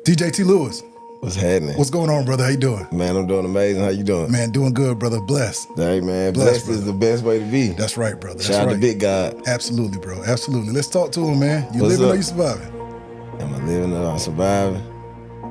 DJ T. Lewis. What's happening? What's going on, brother? How you doing? Man, I'm doing amazing. How you doing? Man, doing good, brother. Blessed. Hey, man. Blessed is the best way to be. That's right, brother. That's Shout out right. to Big God. Absolutely, bro. Absolutely. Let's talk to him, man. You What's living up? or you surviving? Am I living or I'm surviving?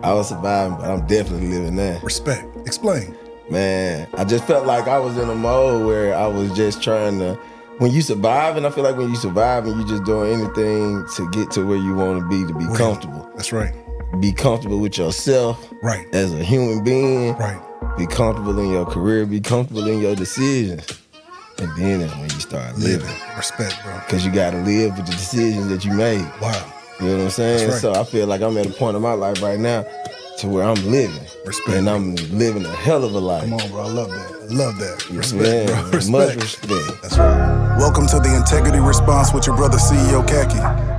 I was surviving, but I'm definitely living now. Respect. Explain. Man, I just felt like I was in a mode where I was just trying to, when you surviving, I feel like when you surviving, you just doing anything to get to where you want to be comfortable. That's right. Be comfortable with yourself. Right. As a human being. Right. Be comfortable in your career. Be comfortable in your decisions. And then that's when you start living. Respect, bro. Because you got to live with the decisions that you made. Wow. You know what I'm saying? That's right. So I feel like I'm at a point in my life right now to where I'm living. Respect. And I'm living a hell of a life. Come on, bro. I love that. I love that. Respect, Man, bro. Respect. much respect. That's right. Welcome to the Integrity Response with your brother, CEO Khacki.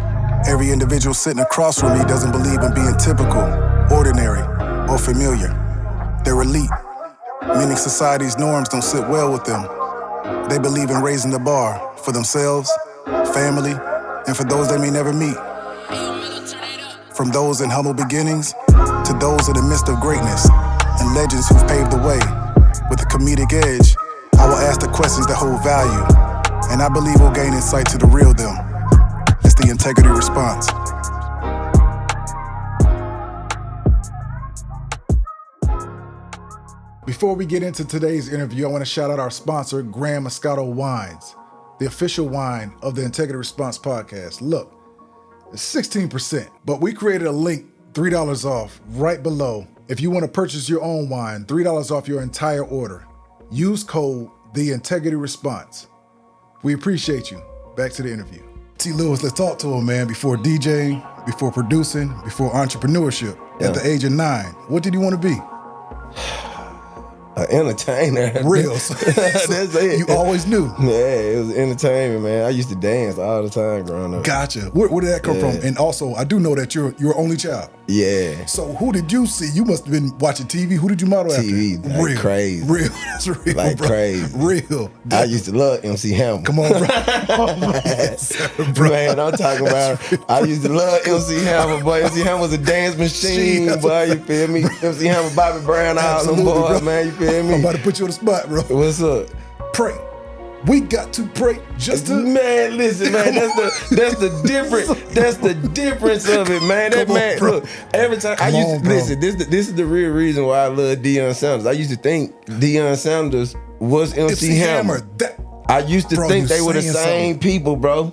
Every individual sitting across from me doesn't believe in being typical, ordinary, or familiar. They're elite, meaning society's norms don't sit well with them. They believe in raising the bar for themselves, family, and for those they may never meet. From those in humble beginnings to those in the midst of greatness and legends who've paved the way. With a comedic edge, I will ask the questions that hold value, and I believe we'll gain insight to the real them. It's the Integrity Response. Before we get into today's interview, I want to shout out our sponsor, Grand Moscato Wines, the official wine of the Integrity Response podcast. Look, it's 16%, but we created a link, $3 off, right below. If you want to purchase your own wine, $3 off your entire order. Use code The Integrity Response. We appreciate you. Back to the interview. T. Lewis, let's talk to him, man. Before DJing, before producing, before entrepreneurship, at the age of 9, what did you want to be? An entertainer. Real. That's it. You always knew. Yeah, it was entertainment, man. I used to dance all the time growing up. Gotcha. Where did that come from? And also, I do know that you're only child. Yeah. So who did you see? You must have been watching TV. Who did you model TV, after? like Real. crazy. Real. That's real, Like bro. crazy. Real. I used to love MC Hammer. Come on, bro. Yes, sir, bro. Man, I'm talking about, I used to love MC Hammer, boy. MC Hammer was a dance machine, boy, you feel me? MC Hammer, Bobby Brown, all them boys, bro. man, you feel me? I'm about to put you on the spot, bro. What's up? Pray. We got to pray just to... Man, listen, man, that's the difference of it, man. That Come on, man, bro. look, every time I used to listen, this is the real reason why I love Deion Sanders. I used to think Deion Sanders was MC Hammer. I used to think they were the same people, bro.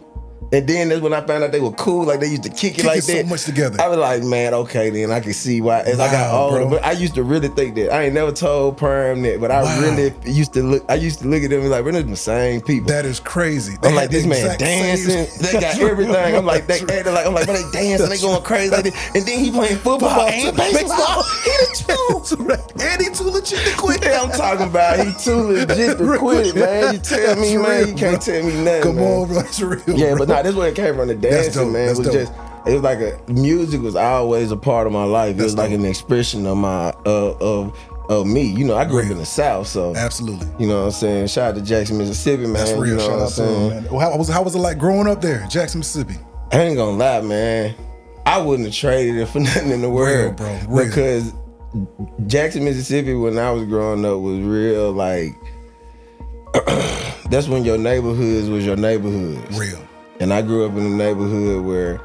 And then that's when I found out they were cool, like they used to kick it like that. So much together. I was like, man, okay, then I can see why. As I got older, bro. but I used to really think that. I ain't never told Perm that, but I really used to look. I used to look at them and be like, we're the same people. That is crazy. I'm like, this man dancing. They got everything. I'm like, they acting like, but they dancing, they going crazy like this. And then he playing football and baseball. He the truth. And he too legit to quit. Yeah, I'm talking about he too legit to quit it, man. You tell me, man, you can't tell me nothing. Come man. on, bro. That's real. Yeah, bro. but nah, that's where it came from. The dancing, man. It was just, it was like music was always a part of my life. It was like an expression of my of me. You know, I grew up in the South, so absolutely. You know what I'm saying? Shout out to Jackson, Mississippi, man. That's real. You know Shout what I'm out to saying? him, man. How was it like growing up there, Jackson, Mississippi? I ain't gonna lie, man. I wouldn't have traded it for nothing in the world, bro. Real. Because Jackson, Mississippi, when I was growing up, was real like. That's when your neighborhoods was your neighborhoods. Real. And I grew up in a neighborhood where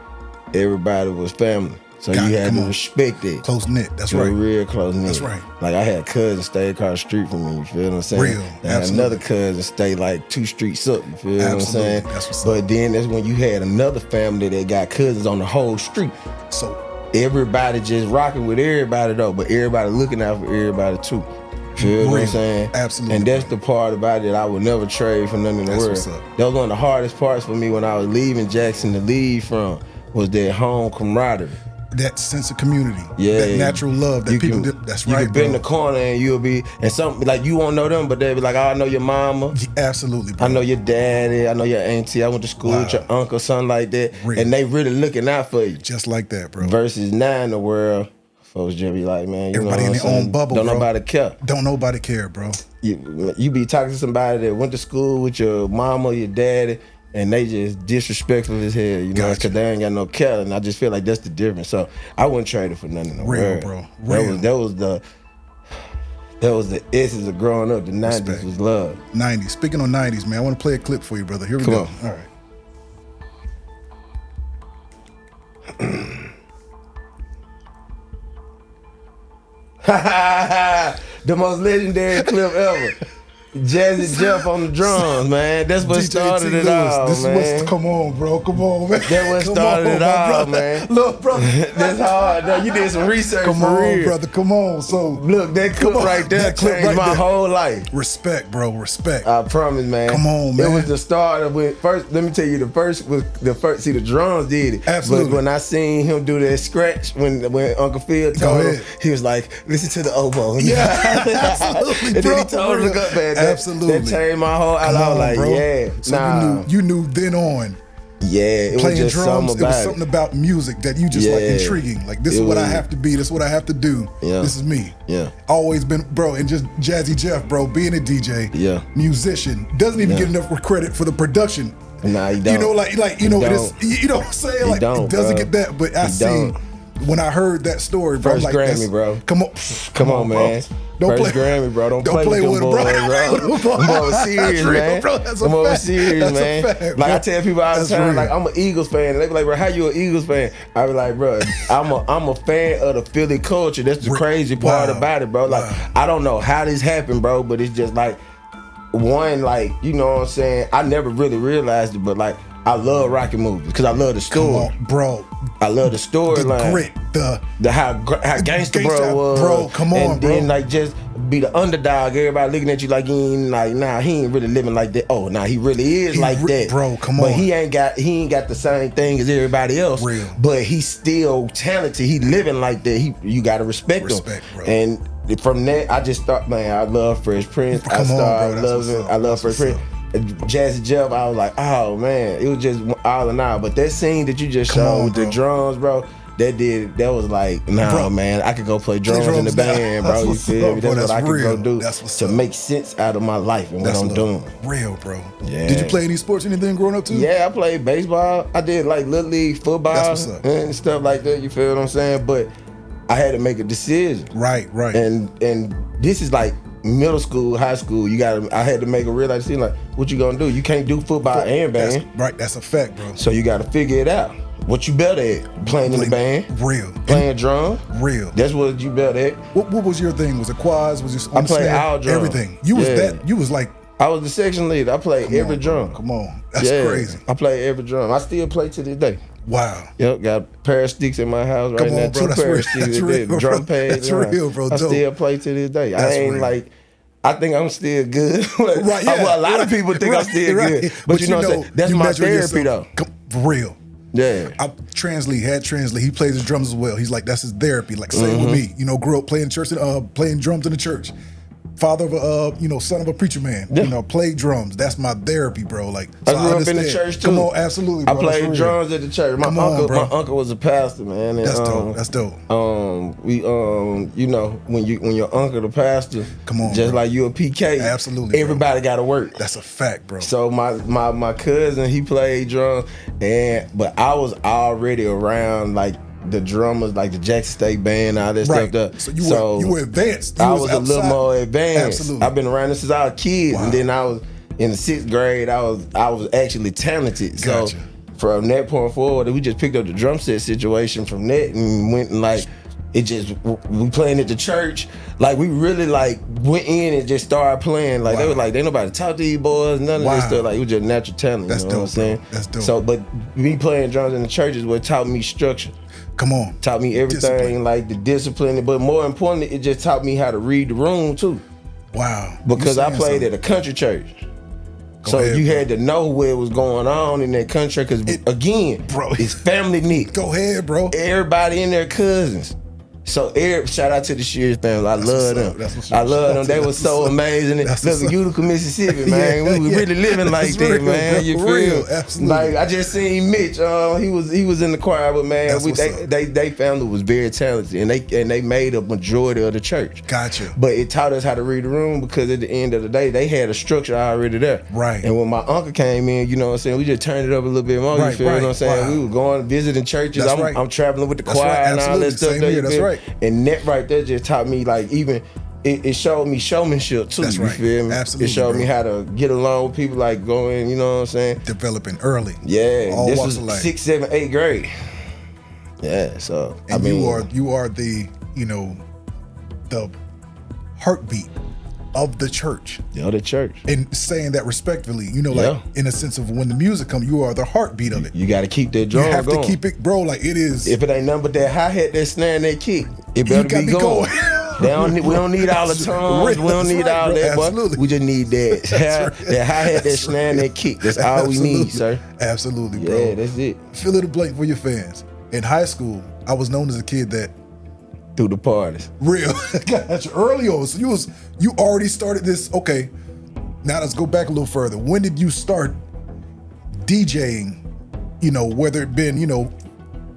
everybody was family. So you had to respect it. Close knit, that's right. Real close knit. That's right. Like I had cousins stay across the street from me, you feel what I'm saying? Real, And I had another cousin stay like 2 streets up, you feel what I'm saying? That's what's but then that's when you had another family that got cousins on the whole street. So everybody just rocking with everybody though, but everybody looking out for everybody too. Feel what I'm saying? Absolutely. And that's the part about it I would never trade for nothing in the world. What's up. That was one of the hardest parts for me when I was leaving Jackson to leave from, was that home camaraderie. That sense of community. Yeah. That natural love that people do. That's right, You can be in the corner and you'll be, and something like you won't know them, but they'll be like, oh, I know your mama. Absolutely, bro. I know your daddy. I know your auntie. I went to school with your uncle, something like that. Real. And they really looking out for you. Just like that, bro. Versus now in the world, folks just be like, man, you everybody know in what their I'm own saying? bubble, Don't bro. nobody care. Don't nobody care, bro. You be talking to somebody that went to school with your mama, your daddy, and they just disrespectful as hell, you know, because they ain't got no care, and I just feel like that's the difference. So I wouldn't trade it for nothing in the world. Bro. Real. That was the essence of growing up. The 90s was love. 90s. Speaking on 90s, man, I want to play a clip for you, brother. Here we go. All right. The most legendary clip ever. Jazzy Jeff on the drums, man. That's what started it all, man. Come on, bro. Come on, man. That's what started it all, man. Look, brother. That's hard. No, you did some research Come for on, real. brother. Come on. So look, that clip right there changed my whole life. Respect, bro. Respect. I promise, man. Come on, man. It was the start of it. First, let me tell you, the first. See, the drums did it. Absolutely. But when I seen him do that scratch, when Uncle Phil told him, he was like, "Listen to the oboe." Yeah, absolutely, and bro. then he told him, man. Absolutely. That changed my whole. I was like, bro. Yeah. So you knew then on. Yeah, it playing was just drums. something about it was something about music that you just like intriguing. Like this is what I have to be. This is what I have to do. Yeah. This is me. Yeah, always been, bro. And just Jazzy Jeff, bro, being a DJ, musician, doesn't even get enough credit for the production. Nah, he don't. You know, like you know, you know what I'm saying? Like he doesn't get that. But I see when I heard that story, bro. First like, Grammy, bro. Come on, man. Don't First play Grammy, bro. Don't play with them boys, bro. I'm over serious, man. I'm over serious, man. Like I tell people all the time, like I'm an Eagles fan. And they be like, bro, how you an Eagles fan? I be like, bro, I'm a fan of the Philly culture. That's the crazy part about it, bro. Like I don't know how this happened, bro, but it's just like one, like, you know what I'm saying? I never really realized it, but like I love Rocky movies because I love the story. Come on, bro. I love the storyline. The grit, the how gangsta bro was. Bro, come on, and then like just be the underdog. Everybody looking at you like he ain't like, nah, he ain't really living like that. Oh, nah, he really is like that. Bro, come on. But he ain't got the same thing as everybody else. Real. But he's still talented. He living like that. You gotta respect him. Bro. And from that, I just thought, man, I love Fresh Prince. I love Fresh Prince. Jazzy Jeff, I was like, oh man, it was just all in all. But that scene that you just showed with the drums, bro, that was like, nah, bro, man, I could go play drums in the band, bro. You feel me? That's what I could go do to make sense out of my life and what I'm doing. Real, bro. Yeah. Did you play any sports, anything growing up too? Yeah, I played baseball. I did like little league football and stuff like that. You feel what I'm saying? But I had to make a decision. Right. And this is like middle school, high school. I had to make a real decision, like, what you gonna do? You can't do football and band. That's a fact, bro. So you gotta figure it out. What you better at? Playing in the band. Real. Playing drum. Real. That's what you better at. What was your thing? Was it quads? Was it I played all drums. Everything. You was like, I was the section leader. I played every drum. Come on. That's crazy. I played every drum. I still play to this day. Wow. Yep, got a pair of sticks in my house right now. Bro, 2 pair of sticks. Drum pad. That's real, bro. I still play to this day. I ain't like, I think I'm still good. Right, yeah. Well, a lot of people think I'm still good. But you know what I'm saying? That's my therapy though. For real. Yeah. Had Translate. He plays his drums as well. He's like, that's his therapy. Like, same with me. You know, grew up playing church, playing drums in the church. Father of a, son of a preacher man. Yeah. You know, played drums. That's my therapy, bro. Like, so I grew up in the church too. Come on, absolutely, bro. I played drums at the church. My uncle was a pastor, man. And, that's dope. We, you know, when your uncle the pastor, come on, just bro. like you a PK, absolutely. Everybody got to work. That's a fact, bro. So my cousin, he played drums, but I was already around like the drummers, like the Jackson State Band, all that stuff. So you were advanced. I was a little more advanced. Absolutely. I've been around this since I was a kid, and then I was in the 6th grade. I was actually talented. Gotcha. So from that point forward, we just picked up the drum set situation from that and went and like we playing at the church. Like we really like went in and just started playing. Like they were like, ain't nobody talk to these boys, none of this stuff. Like it was just natural talent. That's you know dope, what I'm saying? Bro. That's dope. So, but me playing drums in the church is what taught me structure. Come on. Taught me everything, discipline. Like the discipline, but more importantly, it just taught me how to read the room too. Wow. Because I played at a country church. So you had to know what was going on in that country, because again, bro, it's family knit. Go ahead, bro. Everybody in their cousins. So shout out to the Shears family. I love them. I love them. They were so amazing. Look, Utica, Mississippi, man. We were really living like that, man. You feel? Absolutely. Like I just seen Mitch. He was in the choir, but man, they family was very talented, and they made a majority of the church. Gotcha. But it taught us how to read the room because at the end of the day, they had a structure already there. Right. And when my uncle came in, you know what I'm saying, we just turned it up a little bit more. You feel what I'm saying? Wow. We were going visiting churches. I'm traveling with the choir and all that stuff. That's right. And that right there just taught me, like, even it showed me showmanship too. That's right. You feel me? Absolutely. It showed me how to get along with people, like going, you know what I'm saying? Developing early. Yeah. All this walks was of life. 6th, 7th, 8th grade. Yeah. So and you are the, the heartbeat of the church. Yeah, the church. And saying that respectfully, like in a sense of when the music comes, you are the heartbeat of it. You got to keep that drum going. You have to keep it, bro, like it is. If it ain't nothing but that hi-hat, that snare, and that kick, it better be going. We don't need all the tones. We don't need all that, but we just need that. That hi-hat, that snare, and that kick. That's all we need, sir. Absolutely, bro. Yeah, that's it. Fill in the blank for your fans. In high school, I was known as a kid that through the parties. Real. Gotcha. Early on. So you already started this. Okay. Now let's go back a little further. When did you start DJing? Whether it been,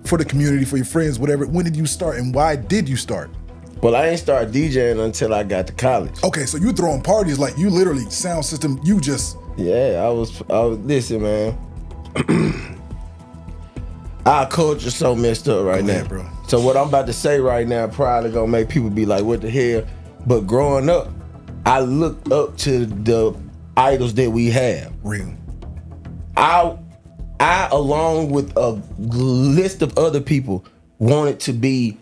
for the community, for your friends, whatever. When did you start and why did you start? Well, I ain't started DJing until I got to college. Okay, so you throwing parties like you literally sound system, you just. Yeah, I was listen, man. Our culture's so messed up right now, bro. So what I'm about to say right now probably gonna make people be like, what the hell? But growing up, I looked up to the idols that we have. Real. I along with a list of other people wanted to be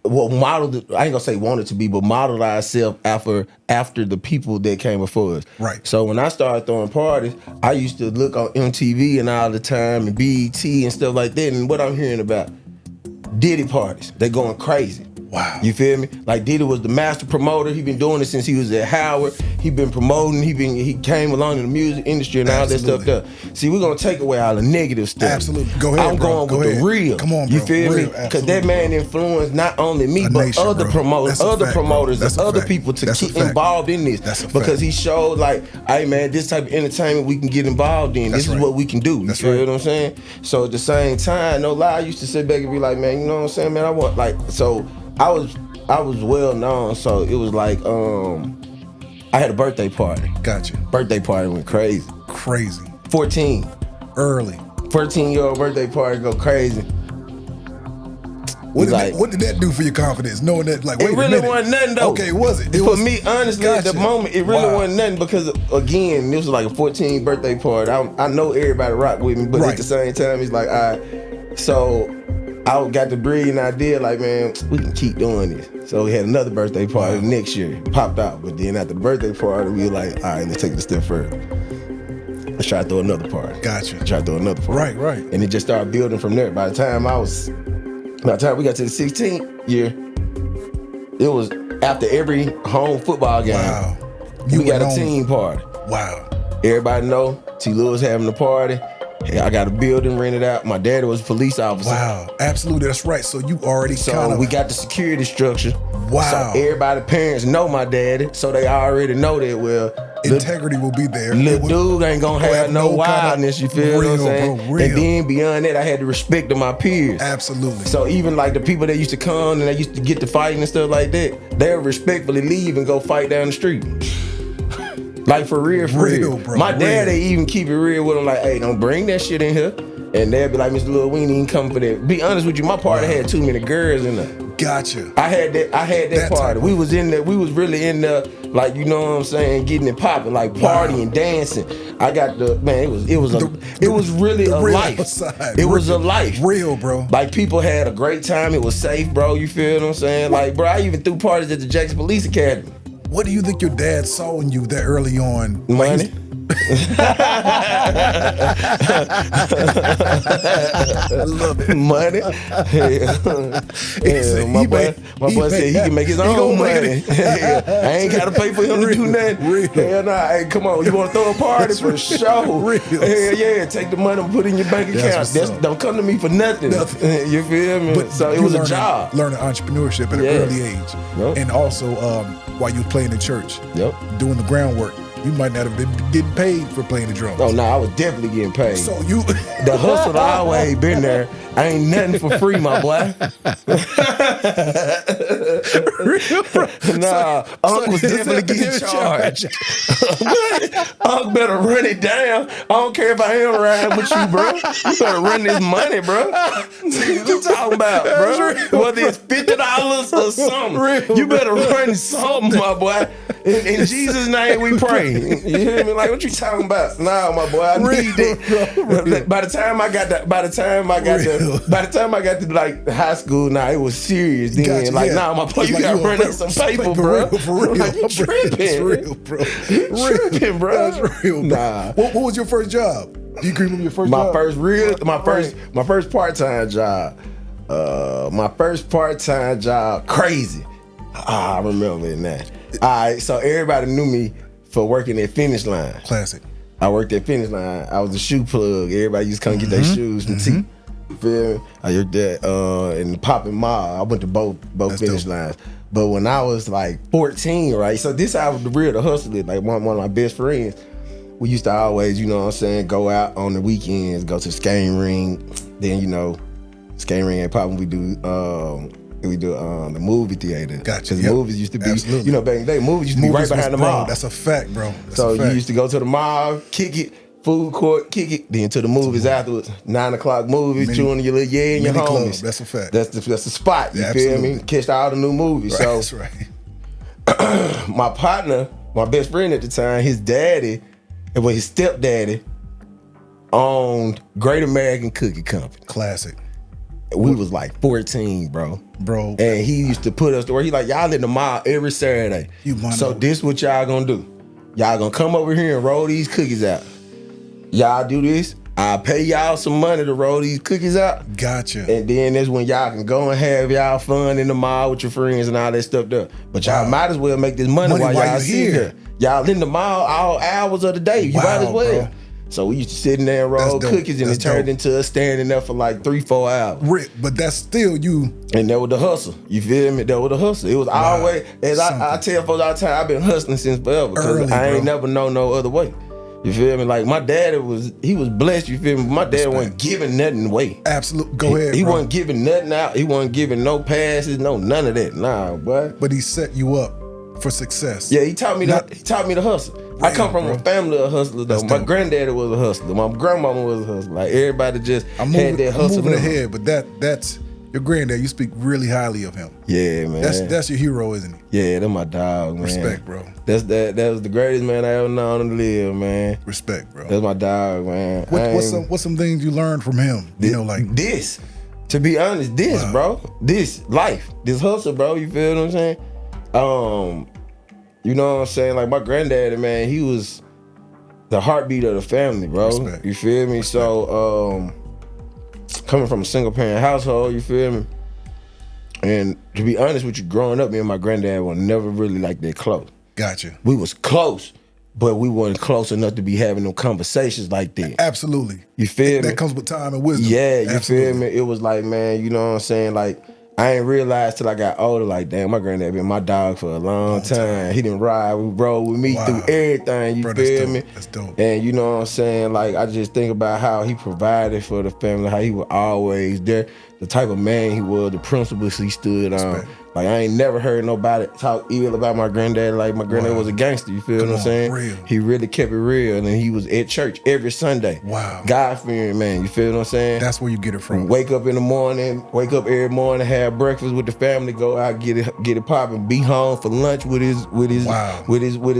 modeled. I ain't gonna say wanted to be, but modeled ourselves after the people that came before us. Right. So when I started throwing parties, I used to look on MTV and all the time and BET and stuff like that. And what I'm hearing about Diddy parties, they going crazy. Wow. You feel me? Like Diddy was the master promoter. He been doing it since he was at Howard. He been promoting. He came along in the music industry and all that stuff there. See, we're gonna take away all the negative stuff. Absolutely. Go ahead. I'm going with the real. Come on, bro. You feel me? Because that man influenced not only me, but other promoters, other people to get involved in this. Because he showed like, hey man, this type of entertainment we can get involved in. This is what we can do. You feel what I'm saying? So at the same time, no lie, I used to sit back and be like, man, you know what I'm saying, man? I want so. I was well known, so it was like I had a birthday party. Gotcha. Birthday party went crazy. 14. Early. 14-year-old birthday party go crazy. What did that do for your confidence? Knowing that, like, wait it really wasn't nothing though. Okay, was it? For me, honestly, at the moment, it really wasn't nothing because, again, this was like a 14th birthday party. I know everybody rock with me, but at the same time, it's like, all right. So I got the brilliant idea, like, man, we can keep doing this. So we had another birthday party next year, popped out. But then at the birthday party, we were like, all right, let's take it a step further. Let's try to throw another party. Gotcha. Try to throw another party. Right. And it just started building from there. By the time we got to the 16th year, it was after every home football game. Wow. We got a team party. Wow. Everybody know T. Lewis having a party. Hey, I got a building rented out. My daddy was a police officer. Wow, absolutely, that's right. So you already we got the security structure. Wow. So everybody, parents know my daddy, so they already know that, integrity will be there. Little dude ain't gonna have no wildness, you feel what I'm saying? Bro, real. And then beyond that, I had the respect of my peers. Absolutely. So even like the people that used to come and they used to get to fighting and stuff like that, they'll respectfully leave and go fight down the street. Like for real, bro. My dad, they even keep it real with him. Like, hey, don't bring that shit in here. And they'll be like, Mr. Lil Wayne ain't come for that. Be honest with you, my party had too many girls in there. Gotcha. I had that party. We was in there. We was really in there, like, you know what I'm saying, getting it popping, like partying, dancing. I got the man. It was really a life. It was a life. Real, bro. Like people had a great time. It was safe, bro. You feel what I'm saying? Like, bro, I even threw parties at the Jackson Police Academy. What do you think your dad saw in you that early on? Money. I love it. Money. My boy said he can make his own money. I ain't got to pay for him to do nothing. Hell nah. Hey, come on. You want to throw a party for sure? Hell yeah. Take the money and put it in your bank account. Don't come to me for nothing. You feel me? But so it was a job. Learning entrepreneurship at an early age. Yep. And also while you were playing in church, doing the groundwork. You might not have been getting paid for playing the drums. Oh, no, I was definitely getting paid. So you... The hustle always been there. I ain't nothing for free, my boy. Nah, Unc was definitely getting charged. Unc better run it down. I don't care if I am riding with you, bro. You better run this money, bro. What you talking about, bro? Whether it's $50 or something, you better run something, my boy. In Jesus' name we pray. You hear me? Like, what you talking about? Nah, my boy, I need it. By the time I got to like high school, it was serious. Then my boy, you gotta run up some paper, bro. For real. Like, you tripping? It's real, bro. You tripping, bro? That's real. Nah. What was your first job? Do you remember your first job? My first part-time job. My first part-time job, crazy. I remember it now. All right, so everybody knew me for working at Finish Line. Classic. I worked at Finish Line. I was a shoe plug. Everybody used to come get their shoes from T. You feel me? I worked there in the Poppin' Mall. I went to both Finish Lines. But when I was like 14, right? So this I was the hustle is. Like one of my best friends, we used to always, you know what I'm saying, go out on the weekends, go to the skating ring. Then, skating ring ain't poppin'. We do the movie theater. Gotcha. Because movies used to be, back in the day, movies used to be right behind the mall. That's a fact, bro. You used to go to the mall, kick it, food court, kick it, then to the movies afterwards. 9 o'clock movies, chewing your little and your homies. Club, that's a fact. That's the spot, you feel me? Catch all the new movies. Right, so that's right. My partner, my best friend at the time, his daddy, his stepdaddy, owned Great American Cookie Company. Classic. We was like 14, bro. And he used to put us to where he like, y'all in the mall every Saturday. So this what y'all gonna do. Y'all gonna come over here and roll these cookies out. Y'all do this, I'll pay y'all some money to roll these cookies out. Gotcha. And then that's when y'all can go and have y'all fun in the mall with your friends and all that stuff there. But y'all might as well make this money while y'all here. Y'all in the mall all hours of the day. You might as well. Bro. So we used to sit in there and roll cookies, and it turned into us standing there for like 3-4 hours. But that's still you. And that was the hustle. You feel me? That was the hustle. It was always, as I tell folks all the time, I've been hustling since forever because I ain't never known no other way. You feel me? Like my daddy was blessed, you feel me? My dad wasn't giving nothing away. Absolutely. Go ahead, He wasn't giving nothing out. He wasn't giving no passes, none of that. Nah, boy. But he set you up for success. Yeah, he taught me to hustle. I come from a family of hustlers though. My granddaddy was a hustler. My grandmama was a hustler. Like everybody just had that hustle. I'm moving ahead, but that's your granddad. You speak really highly of him. Yeah, man. That's your hero, isn't he? Yeah, that's my dog, man. Respect, bro. That was the greatest man I ever known to live, man. Respect, bro. That's my dog, man. What's some things you learned from him? This. To be honest, bro. This life, this hustle, bro. You feel what I'm saying? You know what I'm saying? Like my granddaddy, man, he was the heartbeat of the family, bro. Respect. You feel me? Respect. So coming from a single parent household, you feel me? And to be honest with you, growing up, me and my granddad were never really like that close. Gotcha. We was close, but we weren't close enough to be having no conversations like that. Absolutely. You feel me? That comes with time and wisdom. Yeah, you feel me? It was like, man, you know what I'm saying? Like, I ain't realized till I got older, like, damn, my granddad been my dog for a long time. He didn't roll with me through everything, you feel me? That's dope. And you know what I'm saying? Like, I just think about how he provided for the family, how he was always there, the type of man he was, the principles he stood on. Like, I ain't never heard nobody talk ill about my granddad. Like, my granddad was a gangster, you feel what I'm saying? Real. He really kept it real, and he was at church every Sunday. Wow. God-fearing man, you feel what I'm saying? That's where you get it from. Wake up every morning, have breakfast with the family, go out, get it popping, be home for lunch with his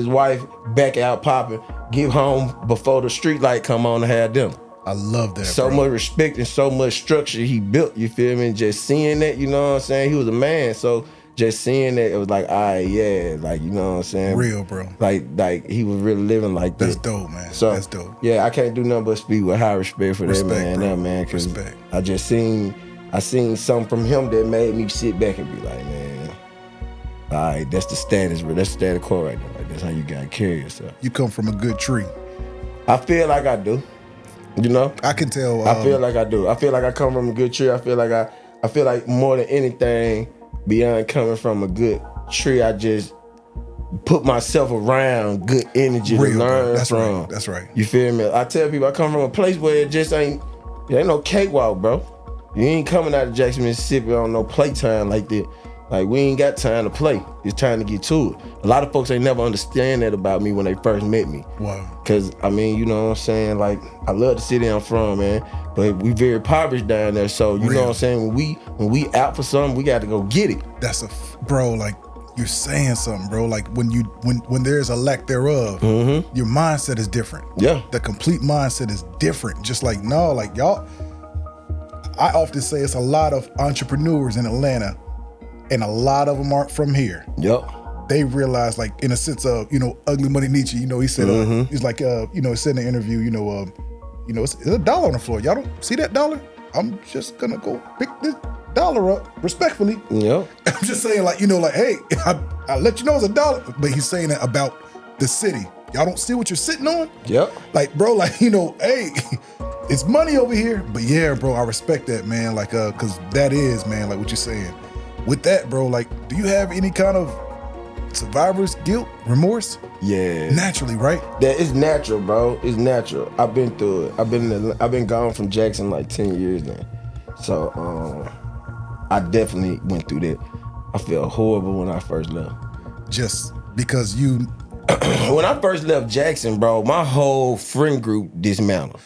wife, back out popping, get home before the street light come on to have dinner. I love that. So much respect and so much structure he built, you feel me? And just seeing that, you know what I'm saying? He was a man. So just seeing that, it was like, all right, yeah, like, you know what I'm saying? Real, bro. Like he was really living like that. That's dope, man. So, that's dope. Yeah, I can't do nothing but speak with high respect for that man, because I seen something from him that made me sit back and be like, man, all right, that's the status quo right now. Like, that's how you gotta carry yourself. You come from a good tree. I feel like I do. You know? I can tell. I feel like I do. I feel like I come from a good tree. I feel like more than anything, beyond coming from a good tree, I just put myself around good energy to learn from. Right. That's right. You feel me? I tell people I come from a place where it ain't no cakewalk, bro. You ain't coming out of Jackson, Mississippi on no playtime like that. Like, we ain't got time to play. It's time to get to it. A lot of folks ain't never understand that about me when they first met me. Wow. Cause I mean, you know what I'm saying? Like, I love the city I'm from, man. But we very impoverished down there. So you know what I'm saying? When we out for something, we got to go get it. That's bro, like, you're saying something, bro. Like, when there's a lack thereof, your mindset is different. Yeah. The complete mindset is different. Just like, no, like, y'all, I often say it's a lot of entrepreneurs in Atlanta, and a lot of them aren't from here. Yep. They realize, like, in a sense of, Ugly Money Nietzsche, he said, he's like, he said in the interview, it's a dollar on the floor. Y'all don't see that dollar? I'm just gonna go pick this dollar up respectfully. Yep. I'm just saying, like, hey, I let you know it's a dollar. But he's saying that about the city. Y'all don't see what you're sitting on? Yep. Like, bro, like, hey, it's money over here. But yeah, bro, I respect that, man. Like, cause that is, man, like what you're saying. With that, bro, like, do you have any kind of survivor's guilt, remorse? Yeah. Naturally, right? That is natural, bro. It's natural. I've been through it. I've been gone from Jackson like 10 years now. So I definitely went through that. I felt horrible when I first left. Just because you when I first left Jackson, bro, my whole friend group dismantled.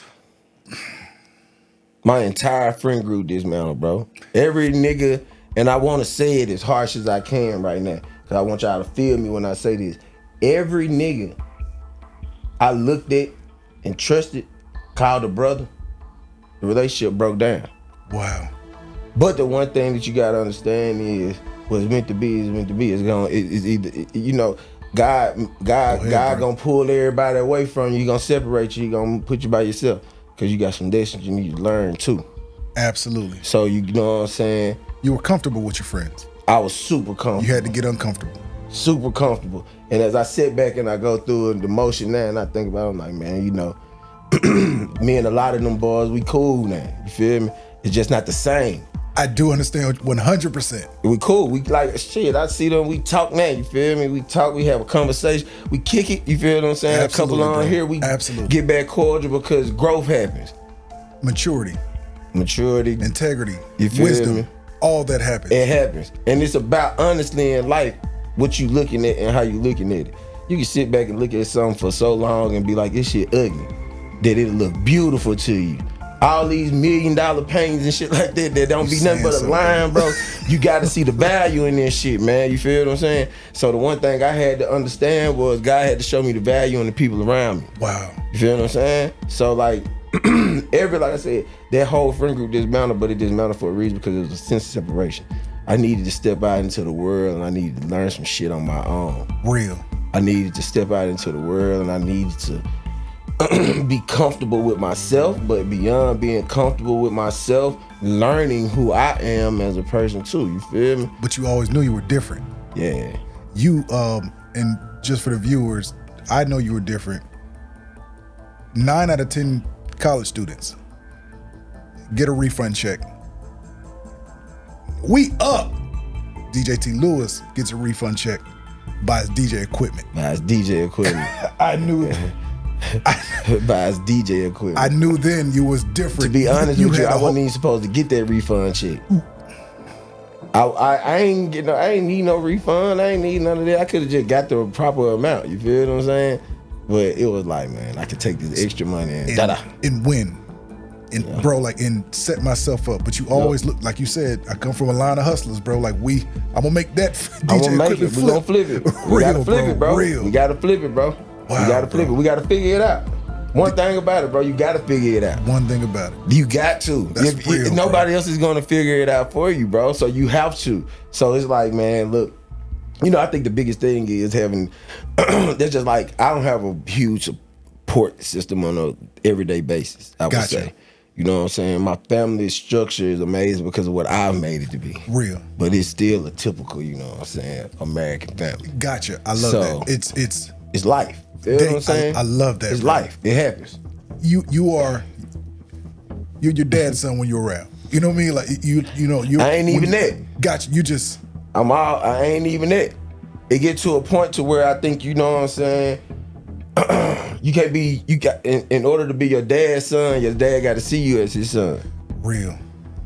My entire friend group dismantled, bro. Every nigga, and I want to say it as harsh as I can right now, because I want y'all to feel me when I say this. Every nigga I looked at and trusted, called a brother, the relationship broke down. Wow. But the one thing that you gotta understand is what's meant to be is meant to be. It's either, God gonna pull everybody away from you. He gonna separate you. He gonna put you by yourself because you got some lessons you need to learn too. Absolutely. So you know what I'm saying? You were comfortable with your friends. I was super comfortable. You had to get uncomfortable. Super comfortable. And as I sit back and I go through the motion now and I think about it, I'm like, man, me and a lot of them boys, we cool now. You feel me? It's just not the same. I do understand 100%. We cool. We like, shit, I see them, we talk now, you feel me? We talk, we have a conversation, we kick it, you feel what I'm saying? Absolutely, a couple on here, we get back cordial because growth happens. Maturity. Integrity. You feel wisdom. Me? All that happens. It happens. And it's about honestly in life, what you looking at and how you looking at it. You can sit back and look at something for so long and be like, this shit ugly, that it'll look beautiful to you. All these $1 million paintings and shit like that don't be nothing but a line, bro. You gotta see the value in this shit, man. You feel what I'm saying? So the one thing I had to understand was God had to show me the value in the people around me. Wow. You feel what I'm saying? So like, like I said, that whole friend group dismantled, but it dismantled for a reason because it was a sense of separation. I needed to step out into the world and I needed to learn some shit on my own. Real. I needed to step out into the world and I needed to be comfortable with myself, but beyond being comfortable with myself, learning who I am as a person too, you feel me? But you always knew you were different. Yeah. You, and just for the viewers, I know you were different. 9 out of 10 college students get a refund check. We up. DJ T. Lewis gets a refund check, buys DJ equipment. I knew it. Buys DJ equipment. I knew then you was different. To be honest with you, I wasn't even supposed to get that refund check. I ain't need no refund. I ain't need none of that. I could have just got the proper amount. You feel what I'm saying? But it was like, man, I could take this extra money and win. And yeah. Bro, like, and set myself up. But you always look, like you said, I come from a line of hustlers, bro. Like I'm gonna make that DJ equipment flip. We gonna flip it. We gotta flip it, bro. Real. We gotta flip it, bro. Wow, we gotta flip it. We gotta figure it out. One thing about it, bro, you got to figure it out. One thing about it. You got to. That's real, nobody else is going to figure it out for you, bro. So you have to. So it's like, man, look, I think the biggest thing is having, there's just like, I don't have a huge support system on an everyday basis, I would say. You know what I'm saying? My family structure is amazing because of what I've made it to be. Real. But it's still a typical, you know what I'm saying, American family. Gotcha. I love that. It's life. You know what I'm saying? I love that. It's life. It happens. You're your dad's son when you're around. You know what I mean? Like you I ain't even that. Gotcha. You just I ain't even that. It get to a point to where I think, you know what I'm saying, in order to be your dad's son, your dad got to see you as his son. Real.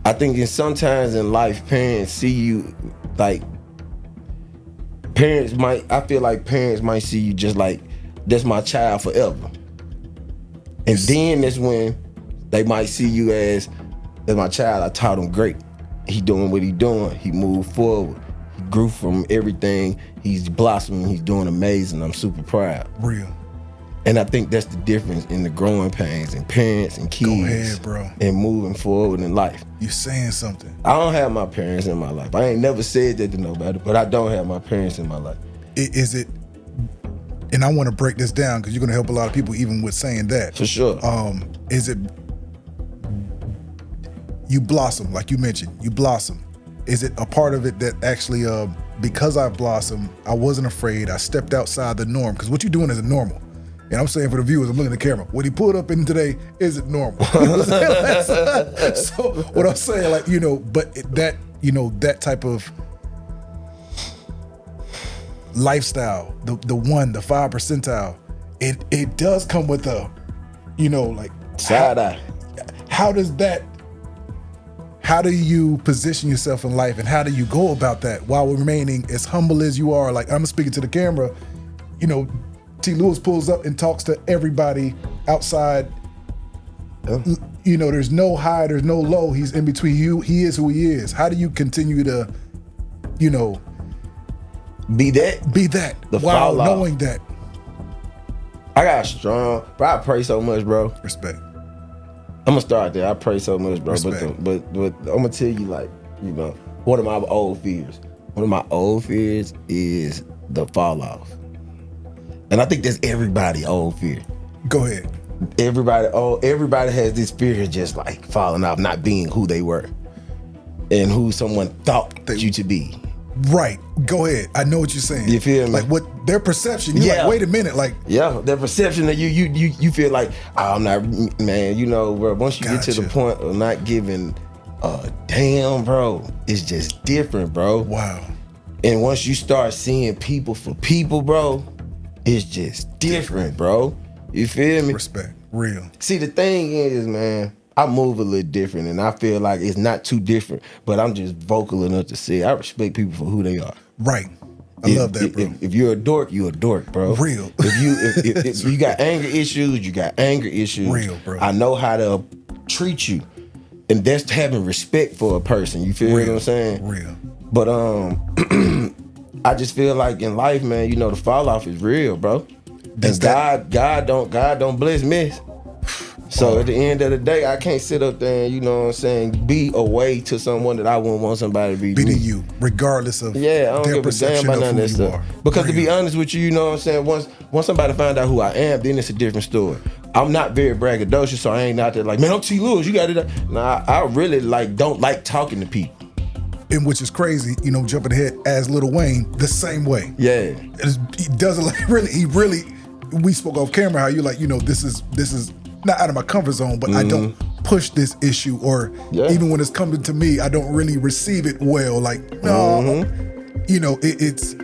I think sometimes in life, parents see you like, I feel like parents might see you just like, that's my child forever. And then that's when they might see you as, that's my child, I taught him great. He doing what he doing. He moved forward. He grew from everything. He's blossoming. He's doing amazing. I'm super proud. Real. And I think that's the difference in the growing pains and parents and kids. Go ahead, bro. And moving forward in life. You're saying something. I don't have my parents in my life. I ain't never said that to nobody, but I don't have my parents in my life. Is it, and I want to break this down because you're going to help a lot of people even with saying that. For sure. Is it, you blossom, like you mentioned, you blossom. Is it a part of it that actually, because I blossomed, I wasn't afraid, I stepped outside the norm? Because what you're doing isn't normal. And I'm saying for the viewers, I'm looking at the camera, what he pulled up in today isn't normal. You know what I'm saying? So what I'm saying, like, but that type of lifestyle, the 5 percentile, it does come with a, like side eye. How do you position yourself in life, and how do you go about that while remaining as humble as you are? Like, I'm speaking to the camera, T. Lewis pulls up and talks to everybody outside. Yeah. There's no high, there's no low. He's in between you. He is who he is. How do you continue to, be that while knowing that? I got strong, bro. I pray so much, bro. Respect. I'm gonna start there. I pray so much, bro. But I'm gonna tell you, like, one of my old fears. One of my old fears is the fall off. And I think that's everybody's old fear. Go ahead. Everybody has this fear of just like falling off, not being who they were and who someone thought you to be. Right. Go ahead. I know what you're saying. You feel me? Like what their perception. You're like, wait a minute. Like, yeah, their perception of you feel like, oh, I'm not, man, bro, once you get to the point of not giving a damn, bro, it's just different, bro. Wow. And once you start seeing people for people, bro, it's just different, bro. You feel me? Respect. Real. See, the thing is, man, I move a little different, and I feel like it's not too different, but I'm just vocal enough to say I respect people for who they are. Right. I love that, bro. If you're a dork, you're a dork, bro. Real. If you got anger issues, you got anger issues. Real, bro. I know how to treat you, and that's having respect for a person. You feel what I'm saying? Real. But I just feel like in life, man, the fall off is real, bro. And God don't bless miss. So at the end of the day, I can't sit up there and, be away to someone that I wouldn't want somebody to be. Be to you, regardless of I don't their give perception a damn about of none of who that you stuff. are. Because to be honest with you, once somebody find out who I am, then it's a different story. I'm not very braggadocious, so I ain't out there like, man, I'm T. Lewis, you got it. Nah, I really don't like talking to people. And which is crazy, jumping ahead as Lil Wayne, the same way. Yeah. He doesn't like he really, we spoke off camera how you like, this is not out of my comfort zone, but I don't push this issue, or even when it's coming to me, I don't really receive it well. Like, no, it's.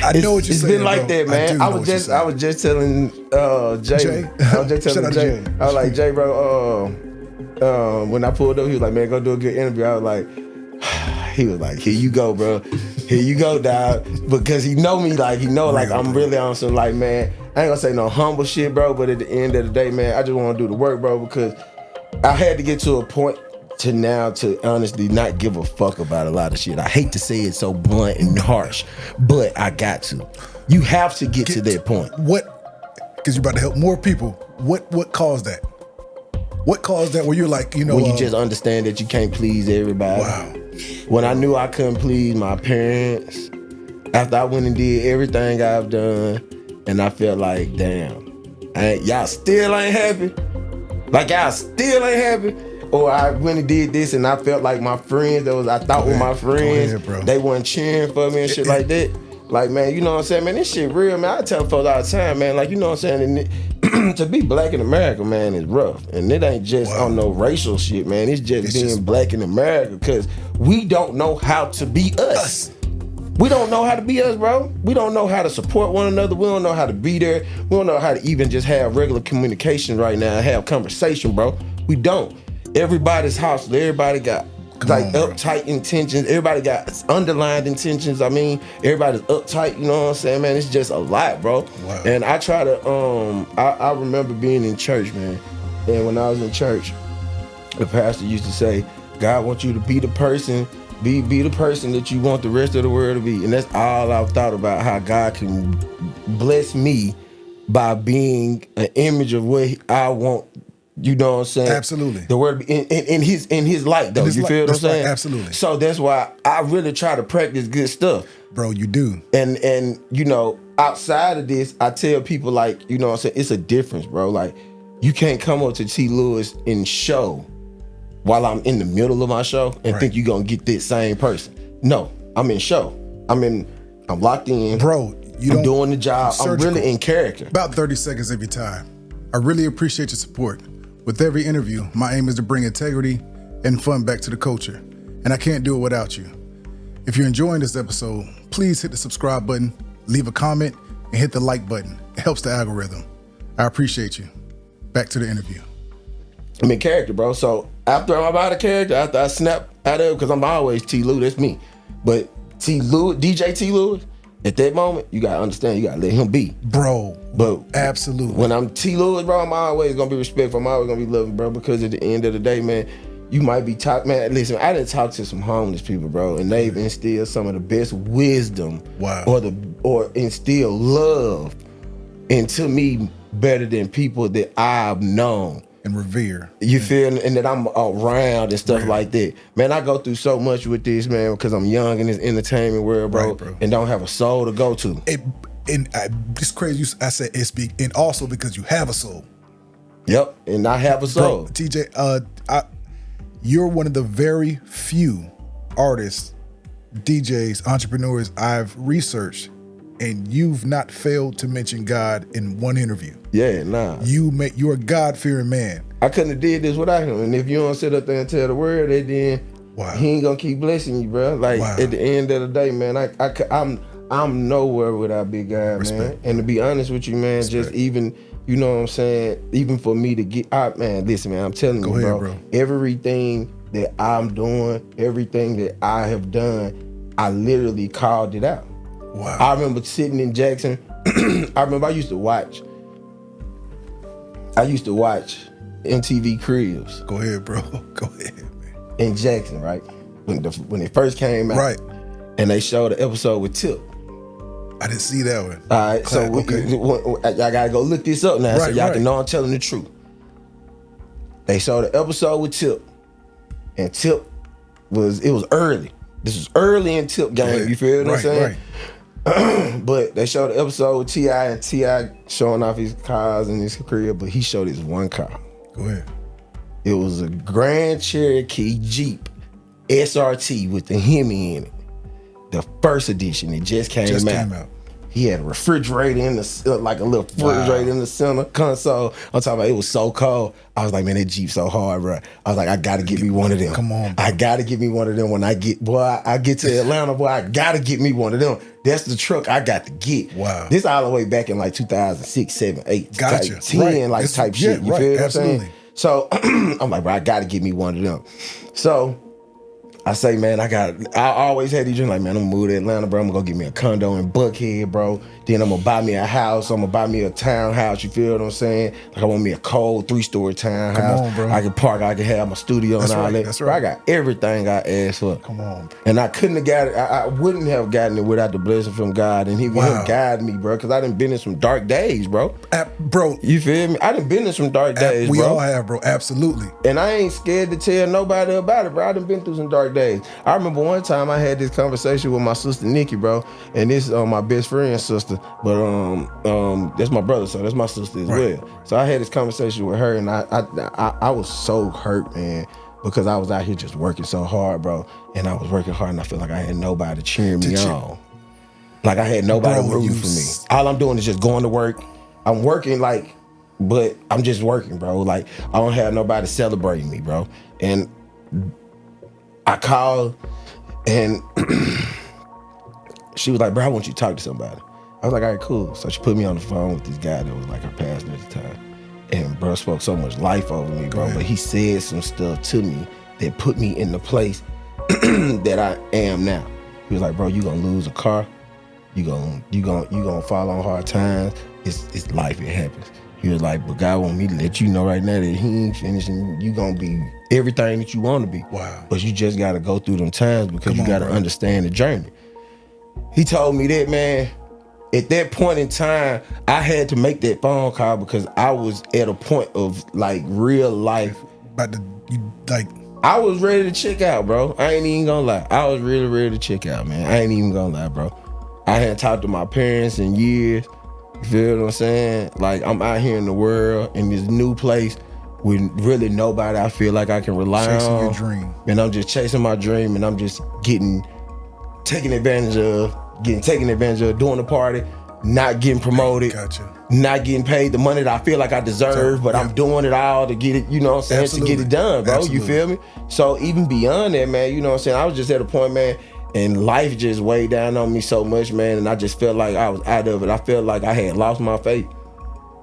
I know what you're saying. It's been like that, man. I was just telling Jay. I was just telling Jay. I was like, Jay, bro. When I pulled up, he was like, man, go do a good interview. I was like. He was like, here you go, bro. Here you go, dog. Because he know me, like, I'm really on some, like, man, I ain't gonna say no humble shit, bro, but at the end of the day, man, I just want to do the work, bro, because I had to get to a point to honestly not give a fuck about a lot of shit. I hate to say it so blunt and harsh, but I got to. You have to get to that point. because you're about to help more people. What caused that? What caused that where you're like, you know... When you just understand that you can't please everybody. Wow. When I knew I couldn't please my parents, after I went and did everything I've done, and I felt like, damn, y'all still ain't happy? Like y'all still ain't happy? Or I went and did this and I felt like my friends that was I thought were my friends, they weren't cheering for me and shit like that. Like, man, you know what I'm saying? Man, this shit real, man. I tell folks all the time, man, like, you know what I'm saying? And to be black in America, man, is rough. And it ain't just on no racial shit, man. It's just black in America because we don't know how to be us. We don't know how to be us, bro. We don't know how to support one another. We don't know how to be there. We don't know how to even just have regular communication right now and have conversation, bro. We don't. Everybody's hostile. Everybody got uptight intentions. Everybody got underlined intentions. I mean, everybody's uptight, you know what I'm saying, man? It's just a lot, bro. Wow. And I try to, I remember being in church, man. And when I was in church, the pastor used to say, God wants you to be the person, be the person that you want the rest of the world to be. And that's all I've thought about, how God can bless me by being an image of what I want. You know what I'm saying? Absolutely. The word in his light, though. You feel what I'm saying? Absolutely. So that's why I really try to practice good stuff. Bro, you do. And you know, outside of this, I tell people, like, you know what I'm saying, it's a difference, bro. Like, you can't come up to T. Lewis in show while I'm in the middle of my show and think you're gonna get this same person. No, I'm in show. I'm locked in. Bro, I'm doing the job. I'm really in character. About 30 seconds every time. I really appreciate your support. With every interview, my aim is to bring integrity and fun back to the culture, and I can't do it without you. If you're enjoying this episode, please hit the subscribe button, leave a comment, and hit the like button. It helps the algorithm. I appreciate you. Back to the interview. I'm in character, bro. So after I'm out of character, after I snap out of it, because I'm always T. Lewis, that's me. But T. Lewis, DJ T. Lewis, at that moment, you gotta understand, you gotta let him be. Bro, but absolutely. When I'm T. Lewis, bro, I'm always gonna be respectful. I'm always gonna be loving, bro, because at the end of the day, man, you might be man, listen, I done talked to some homeless people, bro, and they've instilled some of the best wisdom or instill love into me better than people that I've known. And revere. You feel, and that I'm around and stuff like that. Man, I go through so much with this, man, because I'm young in this entertainment world, bro, and don't have a soul to go to. It's crazy. I said it's big, and also because you have a soul. Yep, and I have a soul. Bro, TJ, you're one of the very few artists, DJs, entrepreneurs I've researched, and you've not failed to mention God in one interview. Yeah, nah. You're a God-fearing man. I couldn't have did this without him. And if you don't sit up there and tell the word, then he ain't gonna keep blessing you, bro. Like at the end of the day, man, I'm nowhere without Big God, man. And to be honest with you, man, just even, you know what I'm saying, even for me to get out, man, listen, man, I'm telling you, bro, everything that I'm doing, everything that I have done, I literally called it out. Wow. I remember sitting in Jackson. I used to watch MTV Cribs. Go ahead, bro. Go ahead, man. In Jackson, right? When it first came out. Right. And they showed the episode with Tip. I didn't see that one. All right, so y'all gotta go look this up now so y'all can know I'm telling the truth. They showed the episode with Tip. And Tip was early. This was early in Tip game, you feel what I'm saying? Right. But they showed the episode with T.I. and T.I. showing off his cars and his career, but he showed his one car. Go ahead. It was a Grand Cherokee Jeep SRT with the Hemi in it. The first edition, it just came out. He had a refrigerator in the, like a little refrigerator in the center console. I'm talking about, it was so cold. I was like, man, that Jeep so hard, bro. I was like, I gotta get me one of them. Come on, bro. I gotta get me one of them when I get to Atlanta, boy, I gotta get me one of them. That's the truck I got to get. Wow. This all the way back in like 2006, 7, 8, gotcha. Type 10, like type shit. You feel what I'm saying? Absolutely. So I'm like, bro, I gotta get me one of them. So I say, man, I always had these dreams like, man, I'm gonna move to Atlanta, bro. I'm gonna go get me a condo in Buckhead, bro. Then I'm gonna buy me a house. I'm gonna buy me a townhouse. You feel what I'm saying? Like I want me a cold 3-story townhouse. Come on, bro. I can park. I can have my studio and all that. That's Bro, right. I got everything I asked for. Come on, bro. And I couldn't have got it. I wouldn't have gotten it without the blessing from God. And he would guide me, bro. Because I done been in some dark days, bro. Bro. You feel me? I done been in some dark days, We bro. all have, bro. Absolutely. And I ain't scared to tell nobody about it, bro. I done been through some dark days. I remember one time I had this conversation with my sister Nikki, bro, and this is my best friend's sister, but that's my brother, so that's my sister as well. So I had this conversation with her, and I was so hurt, man, because I was out here just working so hard, bro, and I was working hard, and I feel like I had nobody cheering me on. Like I had nobody rooting for me. All I'm doing is just going to work. I'm working but I'm just working, bro. Like I don't have nobody celebrating me, bro. And I called, and she was like, bro, I want you to talk to somebody. I was like, all right, cool. So she put me on the phone with this guy that was like her pastor at the time. And bro spoke so much life over me, bro. But he said some stuff to me that put me in the place that I am now. He was like, bro, you gonna lose a car. You gonna fall on hard times. It's life, it happens. He was like, but God want me to let you know right now that he ain't finished and you gonna be everything that you want to be. Wow. But you just gotta go through them times because you gotta understand the journey. He told me that, man. At that point in time, I had to make that phone call because I was at a point of like real life. I was ready to check out, bro. I ain't even gonna lie. I was really ready to check out, man. I ain't even gonna lie, bro. I hadn't talked to my parents in years. You feel what I'm saying? Like I'm out here in the world in this new place with really nobody I feel like I can rely on. Chasing your dream. And I'm just chasing my dream, and I'm just getting taken advantage of, doing the party, not getting promoted, not getting paid the money that I feel like I deserve, but I'm doing it all to get it, you know what I'm saying, to get it done, bro. You feel me? So even beyond that, man, you know what I'm saying, I was just at a point, man, and life just weighed down on me so much, man, and I just felt like I was out of it. I felt like I had lost my faith.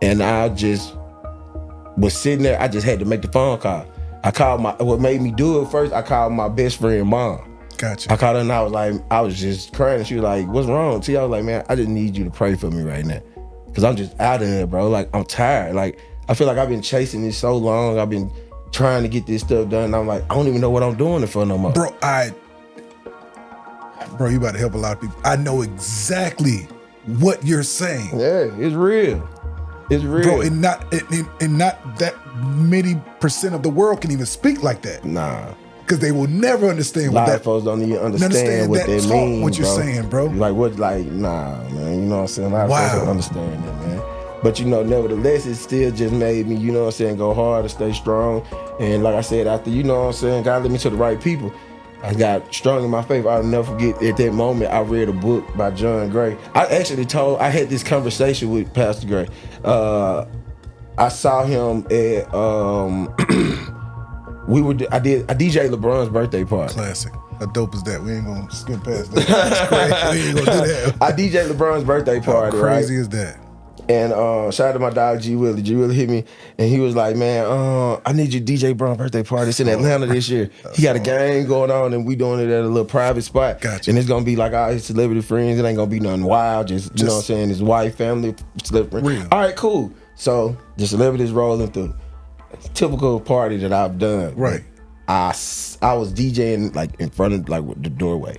And I just was sitting there, I just had to make the phone call. What made me do it first, I called my best friend mom. Gotcha. I called her and I was just crying, and she was like, what's wrong? I was like, man, I just need you to pray for me right now. Cause I'm just out of here, bro. Like, I'm tired. Like, I feel like I've been chasing this so long. I've been trying to get this stuff done. And I'm like, I don't even know what I'm doing it for no more. Bro, you about to help a lot of people. I know exactly what you're saying. Yeah, it's real. It's real. Bro, and not that many percent of the world can even speak like that. Nah. Because they will never understand what that. A lot of folks don't even understand what that means, what you're saying, bro. Nah, man. You know what I'm saying? A lot of folks don't understand that, man. But you know, nevertheless, it still just made me, you know what I'm saying, go hard and stay strong. And like I said, after, you know what I'm saying, God led me to the right people. I got strong in my faith. I'll never forget at that moment I read a book by John Gray. I had this conversation with Pastor Gray. I saw him at I DJ LeBron's birthday party. Classic. How dope is that? We ain't gonna skip past that. That's crazy. We ain't gonna do that. I DJ LeBron's birthday party. How crazy right? is that? And shout out to my dog G Willie. G Willie hit me and he was like, man, I need you to DJ Brown's birthday party. It's in Atlanta this year. He got a game going on and we doing it at a little private spot. Gotcha. And it's gonna be like all his celebrity friends. It ain't gonna be nothing wild. Just you know what I'm saying, his wife, family, celebrity. Real. All right, cool. So the celebrities rolling through. Typical party that I've done. Right. I was DJing like in front of like the doorway,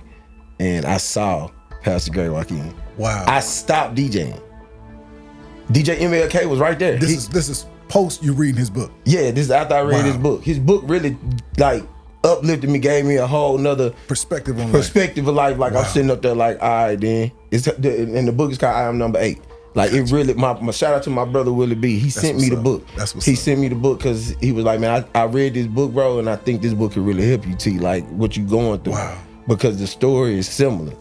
and I saw Pastor Gray walk in. Wow. I stopped DJing. DJ MLK was right there. This is post you reading his book. Yeah, this is after I read his book. His book really like uplifted me, gave me a whole nother perspective on of life. Like I'm sitting up there like, all right, then. And the book is called I Am Number 8. Like it really, my shout out to my brother Willie B. He sent me the book. He sent me the book because he was like, man, I read this book, bro, and I think this book could really help you, T, like what you going through. Wow. Because the story is similar.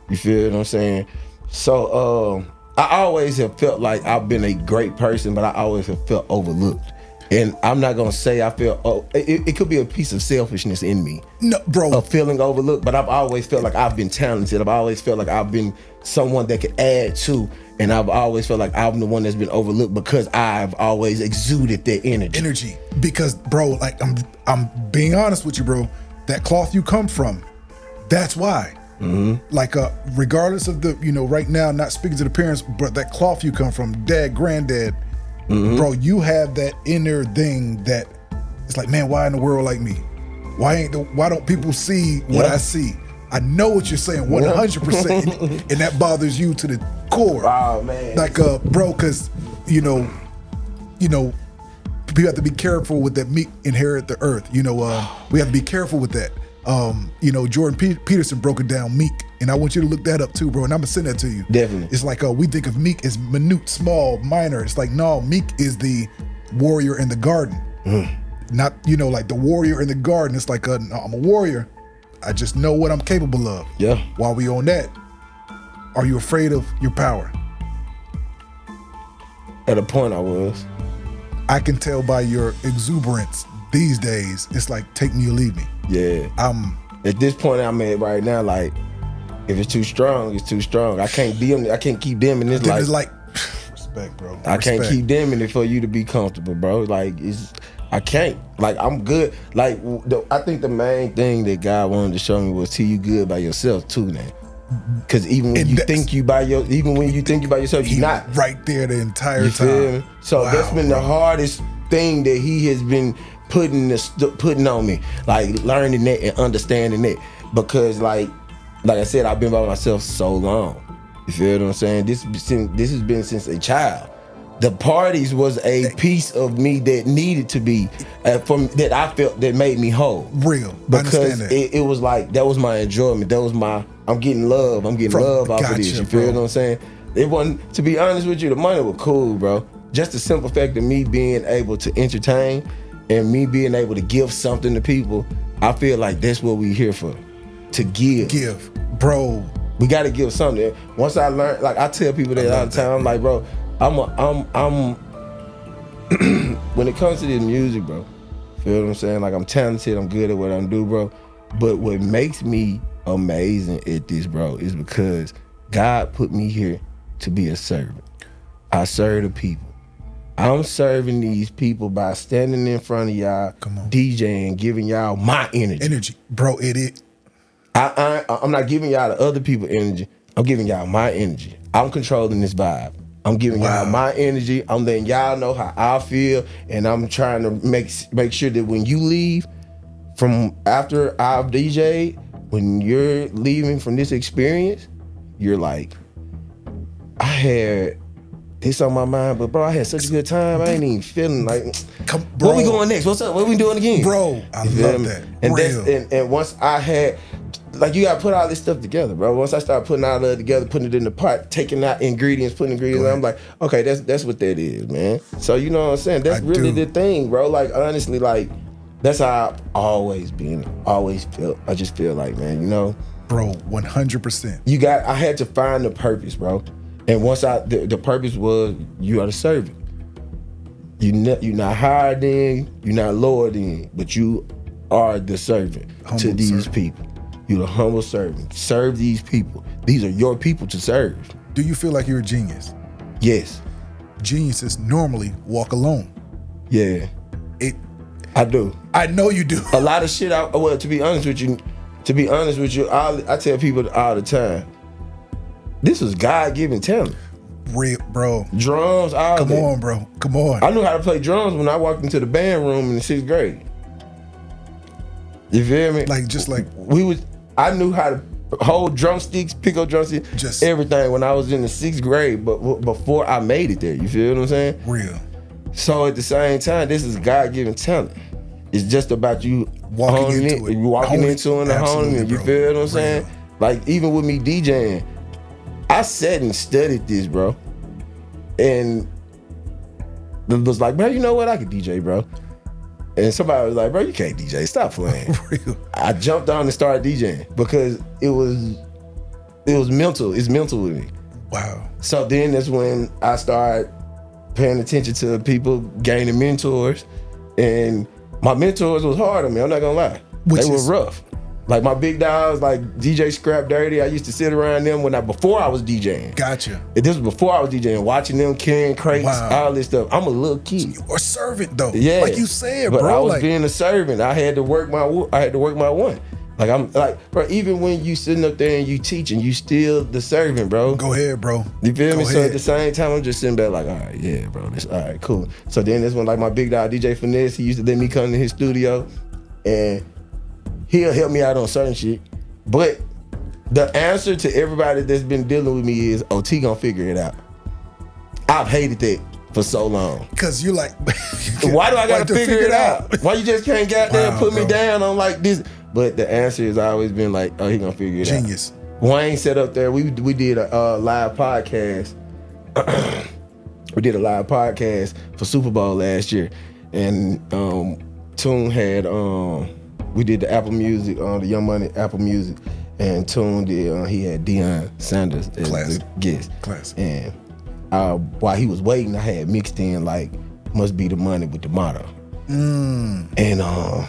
You feel what I'm saying? So I always have felt like I've been a great person, but I always have felt overlooked. And I'm not gonna say I feel, it could be a piece of selfishness in me. No, bro. Of feeling overlooked, but I've always felt like I've been talented. I've always felt like I've been someone that could add to, and I've always felt like I'm the one that's been overlooked because I've always exuded that energy. Because, bro, like I'm being honest with you, bro. that cloth you come from, that's why. Like, regardless of the, right now, not speaking to the parents, but that cloth you come from, dad, granddad, bro, you have that inner thing that it's like, man, why in the world like me? Why don't people see what I see? I know what you're saying, 100%, and that bothers you to the core. Oh man, like, bro, because people have to be careful with that meek inherit the earth. We have to be careful with that. Jordan Peterson broke it down, meek, and I want you to look that up too, bro. And I'm gonna send that to you. Definitely. It's like we think of meek as minute, small, minor. It's like, no, meek is the warrior in the garden. Not like the warrior in the garden. It's like I'm a warrior. I just know what I'm capable of. Yeah. While we on that, are you afraid of your power? At a point, I was. I can tell by your exuberance these days. It's like, take me or leave me. Yeah. At this point I'm at right now, like, if it's too strong, it's too strong. I can't keep dimming this. Then it's like, respect, bro. I can't keep dimming it for you to be comfortable, bro. Like, I can't. Like, I'm good. Like, I think the main thing that God wanted to show me was till you good by yourself too, man. Because even when you think you by yourself, you're not right there the entire you time. Feel me? So that's been the hardest thing that He has been putting on me, like learning that and understanding it. Because like I said, I've been by myself so long. You feel what I'm saying? This has been since a child. The parties was a piece of me that needed to be that I felt that made me whole. Real. Because it was like, that was my enjoyment. That was I'm getting love. I'm getting love off of this. You feel what I'm saying? It wasn't, to be honest with you, the money was cool, bro. Just the simple fact of me being able to entertain and me being able to give something to people, I feel like that's what we here for. To give. Bro. We gotta give something. Once I learned, like I tell people that all the time, I'm like, bro, I'm when it comes to this music, bro, feel what I'm saying? Like, I'm talented, I'm good at what I do, bro. But what makes me amazing at this, bro, is because God put me here to be a servant. I serve the people. I'm serving these people by standing in front of y'all, DJing, giving y'all my energy. Bro, it. I'm not giving y'all the other people energy. I'm giving y'all my energy. I'm controlling this vibe. I'm giving y'all my energy. I'm letting y'all know how I feel, and I'm trying to make sure that when you leave from after I've DJ'd, when you're leaving from this experience, you're like, I had this on my mind, but bro, I had such a good time. I ain't even feeling like, what we going next? What's up? What we doing again? Bro, I love that. And once I had, like, you gotta put all this stuff together, bro. Once I started putting all that together, putting it in the pot, taking out ingredients, putting ingredients, I'm like, okay, that's what that is, man. So you know what I'm saying? That's really the thing, bro. Like, honestly, like, that's how I've always been. Always felt. I just feel like, man, bro, 100%. I had to find the purpose, bro. And once the purpose was, you are the servant. You're not higher than, you're not lower than, but you are the servant to these people. You're the humble servant. Serve these people. These are your people to serve. Do you feel like you're a genius? Yes. Geniuses normally walk alone. Yeah. I do. I know you do. A lot of shit, to be honest with you, I tell people all the time, this was God-given talent. Real, bro. Drums, all Come on, bro. Come on. I knew how to play drums when I walked into the band room in the 6th grade. You feel me? I knew how to hold drumsticks, pick up drumsticks, everything when I was in the 6th grade, but before I made it there. You feel what I'm saying? Real. So at the same time, this is God-given talent. It's just about you walking into it and honing it. You feel what I'm saying? Like, even with me DJing, I sat and studied this, bro. And it was like, bro, you know what? I can DJ, bro. And somebody was like, bro, you can't DJ. Stop playing. I jumped on and started DJing because it was mental. It's mental with me. Wow. So then that's when I started paying attention to people, gaining mentors. And my mentors was hard on me. I'm not going to lie. They were rough. Like my big dogs, like DJ Scrap Dirty, I used to sit around them before I was DJing. Gotcha. This was before I was DJing, watching them carrying crates, all this stuff. I'm a little kid. You a servant though. Yeah. Like you said, but bro. I was being a servant. I had to work my one. Like I'm like, bro, even when you sitting up there and you teaching, you still the servant, bro. Go ahead, bro. You feel me? Go So ahead. at the same time, I'm just sitting back like, all right, yeah, bro, this all right, cool. So then this one, like my big dog DJ Finesse, he used to let me come to his studio and he'll help me out on certain shit. But the answer to everybody that's been dealing with me is, oh, T gonna figure it out. I've hated that for so long. Cause you're like, why do I gotta figure it out? Why you just can't get there and put me down on like this? But the answer has always been like, oh, he gonna figure it out. Genius. Wayne set up there. We did a live podcast. We did a live podcast for Super Bowl last year, and Tune had we did the Apple Music, the Young Money Apple Music, and Tune did. He had Deion Sanders as the guest. Classic. And while he was waiting, I had mixed in like "Must Be the Money" with the motto. And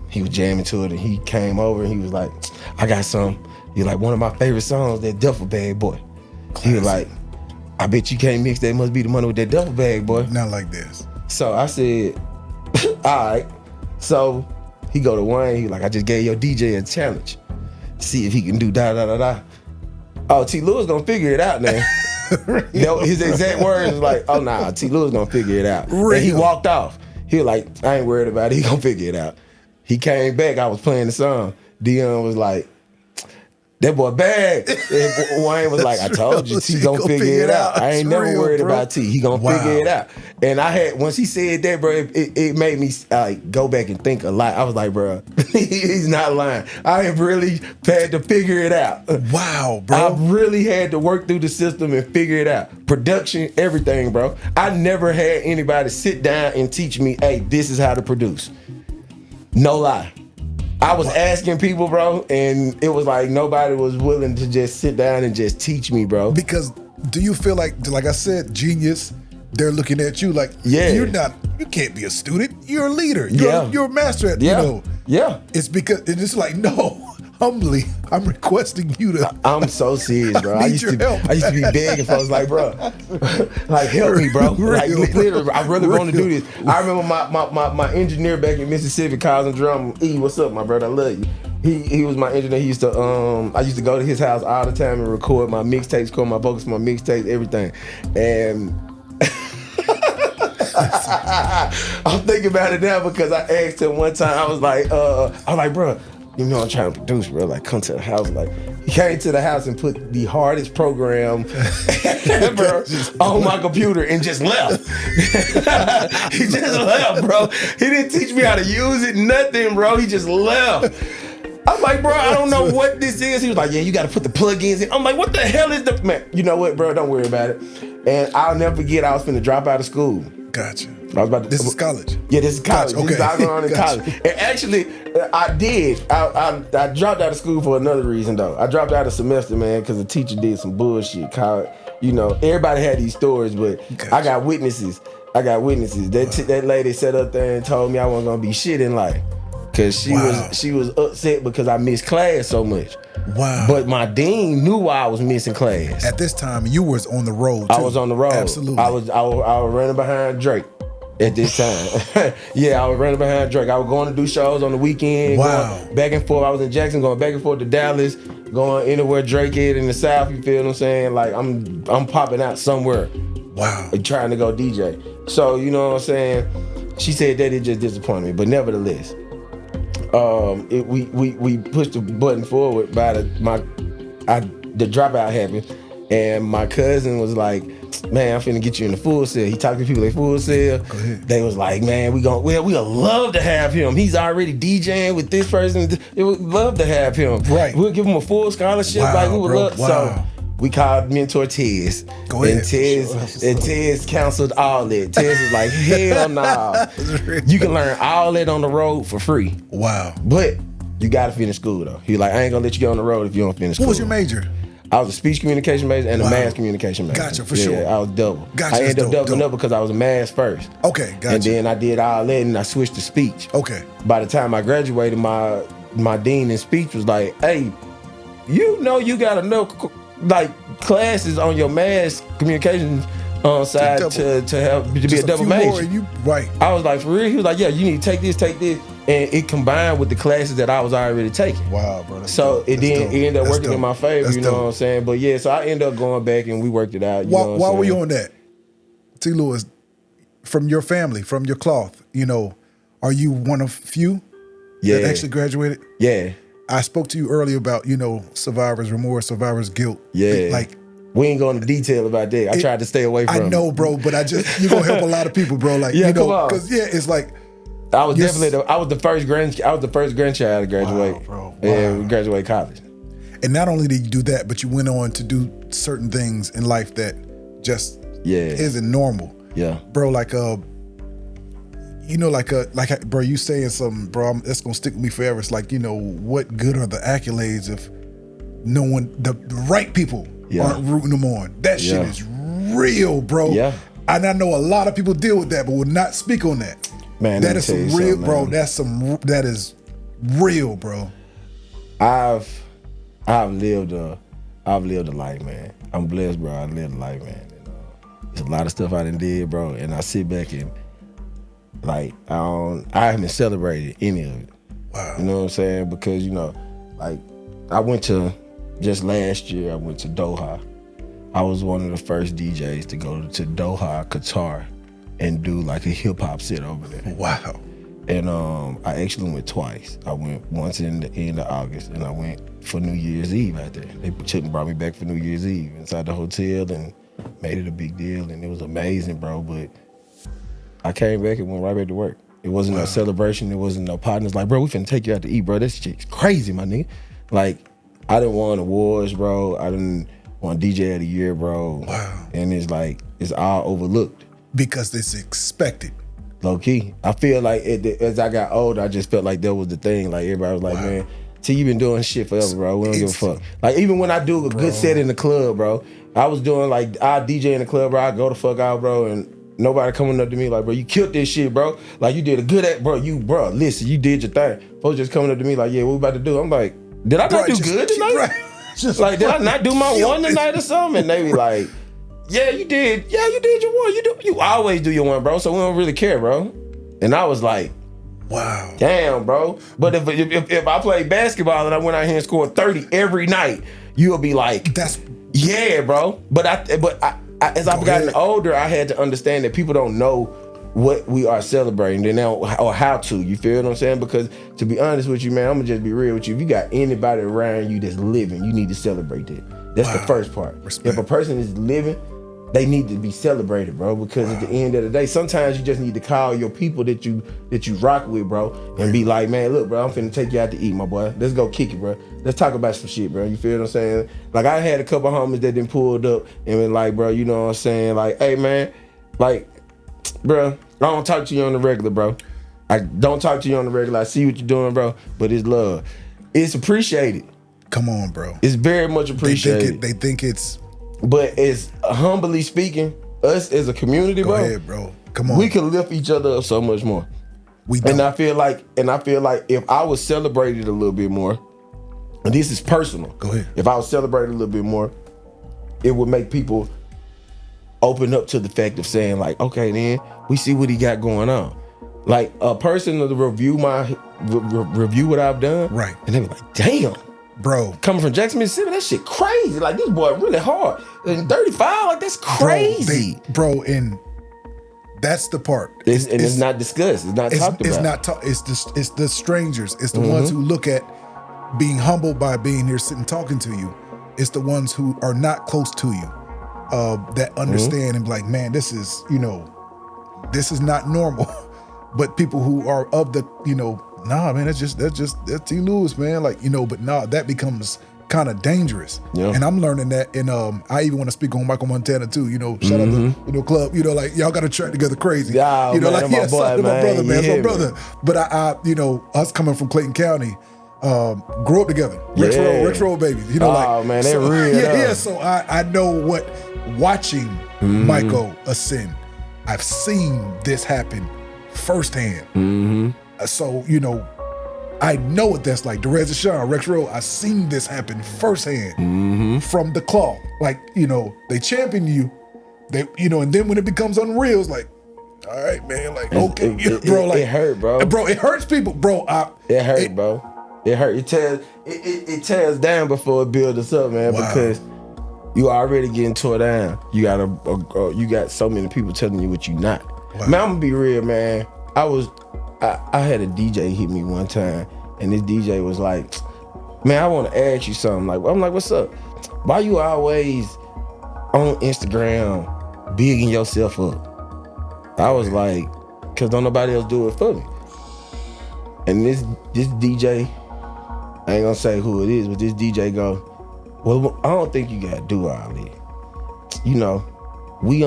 he was jamming to it, and he came over and he was like, I got some. He's like, one of my favorite songs, that Duffel Bag Boy. Classic. He was like, I bet you can't mix that Must Be the Money with that Duffel Bag Boy. Not like this. So I said, all right. So he go to Wayne, he like, I just gave your DJ a challenge. See if he can do da-da-da-da. Oh, T. Lewis gonna figure it out now. His exact words was like, oh nah, T. Lewis gonna figure it out. Real. And he walked off. He was like, I ain't worried about it, he gonna figure it out. He came back, I was playing the song. Dion was like, that boy bad. And Wayne was like, I told you, T gonna figure it out. I ain't never worried about T. He gonna figure it out. And once he said that, bro, it made me like go back and think a lot. I was like, bro, he's not lying. I have really had to figure it out. Wow, bro. I really had to work through the system and figure it out. Production, everything, bro. I never had anybody sit down and teach me, hey, this is how to produce. No lie. I was asking people, bro, and it was like nobody was willing to just sit down and just teach me, bro. Because do you feel like I said, genius, they're looking at you like, you can't be a student, you're a leader. You're a master at, you know. Yeah. It's because, it's like, no, humbly, I'm requesting you to. I'm so serious, bro. I used to be begging folks like, bro, like help me, bro. Like literally, I really want to do this. I remember my engineer back in Mississippi, Carl Drum. E, what's up, my brother? I love you. He was my engineer. He used to I used to go to his house all the time and record my mixtapes, record my vocals, my mixtapes, everything. And I'm thinking about it now because I asked him one time. I was like, bro, you know I'm trying to produce, bro. Like, come to the house. Like, he came to the house and put the hardest program ever on my computer and just left. He just left, bro. He didn't teach me how to use it, nothing, bro. He just left. I'm like, bro, I don't know what this is. He was like, yeah, you got to put the plugins in. I'm like, what the hell is the man? You know what, bro? Don't worry about it. And I'll never forget, I was finna drop out of school. Gotcha. I was about to, this is college. Yeah, this is college. Gotcha. Okay. This is going on in college. And actually, I did. I dropped out of school for another reason, though. I dropped out a semester, man, because the teacher did some bullshit. You know, everybody had these stories, but gotcha. I got witnesses. That lady sat up there and told me I wasn't gonna be shit in life. Cause she was upset because I missed class so much. Wow. But my dean knew why I was missing class. At this time, you was on the road too. I was on the road. Absolutely. I was running behind Drake at this time. Yeah, I was running behind Drake. I was going to do shows on the weekend. Wow. Going back and forth. I was in Jackson, going back and forth to Dallas, going anywhere Drake is in the South. You feel what I'm saying? Like I'm popping out somewhere. Wow. Trying to go DJ. So you know what I'm saying? She said that it just disappointed me, but nevertheless. We pushed the button forward by the dropout happened, and my cousin was like, man, I'm finna get you in the Full Sail. He talked to people at Full Sail. They was like, man, we'd love to have him. He's already DJing with this person. It would love to have him. Right. We'll give him a full scholarship. Wow, like we would love. Wow. So we called mentor Tez. Go ahead. And Tez counseled all that. Tez was like, hell nah. You can learn all that on the road for free. Wow. But you gotta finish school though. He was like, I ain't gonna let you get on the road if you don't finish school. What was your major? I was a speech communication major and a mass communication major. Gotcha, for sure. I was double. Gotcha. I ended up doubling up because I was a mass first. Okay, gotcha. And then I did all that and I switched to speech. Okay. By the time I graduated, my my dean in speech was like, hey, you know you got enough like classes on your mass communications side to be a double major. Right. I was like, for real? He was like, yeah, you need to take this. And it combined with the classes that I was already taking. Wow, bro. So it ended up working in my favor, you know what I'm saying? But yeah, so I ended up going back and we worked it out. While were you on that? T. Lewis, from your family, from your cloth, you know, are you one of few that actually graduated? Yeah. I spoke to you earlier about, you know, survivor's remorse, survivor's guilt. Yeah. Like, we ain't going into detail about that. I tried to stay away from it. I know, bro, but you're gonna help a lot of people, bro. Like, you know, because it's like I was the first grandchild to graduate. Wow, bro. Wow. And graduate college. And not only did you do that, but you went on to do certain things in life that just isn't normal. Yeah. Bro, like you know, bro, you saying something, bro, that's gonna stick with me forever. It's like, you know, what good are the accolades if no one, the right people aren't rooting them on? That shit is real, bro. Yeah. And I know a lot of people deal with that, but will not speak on that. Man, that is some real, bro. That is real, bro. I've lived a life, man. I'm blessed, bro. I lived a life, man. And, there's a lot of stuff I done did, bro. And I sit back and like I haven't celebrated any of it. Wow. You know what I'm saying? Because, you know, like I went to, just last year, I went to Doha. I was one of the first DJs to go to Doha, Qatar, and do like a hip hop set over there. Wow. And I actually went twice. I went once in the end of August, and I went for New Year's Eve out there. They brought me back for New Year's Eve inside the hotel and made it a big deal, and it was amazing, bro. But I came back and went right back to work. It wasn't no celebration. It wasn't no partners. Like, bro, we finna take you out to eat, bro. This shit's crazy, my nigga. Like, I didn't want awards, bro. I didn't want DJ of the year, bro. Wow. And it's like, it's all overlooked. Because it's expected. Low key. I feel like as I got older, I just felt like that was the thing. Like, everybody was like, man, T, you been doing shit forever, bro. We don't give a fuck. Like, even when I do a good set in the club, bro, I was doing like, I DJ in the club, bro. I go the fuck out, bro, and nobody coming up to me like, bro, you killed this shit, bro. Like, you did a good at, bro, listen, you did your thing. Folks just coming up to me like, yeah, what we about to do? I'm like, did I not do good tonight? Right. Just like, did I not do my one tonight or something? And they be like, yeah, you did. Yeah, you did your one. You always do your one, bro. So we don't really care, bro. And I was like, wow, damn, bro. But if I played basketball and I went out here and scored 30 every night, you'll be like, yeah, bro. But as I've gotten older, I had to understand that people don't know what we are celebrating or how to. You feel what I'm saying? Because to be honest with you, man, I'm gonna just be real with you. If you got anybody around you that's living, you need to celebrate that. That's the first part. Respect. If a person is living, they need to be celebrated, bro. Because at the end of the day, sometimes you just need to call your people that you rock with, bro, and be like, man, look, bro, I'm finna take you out to eat, my boy. Let's go kick it, bro. Let's talk about some shit, bro. You feel what I'm saying? Like, I had a couple homies that then pulled up and been like, bro, you know what I'm saying? Like, hey, man, like, bro, I don't talk to you on the regular, bro. I don't talk to you on the regular. I see what you're doing, bro, but it's love. It's appreciated. Come on, bro. It's very much appreciated. They think it's... But as humbly speaking, us as a community, bro. Go ahead, bro. Come on. We can lift each other up so much more. We don't. And I feel like if I was celebrated a little bit more, and this is personal. Go ahead. If I was celebrated a little bit more, it would make people open up to the fact of saying like, okay, then we see what he got going on. Like a person to review what I've done, right? And they be like, damn. Bro, coming from Jackson, Mississippi, that shit crazy. Like, this boy really hard. And 35, like, that's crazy. Bro, and that's the part. It's not discussed. It's not talked about. It's the strangers. It's the ones who look at being humbled by being here, sitting talking to you. It's the ones who are not close to you that understand and be like, man, this is not normal. But people who are of the, nah, man, that's T. Lewis, man. Like, but nah, that becomes kind of dangerous. Yeah. And I'm learning that. And I even want to speak on Michael Montana too. Shout out to Club. Like y'all got to track together crazy. Yeah, man, like my boy, my brother, man, yeah, my brother. But I us coming from Clayton County, grew up together. Rex Road babies. Man, they're real. Yeah. So I know what watching Michael ascend. I've seen this happen firsthand. So, I know what that's like. Derez Deshawn, Rex Rowe, I seen this happen firsthand from the cloth. Like, you know, they champion you, they, you know, and then when it becomes unreal, it's like, all right, man, like, okay, bro, like, it hurt, bro. Bro, it hurts people, bro. It hurt, bro. It hurt. It tears down before it builds us up, man, because you already getting tore down. You got so many people telling you what you not. Man, I'm gonna be real, man. I had a DJ hit me one time, and this DJ was like, man, I want to ask you something. Like, I'm like, what's up? Why you always on Instagram bigging yourself up? I was like, cause don't nobody else do it for me. And this DJ, I ain't gonna say who it is, but this DJ go, well, I don't think you gotta do all that. You know, we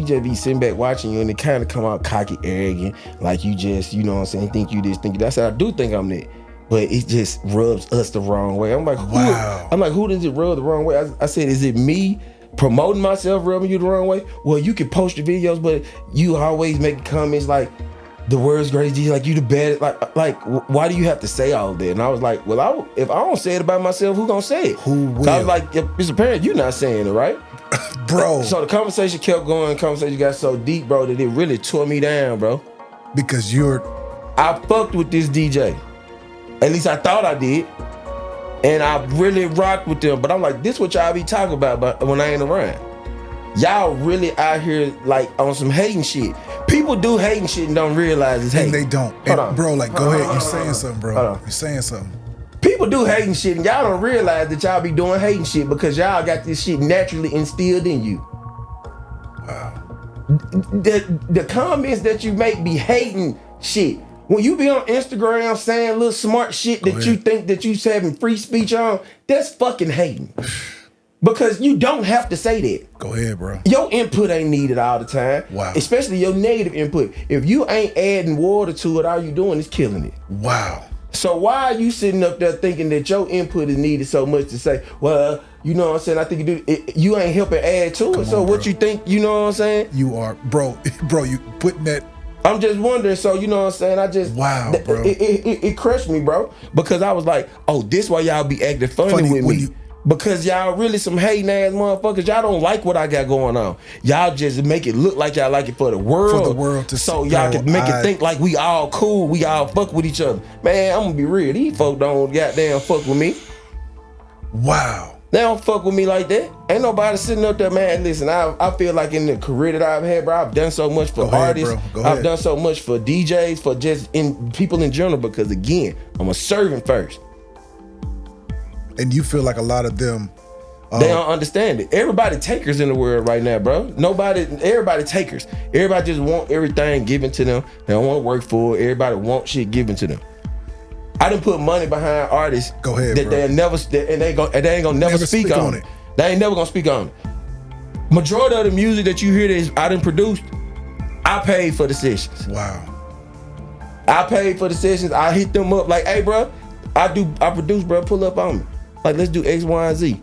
just be sitting back watching you, and it kind of come out cocky, arrogant, like you just, you know what I'm saying, think you this, think you that. I said, I do think I'm that, but it just rubs us the wrong way. I'm like, who does it rub the wrong way? I said, is it me promoting myself rubbing you the wrong way? Well, you can post your videos, but you always make comments like, the world's greatest DJ, like you the best, like why do you have to say all that? And I was like, well, if I don't say it about myself, who gonna say it? Who will? So I was like, it's apparent you're not saying it, right? Bro. So the conversation kept going, conversation got so deep, bro, that it really tore me down, bro. Because I fucked with this DJ. At least I thought I did. And I really rocked with them. But I'm like, this what y'all be talking about when I ain't around. Y'all really out here like on some hating shit. People do hating shit and don't realize it's hating. And they don't. Bro, like, go ahead. You saying something, bro. You saying something. People do hating shit and y'all don't realize that y'all be doing hating shit because y'all got this shit naturally instilled in you. Wow. The comments that you make be hating shit. When you be on Instagram saying little smart shit that you think that you having free speech on, that's fucking hating. Because you don't have to say that. Go ahead, bro. Your input ain't needed all the time. Wow. Especially your negative input. If you ain't adding water to it, all you doing is killing it. Wow. So why are you sitting up there thinking that your input is needed so much to say, well, you know what I'm saying, I think you do it, you ain't helping add to it. So what you think, you know what I'm saying? You are, bro, you putting that. I'm just wondering, so you know what I'm saying? Wow, bro. It crushed me, bro. Because I was like, oh, this why y'all be acting funny with me. Because y'all really some hating ass motherfuckers. Y'all don't like what I got going on. Y'all just make it look like y'all like it for the world. For the world to so y'all can make it think like we all cool. We all fuck with each other. Man, I'm gonna be real. These folk don't goddamn fuck with me. Wow. They don't fuck with me like that. Ain't nobody sitting up there, man. Listen, I feel like in the career that I've had, bro, I've done so much for artists. I've done so much for DJs, for just people in general, because again, I'm a servant first. And you feel like a lot of them they don't understand it. Everybody takers in the world right now, bro. Everybody takers. Everybody just want everything given to them. They don't want to work for it. Everybody want shit given to them. I done put money behind artists that they ain't gonna never speak on it. They ain't never gonna speak on it. Majority of the music that you hear that I done produced, I paid for the sessions. Wow. I paid for the sessions. I hit them up like, hey, bro, I produce, bro, pull up on me. Like, let's do X, Y, and Z.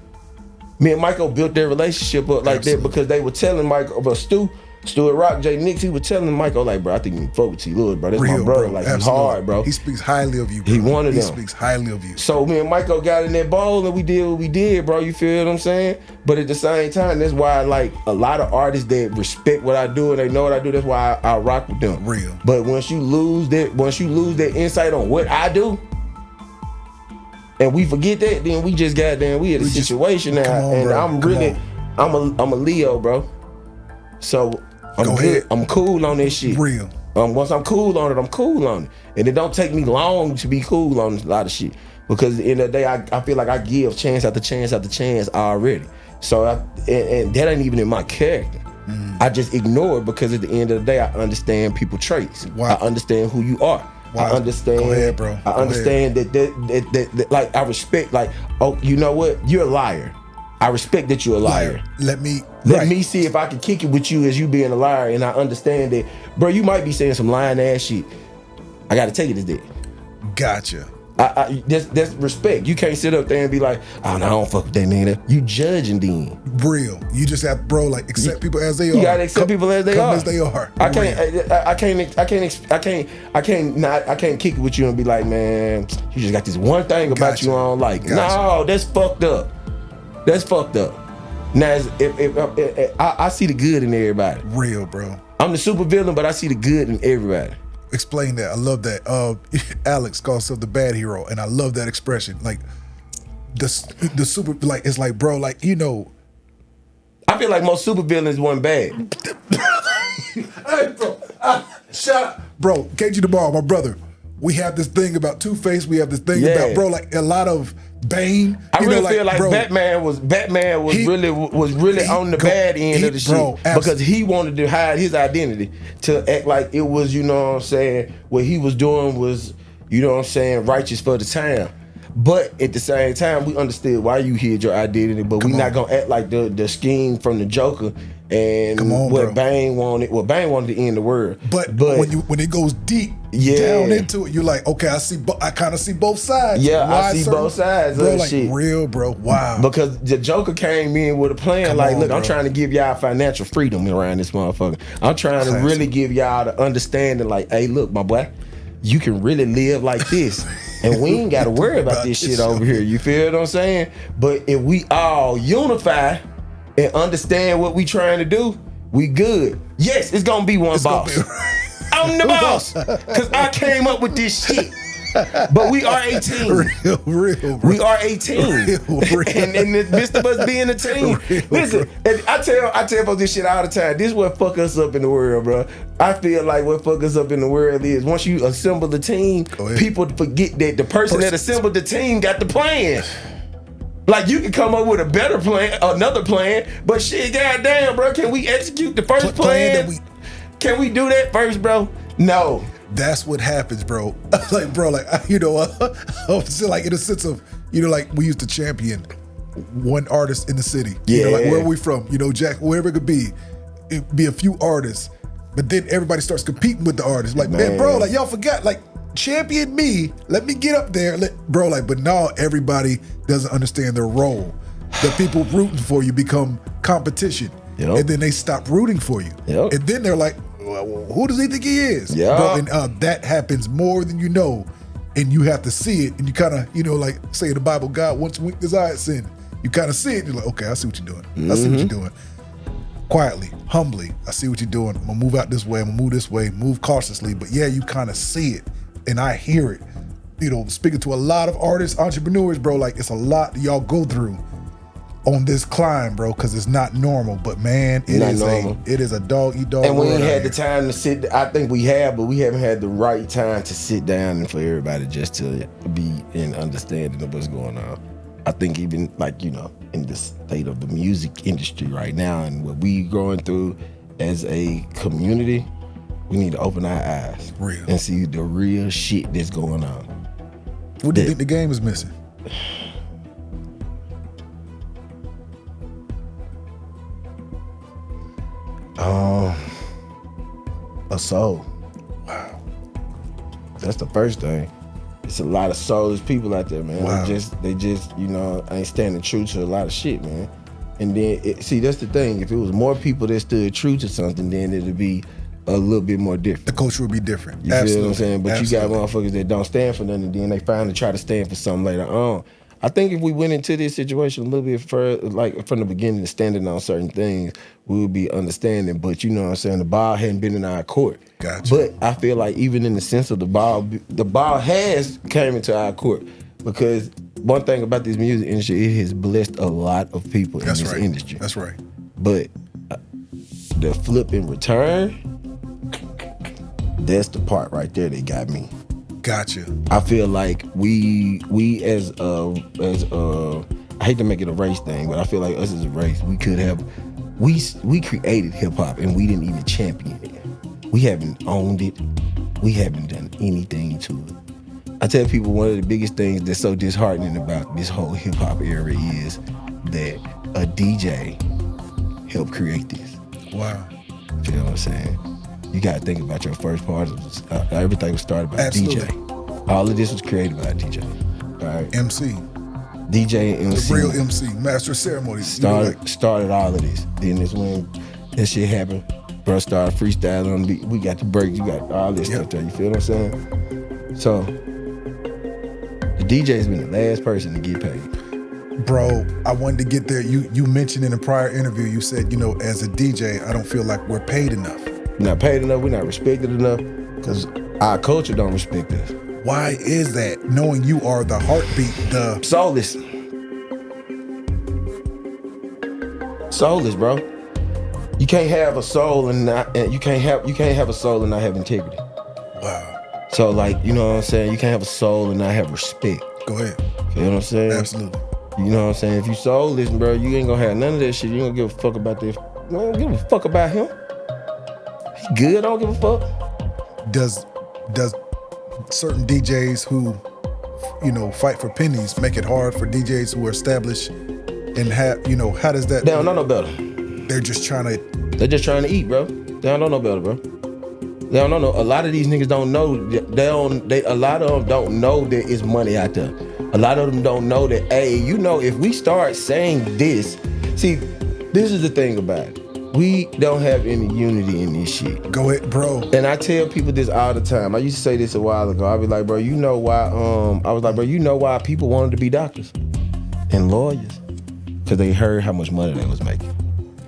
Me and Michael built their relationship up like that because they were telling Michael about Stu at Rock, J Nix, he was telling Michael, like, bro, I think you can fuck with T. Lewis, bro. That's my brother. Like, he's hard, bro. He speaks highly of you, bro. He wanted them. He speaks highly of you. So me and Michael got in that ball and we did what we did, bro. You feel what I'm saying? But at the same time, that's why, like, a lot of artists that respect what I do and they know what I do, that's why I rock with them. Real. But once you lose that insight on what I do, and we forget that, then we just we in a situation now, and I'm a Leo, bro. So I'm good. I'm cool on this shit. Real. Once I'm cool on it, I'm cool on it, and it don't take me long to be cool on a lot of shit. Because at the end of the day, I feel like I give chance after chance after chance already. So and that ain't even in my character. I just ignore it because at the end of the day, I understand people's traits. Wow. I understand who you are. Wow. I understand. Go ahead, bro. I understand that like I respect. Like, oh, you know what? You're a liar. I respect that you're a liar. Let me see if I can kick it with you as you being a liar, and I understand that, bro. You might be saying some lying ass shit. I got to take it as that. Gotcha. That's respect. You can't sit up there and be like, oh, no, I don't fuck with that nigga. You judging then. Real. You just have to, bro, like accept people as they are. You gotta accept people as they are. As they are. I can't kick it with you and be like, man, you just got this one thing about you I don't like. No, that's fucked up. That's fucked up. Now, if I see the good in everybody. Real, bro. I'm the super villain, but I see the good in everybody. Explain that. I love that. Alex calls himself the bad hero, and I love that expression. Like the super, like it's like, bro, like you know. I feel like most super villains weren't bad. Hey, bro, shout out, bro. KG tomorrow, my brother. We have this thing about Two-Face. We have this thing about, bro, like a lot of Bane. I really feel like bro, Batman was really on the bad end of the shit because he wanted to hide his identity to act like it was, you know what I'm saying, what he was doing was, you know what I'm saying, righteous for the time. But at the same time, we understood why you hid your identity, but we're not gonna act like the scheme from the Joker and what Bane wanted. Well, Bane wanted to end the world. But when it goes deep down into it, you're like, okay, I kind of see both sides. Yeah, I see both sides of like, shit. Real, bro. Wow. Because the Joker came in with a plan look, I'm trying to give y'all financial freedom around this motherfucker. I'm trying to really give y'all the understanding like, hey, look, my boy, you can really live like this. And we ain't got to worry about this shit over here. You feel what I'm saying? But if we all unify and understand what we trying to do, we good. Yes, it's going to be one boss. I'm the boss. Because I came up with this shit. But we are 18. Real. We are 18. Real. And in the midst of us being a team. Listen, and I tell folks this shit all the time. This is what fuck us up in the world, bro. I feel like what fuck us up in the world is once you assemble the team, people forget that the person that assembled the team got the plan. Like you can come up with a better plan, another plan, but shit, goddamn, bro, can we execute the first plan? Can we do that first, bro? No. That's what happens, bro. Like, bro, like, you know, like in a sense of, you know, like we used to champion one artist in the city. Yeah. You know, like where are we from? You know, Jack, wherever it could be, it'd be a few artists, but then everybody starts competing with the artists. Like, man, bro, like y'all forgot, like, champion me, let me get up there. Bro, like, but now everybody doesn't understand their role. The people rooting for you become competition. Yep. And then they stop rooting for you. Yep. And then they're like, well, who does he think he is? Yeah. Bro, and that happens more than you know, and you have to see it. And you kind of, you know, like say in the Bible, God once winked his eye at sin. You kind of see it, and you're like, okay, I see what you're doing. I see what you're doing. Quietly, humbly, I see what you're doing. I'm gonna move out this way. I'm gonna move this way. Move cautiously, but yeah, you kind of see it, and I hear it. You know, speaking to a lot of artists, entrepreneurs, bro, like it's a lot y'all go through on this climb, bro, because it's not normal. But man, it is a dog eat dog. And we ain't had the time to sit. I think we have, but we haven't had the right time to sit down and for everybody just to be in understanding of what's going on. I think even like, you know, in the state of the music industry right now and what we going through as a community, we need to open our eyes and see the real shit that's going on. What do you think the game is missing? A soul. Wow. That's the first thing. It's a lot of soulless people out there, man. Wow. They just, you know, ain't standing true to a lot of shit, man. And then, see, that's the thing. If it was more people that stood true to something, then it'd be a little bit more different. The culture would be different. You feel what I'm saying? But you got motherfuckers that don't stand for nothing, then they finally try to stand for something later on. I think if we went into this situation a little bit further, like from the beginning, standing on certain things, we would be understanding. But you know what I'm saying? The ball hadn't been in our court. Gotcha. But I feel like even in the sense of the ball has came into our court because one thing about this music industry, it has blessed a lot of people in this industry. That's right. But the flip in return, that's the part right there that got me. Gotcha. I feel like we as I hate to make it a race thing, but I feel like us as a race, we could have we created hip hop and we didn't even champion it. We haven't owned it. We haven't done anything to it. I tell people one of the biggest things that's so disheartening about this whole hip hop era is that a DJ helped create this. Wow. You know what I'm saying? You gotta think about your first part. Everything was started by DJ. All of this was created by a DJ. All right. MC. DJ and MC. The real MC, master of ceremonies. Started all of this. Then this when that shit happened. Bro started freestyling on the beat. We got the breaks, you got all this stuff there. You feel what I'm saying? So the DJ's been the last person to get paid. Bro, I wanted to get there. You mentioned in a prior interview, you said, as a DJ, I don't feel like we're paid enough. We're not paid enough, we're not respected enough, because our culture don't respect us. Why is that? Knowing you are the heartbeat, the soulless. Soulless, bro. You can't have a soul and you can't have a soul and not have integrity. Wow. So like, you know what I'm saying? You can't have a soul and not have respect. Go ahead. You know what I'm saying? Absolutely. You know what I'm saying? If you soulless, bro, you ain't gonna have none of that shit. You don't give a fuck about this. You don't give a fuck about him. He good, I don't give a fuck. Does certain DJs who, fight for pennies make it hard for DJs who are established and have, how does that? They don't know no better. They're just trying to eat, bro. They don't know no better, bro. They don't know no. A lot of these niggas don't know. A lot of them don't know there is money out there. A lot of them don't know that. Hey, if we start saying this, see, this is the thing about it. We don't have any unity in this shit. Go ahead, bro. And I tell people this all the time. I used to say this a while ago. I'd be like, bro, you know why? I was like, bro, you know why people wanted to be doctors and lawyers? Because they heard how much money they was making.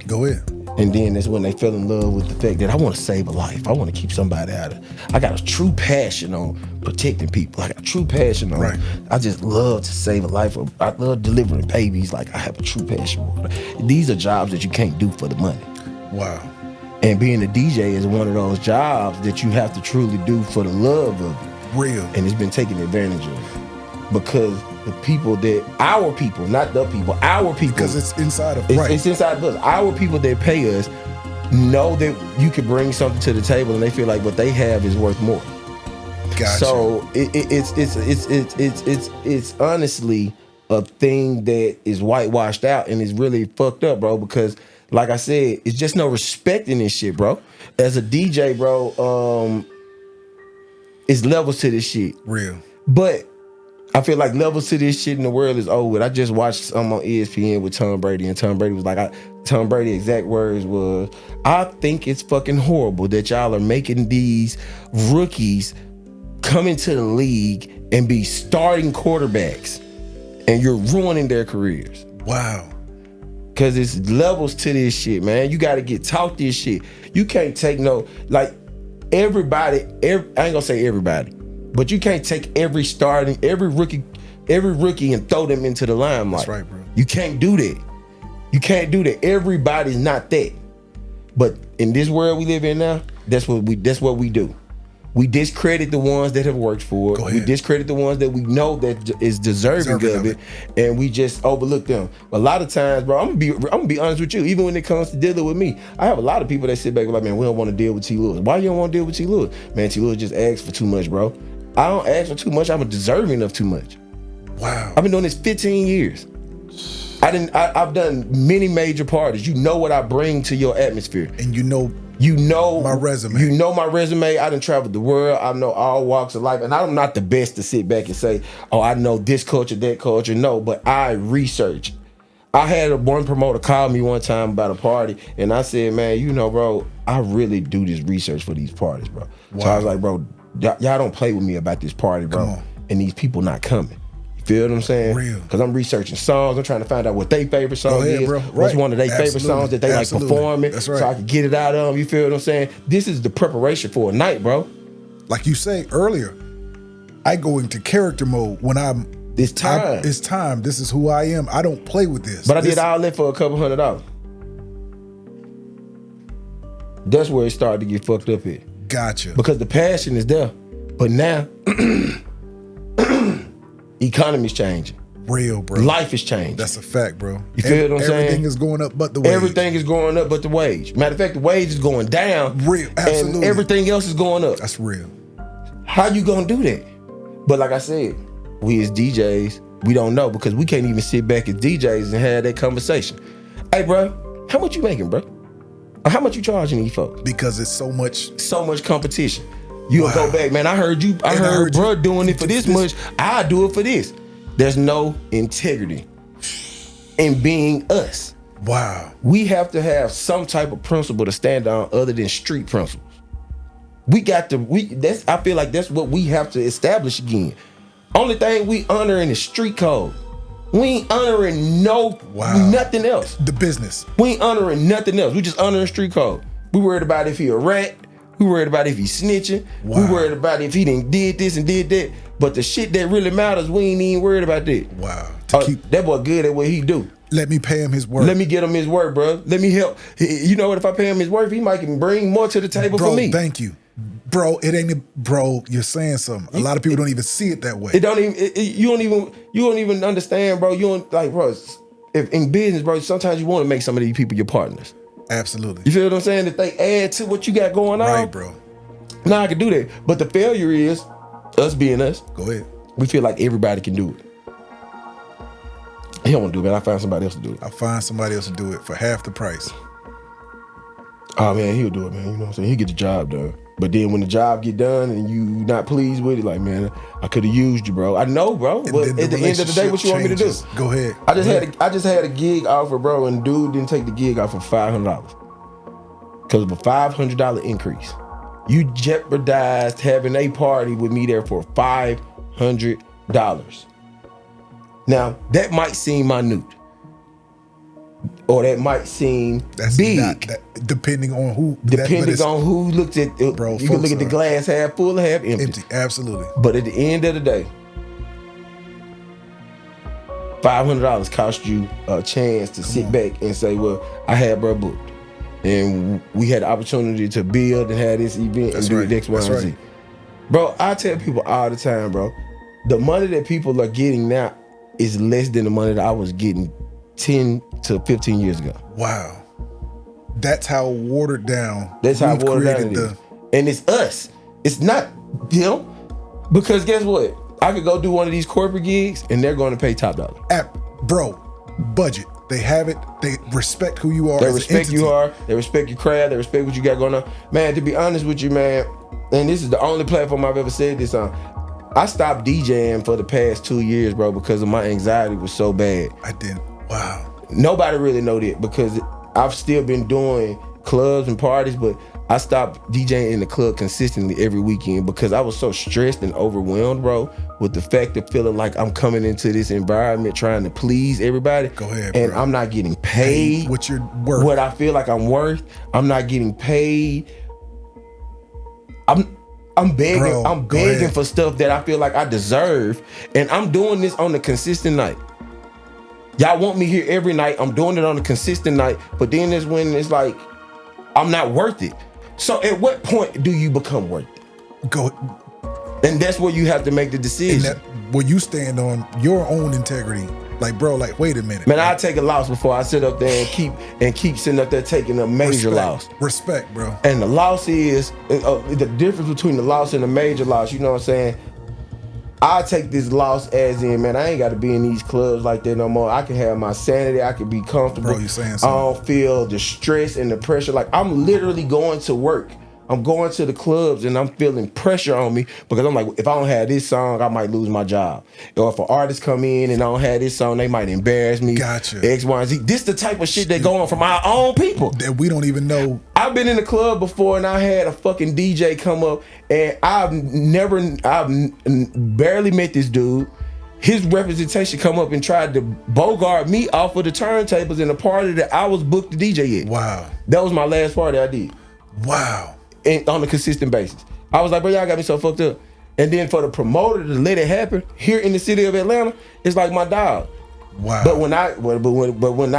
Go ahead. And then that's when they fell in love with the fact that I want to save a life. I want to keep somebody out of. I got a true passion on protecting people. I got a true passion on. Right. I just love to save a life. I love delivering babies. Like I have a true passion for it. These are jobs that you can't do for the money. Wow. And being a DJ is one of those jobs that you have to truly do for the love of it. Real. And it's been taken advantage of because the people our people, not the people, our people. Because it's inside of It's inside of us. Our people that pay us know that you could bring something to the table and they feel like what they have is worth more. Gotcha. So it's honestly a thing that is whitewashed out and is really fucked up, bro, because like I said, it's just no respect in this shit, bro. As a DJ, bro, it's levels to this shit. Real. But I feel like levels to this shit in the world is over. I just watched something on ESPN with Tom Brady, and Tom Brady was like, Tom Brady's exact words was, I think it's fucking horrible that y'all are making these rookies come into the league and be starting quarterbacks, and you're ruining their careers. Wow. Cause it's levels to this shit, man. You gotta get taught this shit. You can't take everybody, I ain't gonna say everybody, but you can't take every rookie and throw them into the limelight. That's right, bro. You can't do that. You can't do that. Everybody's not that. But in this world we live in now, that's what we do. We discredit the ones that have worked for it. We discredit the ones that we know that is deserving of it, and we just overlook them. A lot of times, bro, I'm gonna be honest with you. Even when it comes to dealing with me, I have a lot of people that sit back and like, man, we don't want to deal with T. Lewis. Why you don't want to deal with T. Lewis? Man, T. Lewis just asks for too much, bro. I don't ask for too much. I'm deserving of too much. Wow. I've been doing this 15 years. I've done many major parties. You know what I bring to your atmosphere, and you know my resume. You know my resume. I done traveled the world. I know all walks of life. And I'm not the best to sit back and say, oh, I know this culture, that culture. No, but I research. I had one promoter call me one time about a party, and I said, man, bro, I really do this research for these parties, bro. Wow. So I was like, bro, y'all don't play with me about this party, bro. And these people not coming. Feel what I'm saying? Real. Because I'm researching songs. I'm trying to find out what their favorite song is. Bro. What's one of their favorite songs that they like performing. That's right. So I can get it out of them. You feel what I'm saying? This is the preparation for a night, bro. Like you say earlier, I go into character mode when it's time. It's time. This is who I am. I don't play with this. But I did all that for a couple $100. That's where it started to get fucked up here. Gotcha. Because the passion is there. But now... economy's changing. Real, bro. Life is changing. That's a fact, bro. You feel what I'm saying? Everything is going up but the wage. Everything is going up but the wage. Matter of fact, the wage is going down. Real, absolutely. And everything else is going up. That's real. How you gonna do that? But like I said, we as DJs, we don't know because we can't even sit back as DJs and have that conversation. Hey, bro, how much you making, bro? Or how much you charging these folks? Because it's so much competition. You'll go back, man. I heard bro doing it for this much. I do it for this. There's no integrity in being us. Wow. We have to have some type of principle to stand on other than street principles. I feel like that's what we have to establish again. Only thing we honoring is street code. We ain't honoring nothing else. The business. We ain't honoring nothing else. We just honoring street code. We worried about if he a rat. We worried about if he snitching. Wow. We worried about if he did this and did that. But the shit that really matters, we ain't even worried about that. Wow. That boy good at what he do. Let me pay him his worth. Let me get him his worth, bro. Let me help. You know what? If I pay him his worth, he might can bring more to the table for me. Thank you. Bro, you're saying something. A lot of people don't even see it that way. You don't even understand, bro. You don't like, bro. If in business, bro, sometimes you want to make some of these people your partners. Absolutely. You feel what I'm saying? That they add to what you got going on. Right, bro. Now I can do that. But the failure is us being us. Go ahead. We feel like everybody can do it. He don't want to do it, man. I find somebody else to do it. I find somebody else to do it for half the price. Oh man, he'll do it, man. You know what I'm saying? He'll get the job done. But then when the job get done and you not pleased with it, like, man, I could have used you, bro. I know, bro. But at the end of the day, what you want me to do? Go ahead. I just had a gig offer, bro, and dude didn't take the gig off for $500. Because of a $500 increase. You jeopardized having a party with me there for $500. Now, that might seem minute. Or that might seem big. Depending on who. Depending on who looks at it. Bro, you can look at the glass half full or half empty. Absolutely. But at the end of the day, $500 cost you a chance to sit back and say, well, I had bro booked. And we had the opportunity to build and have this event and do it X, Y, and Z. Bro, I tell people all the time, bro, the money that people are getting now is less than the money that I was getting 10 to 15 years ago. Wow. That's how watered down. That's how watered down it is. And it's us. It's not them. Because guess what? I could go do one of these corporate gigs and they're going to pay top dollar. Bro, budget. They have it. They respect who you are. They respect you are. They respect your craft. They respect what you got going on. Man, to be honest with you, man, and this is the only platform I've ever said this on, I stopped DJing for the past 2 years, bro, because of my anxiety was so bad. I didn't. Wow. Nobody really know that because I've still been doing clubs and parties, but I stopped DJing in the club consistently every weekend because I was so stressed and overwhelmed, bro, with the fact of feeling like I'm coming into this environment trying to please everybody. Go ahead, and bro. I'm not getting paid what you're worth. What I feel like I'm worth. I'm not getting paid. I'm begging. Bro, I'm begging for stuff that I feel like I deserve, and I'm doing this on a consistent night. Y'all want me here every night. I'm doing it on a consistent night, but then there's when it's like I'm not worth it. So at what point do you become worth it? And that's where you have to make the decision. Where you stand on your own integrity. Like, bro, like, wait a minute. Man, I take a loss before I sit up there and keep sitting up there taking a major loss. Respect, bro. And the loss is the difference between the loss and the major loss. You know what I'm saying? I take this loss as in, man, I ain't got to be in these clubs like that no more. I can have my sanity. I can be comfortable. Bro, you saying something. I don't feel the stress and the pressure. Like, I'm literally going to work. I'm going to the clubs and I'm feeling pressure on me because I'm like, if I don't have this song, I might lose my job. Or if an artist come in and I don't have this song, they might embarrass me. Gotcha. X, Y, and Z. This the type of shit that go on from our own people. That we don't even know. I've been in the club before and I had a fucking DJ come up and I've barely met this dude. His representation come up and tried to bogart me off of the turntables in a party that I was booked to DJ at. Wow. That was my last party I did. Wow. And on a consistent basis. I was like, bro, y'all got me so fucked up. And then for the promoter to let it happen here in the city of Atlanta, it's like my dog. Wow. But when I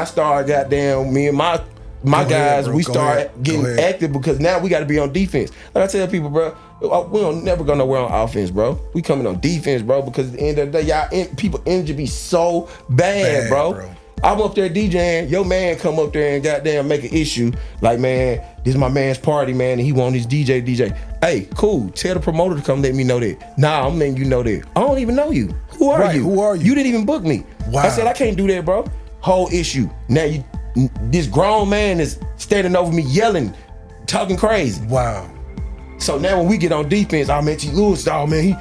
started, goddamn, me and my guys, we started getting active because now we got to be on defense. Like I tell people, bro, we don't never go nowhere on offense, bro. We coming on defense, bro, because at the end of the day, people energy be so bad, bro. I'm up there DJing, your man come up there and goddamn make an issue. Like, man, this is my man's party, man, and he want his DJ. Hey, cool, tell the promoter to come let me know that. Nah, I'm letting you know that. I don't even know you. Who are you? Who are you? You didn't even book me. Wow. I said, I can't do that, bro. Whole issue. Now, this grown man is standing over me yelling, talking crazy. Wow. So now when we get on defense, oh man, T. Lewis, oh man,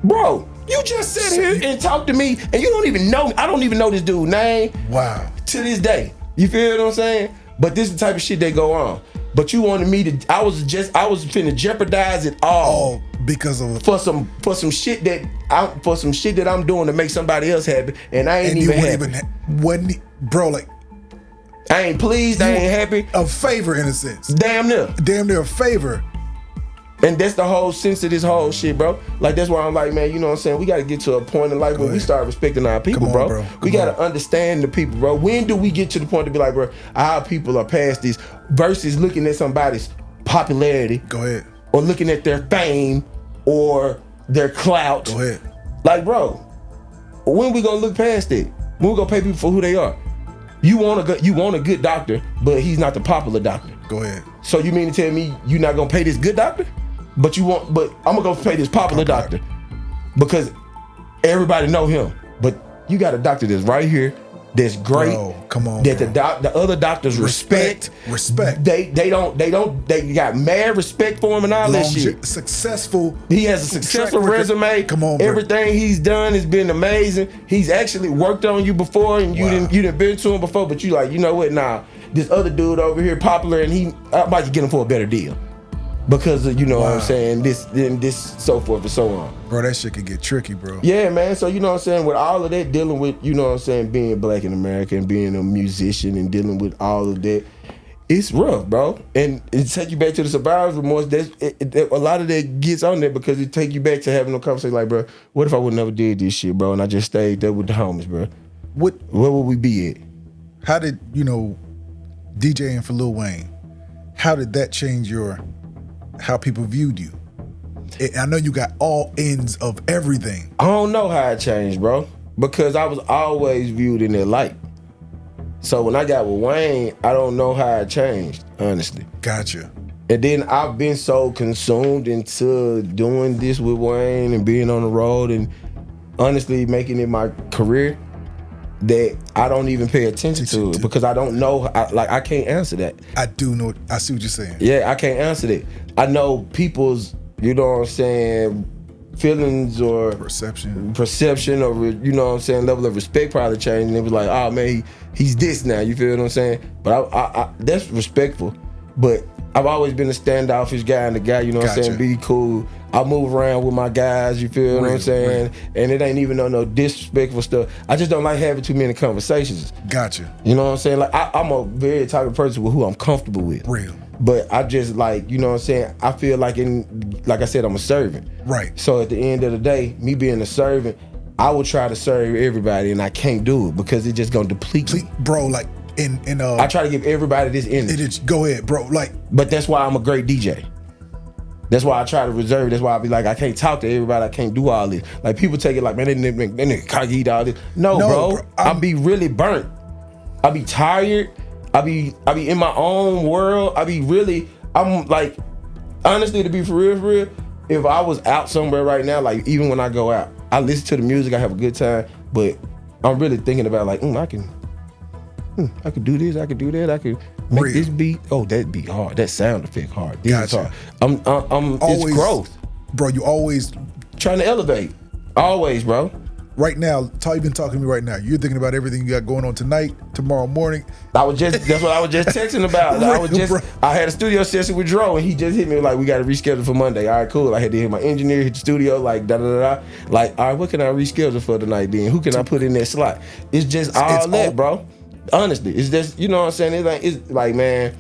bro, you just sit here and talk to me, and you don't even know me. I don't even know this dude's name. Wow. To this day, you feel what I'm saying? But this is the type of shit that go on. But you wanted me to. I was finna jeopardize it all because of for some shit that I'm doing to make somebody else happy, and I ain't even happy. Bro, like I ain't pleased. I ain't happy. A favor in a sense. Damn near a favor. And that's the whole sense of this whole shit, bro. Like, that's why I'm like, man, you know what I'm saying? We got to get to a point in life where we start respecting our people, bro. We got to understand the people, bro. When do we get to the point to be like, bro, our people are past this versus looking at somebody's popularity. Go ahead. Or looking at their fame or their clout. Go ahead. Like, bro, when we going to look past it? When we going to pay people for who they are? You want a good doctor, but he's not the popular doctor. Go ahead. So you mean to tell me you're not going to pay this good doctor? But I'm gonna go pay this popular doctor because everybody know him. But you got a doctor that's right here, that's great. Bro, come on. That the other doctors respect. They got mad respect for him and all that shit. Successful. He has a successful resume. Come on, bro. Everything he's done has been amazing. He's actually worked on you before, and you didn't been to him before. But you like, you know what? Nah, this other dude over here popular, and I'm about to get him for a better deal. Because of, you know what I'm saying, this, so forth and so on. Bro, that shit could get tricky, bro. Yeah, man. So, you know what I'm saying, with all of that, dealing with, you know what I'm saying, being black in America and being a musician and dealing with all of that, it's rough, bro. And it take you back to the survivor's remorse. A lot of that gets on there because it take you back to having a conversation like, bro, what if I would never did this shit, bro, and I just stayed there with the homies, bro? Where would we be at? How did, DJing for Lil Wayne, how did that change how people viewed you? I know you got all ends of everything. I don't know how it changed, bro, because I was always viewed in that light. So when I got with Wayne, I don't know how it changed, honestly. Gotcha. And then I've been so consumed into doing this with Wayne and being on the road and honestly making it my career that I don't even pay attention to it because I don't know. I can't answer that. I do know. I see what you're saying. Yeah, I can't answer that. I know people's, you know what I'm saying, feelings or perception or, you know what I'm saying, level of respect probably changed. And it was like, oh man, he's this now. You feel what I'm saying? But I that's respectful. But I've always been a standoffish guy and the guy, you know what I'm saying, be cool. I move around with my guys, you feel what I'm saying? And it ain't even no disrespectful stuff. I just don't like having too many conversations. Gotcha. You know what I'm saying? Like, I'm a very type of person with who I'm comfortable with. Real. But I just like, you know what I'm saying? I feel like like I said, I'm a servant. Right. So at the end of the day, me being a servant, I would try to serve everybody and I can't do it because it's just gonna deplete me. Bro, like, I try to give everybody this energy. Go ahead, bro. Like, but that's why I'm a great DJ. That's why I try to reserve. That's why I be like, I can't talk to everybody. I can't do all this. Like, people take it like, man, they nigga Khacki eat all this. No, bro. I be really burnt. I be tired. I be in my own world. I'm like, honestly, to be for real, if I was out somewhere right now, like even when I go out, I listen to the music, I have a good time, but I'm really thinking about like, I could do this, I could do that, I could make this beat. Oh, that beat hard. That sound effect hard. This is hard. I'm always, it's growth. Bro, you always trying to elevate. Always, bro. Right now, you've been talking to me right now. You're thinking about everything you got going on tonight, tomorrow morning. That's what I was just texting about. I had a studio session with Dro and he just hit me like, we got to reschedule for Monday. All right, cool. I had to hit my engineer, hit the studio, like da-da-da-da. Like, all right, what can I reschedule for tonight then? Who can I put in that slot? It's just all that, bro. Honestly, it's just, you know what I'm saying? It's like, man,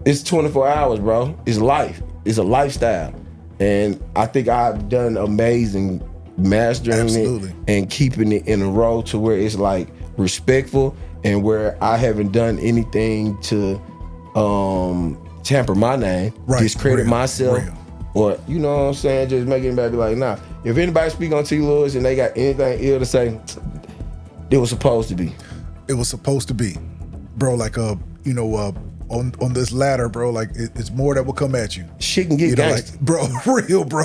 it's 24 hours, bro. It's life. It's a lifestyle. And I think I've done amazing mastering it and keeping it in a row to where it's like respectful and where I haven't done anything to tamper my name, discredit myself, or, you know what I'm saying, just make anybody be like, nah. If anybody speak on T. Lewis and they got anything ill to say, it was supposed to be. It was supposed to be, bro. Like on this ladder, bro. Like it's more that will come at you. Shit can get gangster, like, bro. Real, bro.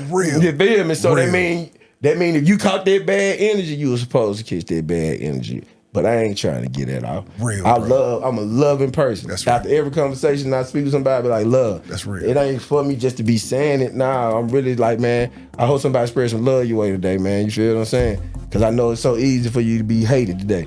Real. You feel me? So that mean if you caught that bad energy, you were supposed to catch that bad energy but I ain't trying to get that off. Real, I'm a loving person. That's right. After every conversation I speak to somebody, I be like, love. That's real. It ain't for me just to be saying it. Nah, I'm really like, man, I hope somebody spread some love your way today, man. You feel what I'm saying? Because I know it's so easy for you to be hated today.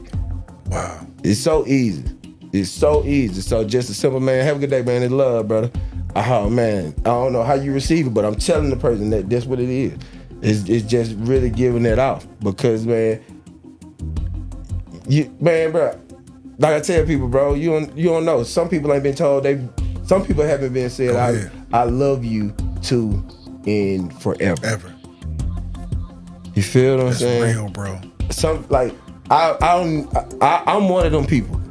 Wow. It's so easy. It's so easy. So just a simple, man, have a good day, man. It's love, brother. Oh, man, I don't know how you receive it, but I'm telling the person that that's what it is. It's just really giving it off. Because, man, bro, like I tell people, bro, you don't know. Some people ain't been told. Some people haven't been said, I love you to end forever. Ever. You feel what I'm saying? That's real, bro. I'm one of them people.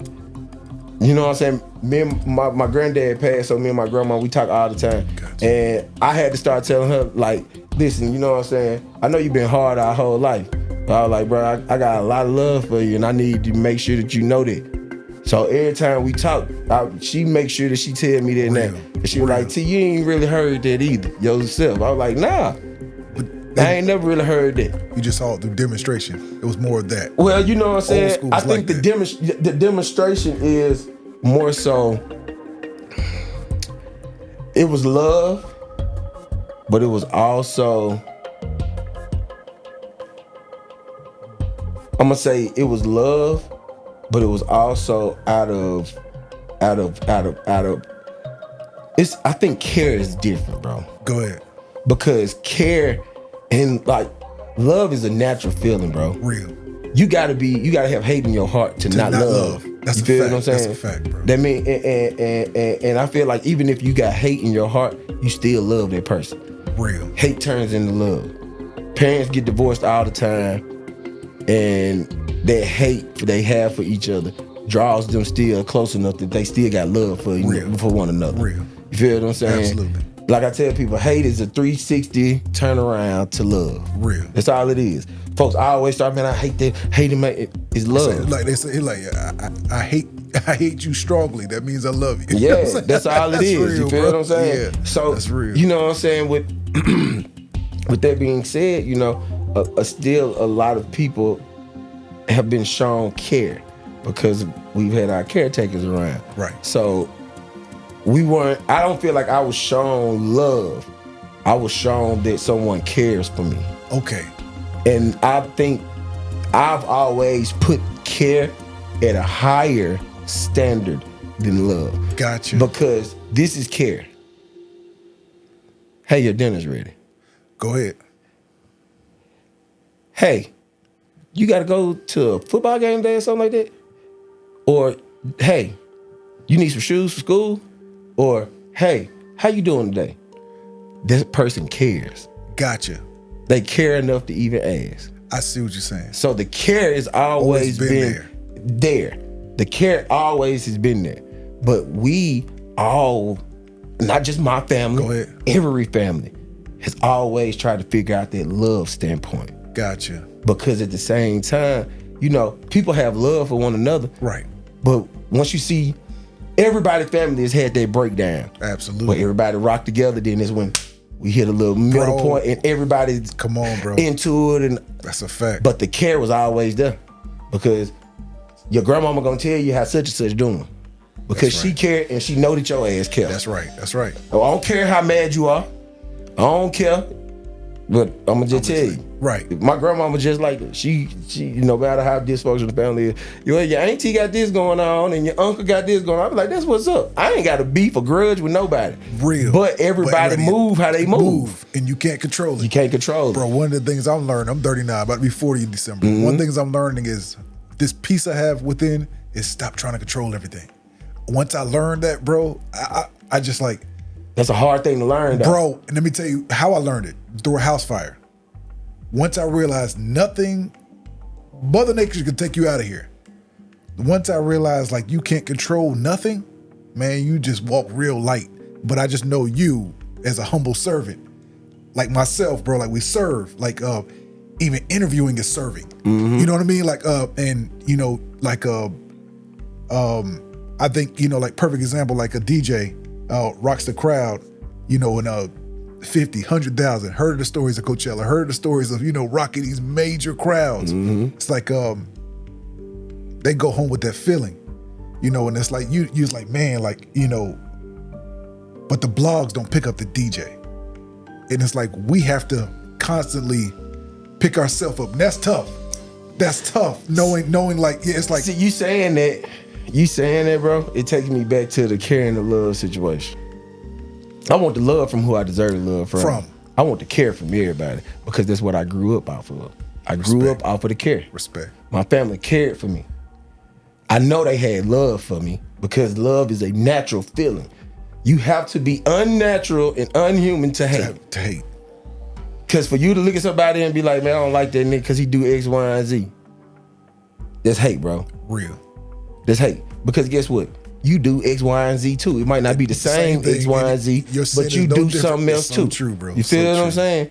You know what I'm saying? Me and my granddad passed, so me and my grandma, we talk all the time. Gotcha. And I had to start telling her, like, listen, you know what I'm saying? I know you've been hard our whole life. But I was like, bro, I got a lot of love for you, and I need to make sure that you know that. So every time we talk, she makes sure that she tell me that now. And she was like, T, you ain't really heard that either, yourself. I was like, nah. I ain't never really heard that. You just saw it through demonstration. It was more of that. Well, you know what I'm saying? I think the demonstration is more so, it was love, but it was also, I'm gonna say it was love, but it was also out of it's, I think care is different, bro. Go ahead. Because care and like love is a natural feeling, bro. Real. You gotta have hate in your heart to not love. That's you feel what I'm saying? That's a fact, bro. That mean, and I feel like even if you got hate in your heart, you still love that person. Real. Hate turns into love. Parents get divorced all the time, and that hate they have for each other draws them still close enough that they still got love for one another. Real. You feel what I'm saying? Absolutely. Like I tell people, hate is a 360 turnaround to love. Real. That's all it is. Folks, I always start, man, I hate that. Hate him, it's love. Like they say, like I hate you strongly. That means I love you. Yeah, that's all it is. Real, you feel bro. what I'm saying? Yeah, so that's real. You know what I'm saying? With that being said, you know, still a lot of people have been shown care because we've had our caretakers around. Right. So I don't feel like I was shown love. I was shown that someone cares for me. Okay. And I think I've always put care at a higher standard than love. Gotcha. Because this is care. Hey, your dinner's ready. Go ahead. Hey, you got to go to a football game today or something like that? Or, hey, you need some shoes for school? Or, hey, how you doing today? This person cares. Gotcha. They care enough to even ask. I see what you're saying. So the care has always been there. The care always has been there. But we all, not just my family, go ahead, every family has always tried to figure out that love standpoint. Gotcha. Because at the same time, you know, people have love for one another. Right. But once you see everybody's family has had their breakdown. Absolutely. Where everybody rock together, then is when we hit a little middle point and everybody's into it. And that's a fact. But the care was always there. Because your grandmama gonna tell you how such and such doing. Because she cared and she know that your ass cared. That's right. That's right. I don't care how mad you are. I don't care. But I'm gonna just tell you. Right. My grandmama just like it. She no matter how dysfunctional the family is, your auntie got this going on and your uncle got this going on. I'm like, that's what's up. I ain't got a beef or grudge with nobody. Real. But everybody move how they move. And you can't control it. You can't control it. Bro, one of the things I'm learning, I'm 39, about to be 40 in December. Mm-hmm. One of the things I'm learning is this peace I have within is stop trying to control everything. Once I learned that, bro, I just like. That's a hard thing to learn, though. Bro, and let me tell you how I learned it. Through a house fire. Once I realized nothing, Mother Nature can take you out of here. Once I realized like you can't control nothing, man, you just walk real light. But I just know you as a humble servant, like myself, bro, like we serve, like even interviewing is serving. Mm-hmm. You know what I mean? Like and you know, like I think, you know, like perfect example, like a DJ rocks the crowd, you know, in 50, 100,000, heard of the stories of Coachella, heard of the stories of, you know, rocking these major crowds. Mm-hmm. It's like they go home with that feeling, you know, and it's like you're like, man, like, you know, but the blogs don't pick up the DJ. And it's like we have to constantly pick ourselves up. And that's tough. That's tough. Knowing like, yeah, it's like, see, you saying that, bro, it takes me back to the care and the love situation. I want the love from who I deserve the love from. I want the care from everybody because that's what I grew up off of. I grew up off of the care. Respect. My family cared for me. I know they had love for me because love is a natural feeling. You have to be unnatural and unhuman to hate. To hate. Because for you to look at somebody and be like, man, I don't like that nigga because he do X, Y, and Z. That's hate, bro. Real. That's hate. Because guess what? You do X, Y, and Z too. It might not be the same X, Y, and Z, but you do something else too. True, bro. You feel what I'm saying?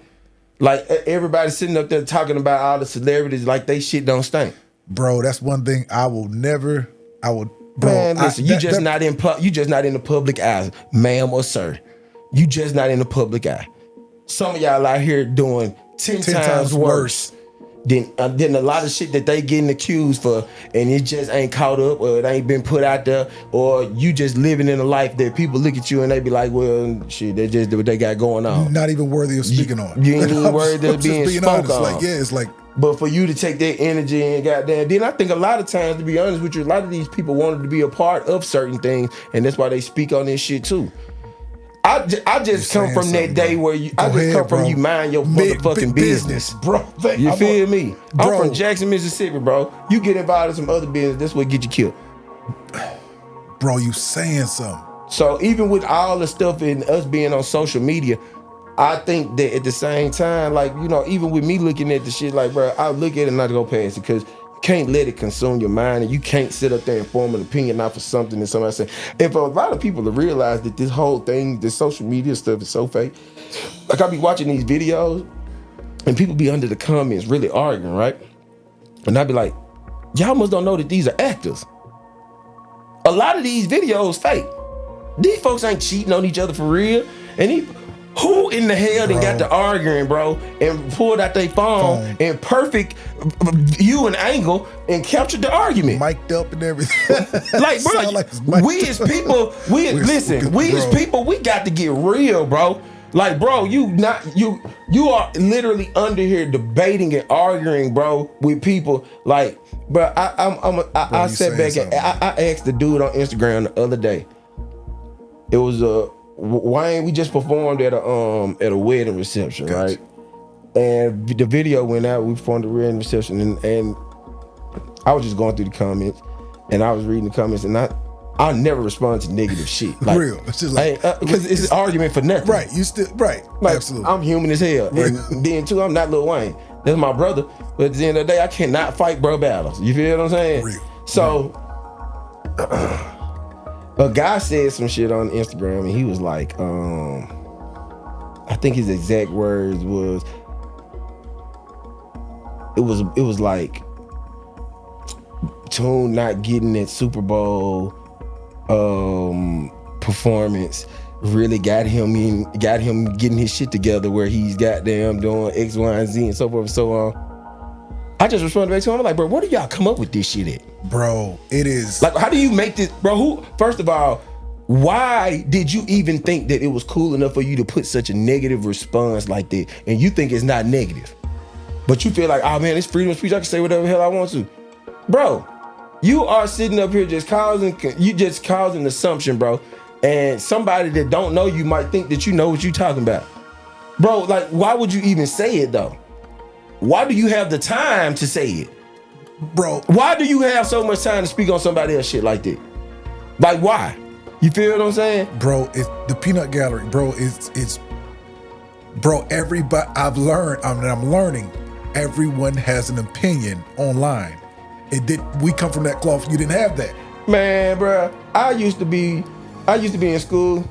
Like everybody sitting up there talking about all the celebrities like they shit don't stink. Bro, that's one thing I would, bro. Man, listen, you just not in the public eye, ma'am or sir. You just not in the public eye. Some of y'all out here doing 10 times worse than a lot of shit that they getting accused for, and it just ain't caught up, or it ain't been put out there, or you just living in a life that people look at you and they be like, well, shit, they just do what they got going on. Not even worthy of speaking on. You ain't even worthy of being spoke on. Like, yeah, it's like. But for you to take that energy and goddamn, then I think a lot of times, to be honest with you, a lot of these people wanted to be a part of certain things, and that's why they speak on this shit too. I just come from that day where you mind your motherfucking business. Bro. You feel me? I'm from Jackson, Mississippi, bro. You get involved in some other business, that's what get you killed. Bro, you saying something. So even with all the stuff and us being on social media, I think that at the same time, like, you know, even with me looking at the shit, like, bro, I look at it and not go past it because you can't let it consume your mind, and you can't sit up there and form an opinion off of something that somebody said. And for a lot of people to realize that this whole thing, this social media stuff is so fake. Like, I be watching these videos and people be under the comments really arguing, right? And I be like, y'all must don't know that these are actors. A lot of these videos fake. These folks ain't cheating on each other for real. And who in the hell done got to arguing, bro, and pulled out their phone and perfect view and angle and captured the argument? Mic'd up and everything. Like, bro, we as people, we got to get real, bro. Like, bro, you are literally under here debating and arguing, bro, with people. Like, bro, I sat back and I asked the dude on Instagram the other day. It was Wayne, we just performed at a wedding reception, right? And the video went out. We performed a wedding reception, and I was just going through the comments, and I was reading the comments, and I never respond to negative shit. Like, real, it's just like because it's an argument for nothing. Right, you still right. Like, absolutely, I'm human as hell, and then too, I'm not Lil Wayne. That's my brother, but at the end of the day, I cannot fight bro battles. You feel what I'm saying? Real. So. A guy said some shit on Instagram, and he was like, I think his exact words was, it was like, Tune not getting that Super Bowl performance really got him getting his shit together where he's goddamn doing X, Y, and Z and so forth and so on. I just responded back to him, I'm like, bro, where do y'all come up with this shit at? Bro, it is. Like, how do you make this, bro? First of all, why did you even think that it was cool enough for you to put such a negative response like that? And you think it's not negative, but you feel like, oh man, it's freedom of speech. I can say whatever the hell I want to. Bro, you are sitting up here just causing assumption, bro. And somebody that don't know you might think that you know what you talking about. Bro, like, why would you even say it though? Why do you have the time to say it? Bro. Why do you have so much time to speak on somebody else shit like that? Like, why? You feel what I'm saying? Bro, it's the peanut gallery, bro. It's bro, everybody I'm learning, everyone has an opinion online. We come from that cloth, you didn't have that. Man, bro, I used to be in school,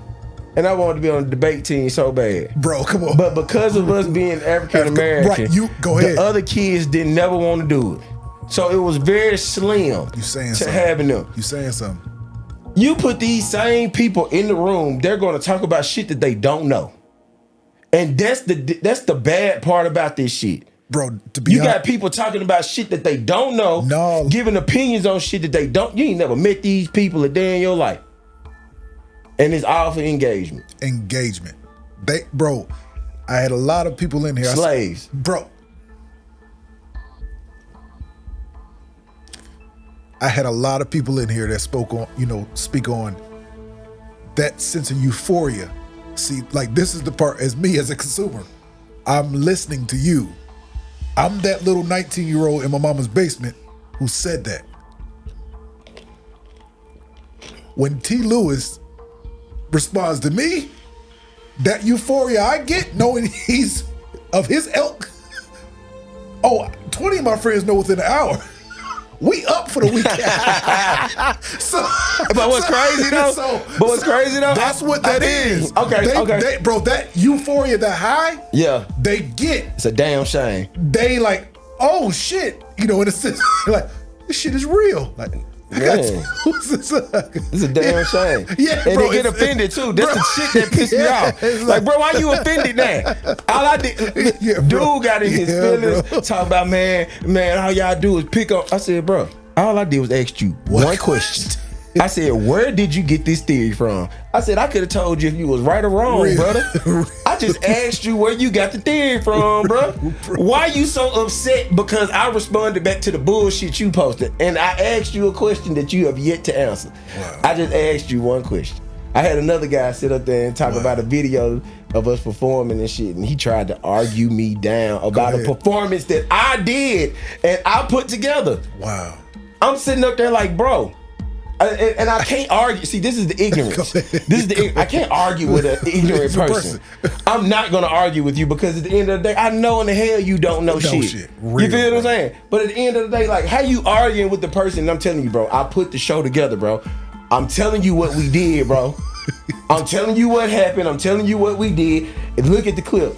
and I wanted to be on the debate team so bad. Bro, come on. But because of us being African American, right, you go ahead. The other kids didn't never want to do it. So it was very slim having them. You saying something. You put these same people in the room, they're going to talk about shit that they don't know. And that's the bad part about this shit. Bro, to be you got people talking about shit that they don't know, giving opinions on shit that they don't. You ain't never met these people a day in your life. And it's all for engagement. Bro, I had a lot of people in here. Slaves. I had a lot of people in here that speak on that sense of euphoria. See, like this is the part, as me as a consumer, I'm listening to you. I'm that little 19-year-old in my mama's basement who said that. When T. Lewis responds to me, that euphoria I get knowing he's of his ilk. 20 of my friends know within an hour. We up for the weekend. But what's crazy though? That's what that is. Okay. Bro, that euphoria, that high, they get. It's a damn shame. They like, oh shit, in a sense, like this shit is real. Like, it's a damn shame. Yeah, and bro, they get offended too. That's the shit that pissed me off. Like, bro, why you offended now? All I did, dude got in his feelings, talk about man, all y'all do is pick up. I said, bro, all I did was ask you one question. I said, where did you get this theory from? I said, I could have told you if you was right or wrong, brother. I just asked you where you got the theory from, bro. Why you so upset because I responded back to the bullshit you posted? And I asked you a question that you have yet to answer. Wow. I just asked you one question. I had another guy sit up there and talk about a video of us performing and shit, and he tried to argue me down about a performance that I did and I put together. Wow. I'm sitting up there like, bro, and I can't argue. See, this is the ignorance. I can't argue with an ignorant person. I'm not gonna argue with you because at the end of the day, I know in the hell you don't know shit. Real, you feel what I'm saying? But at the end of the day, like, how you arguing with the person? And I'm telling you, bro, I put the show together, bro. I'm telling you what we did, bro. I'm telling you what happened. I'm telling you what we did. And look at the clip.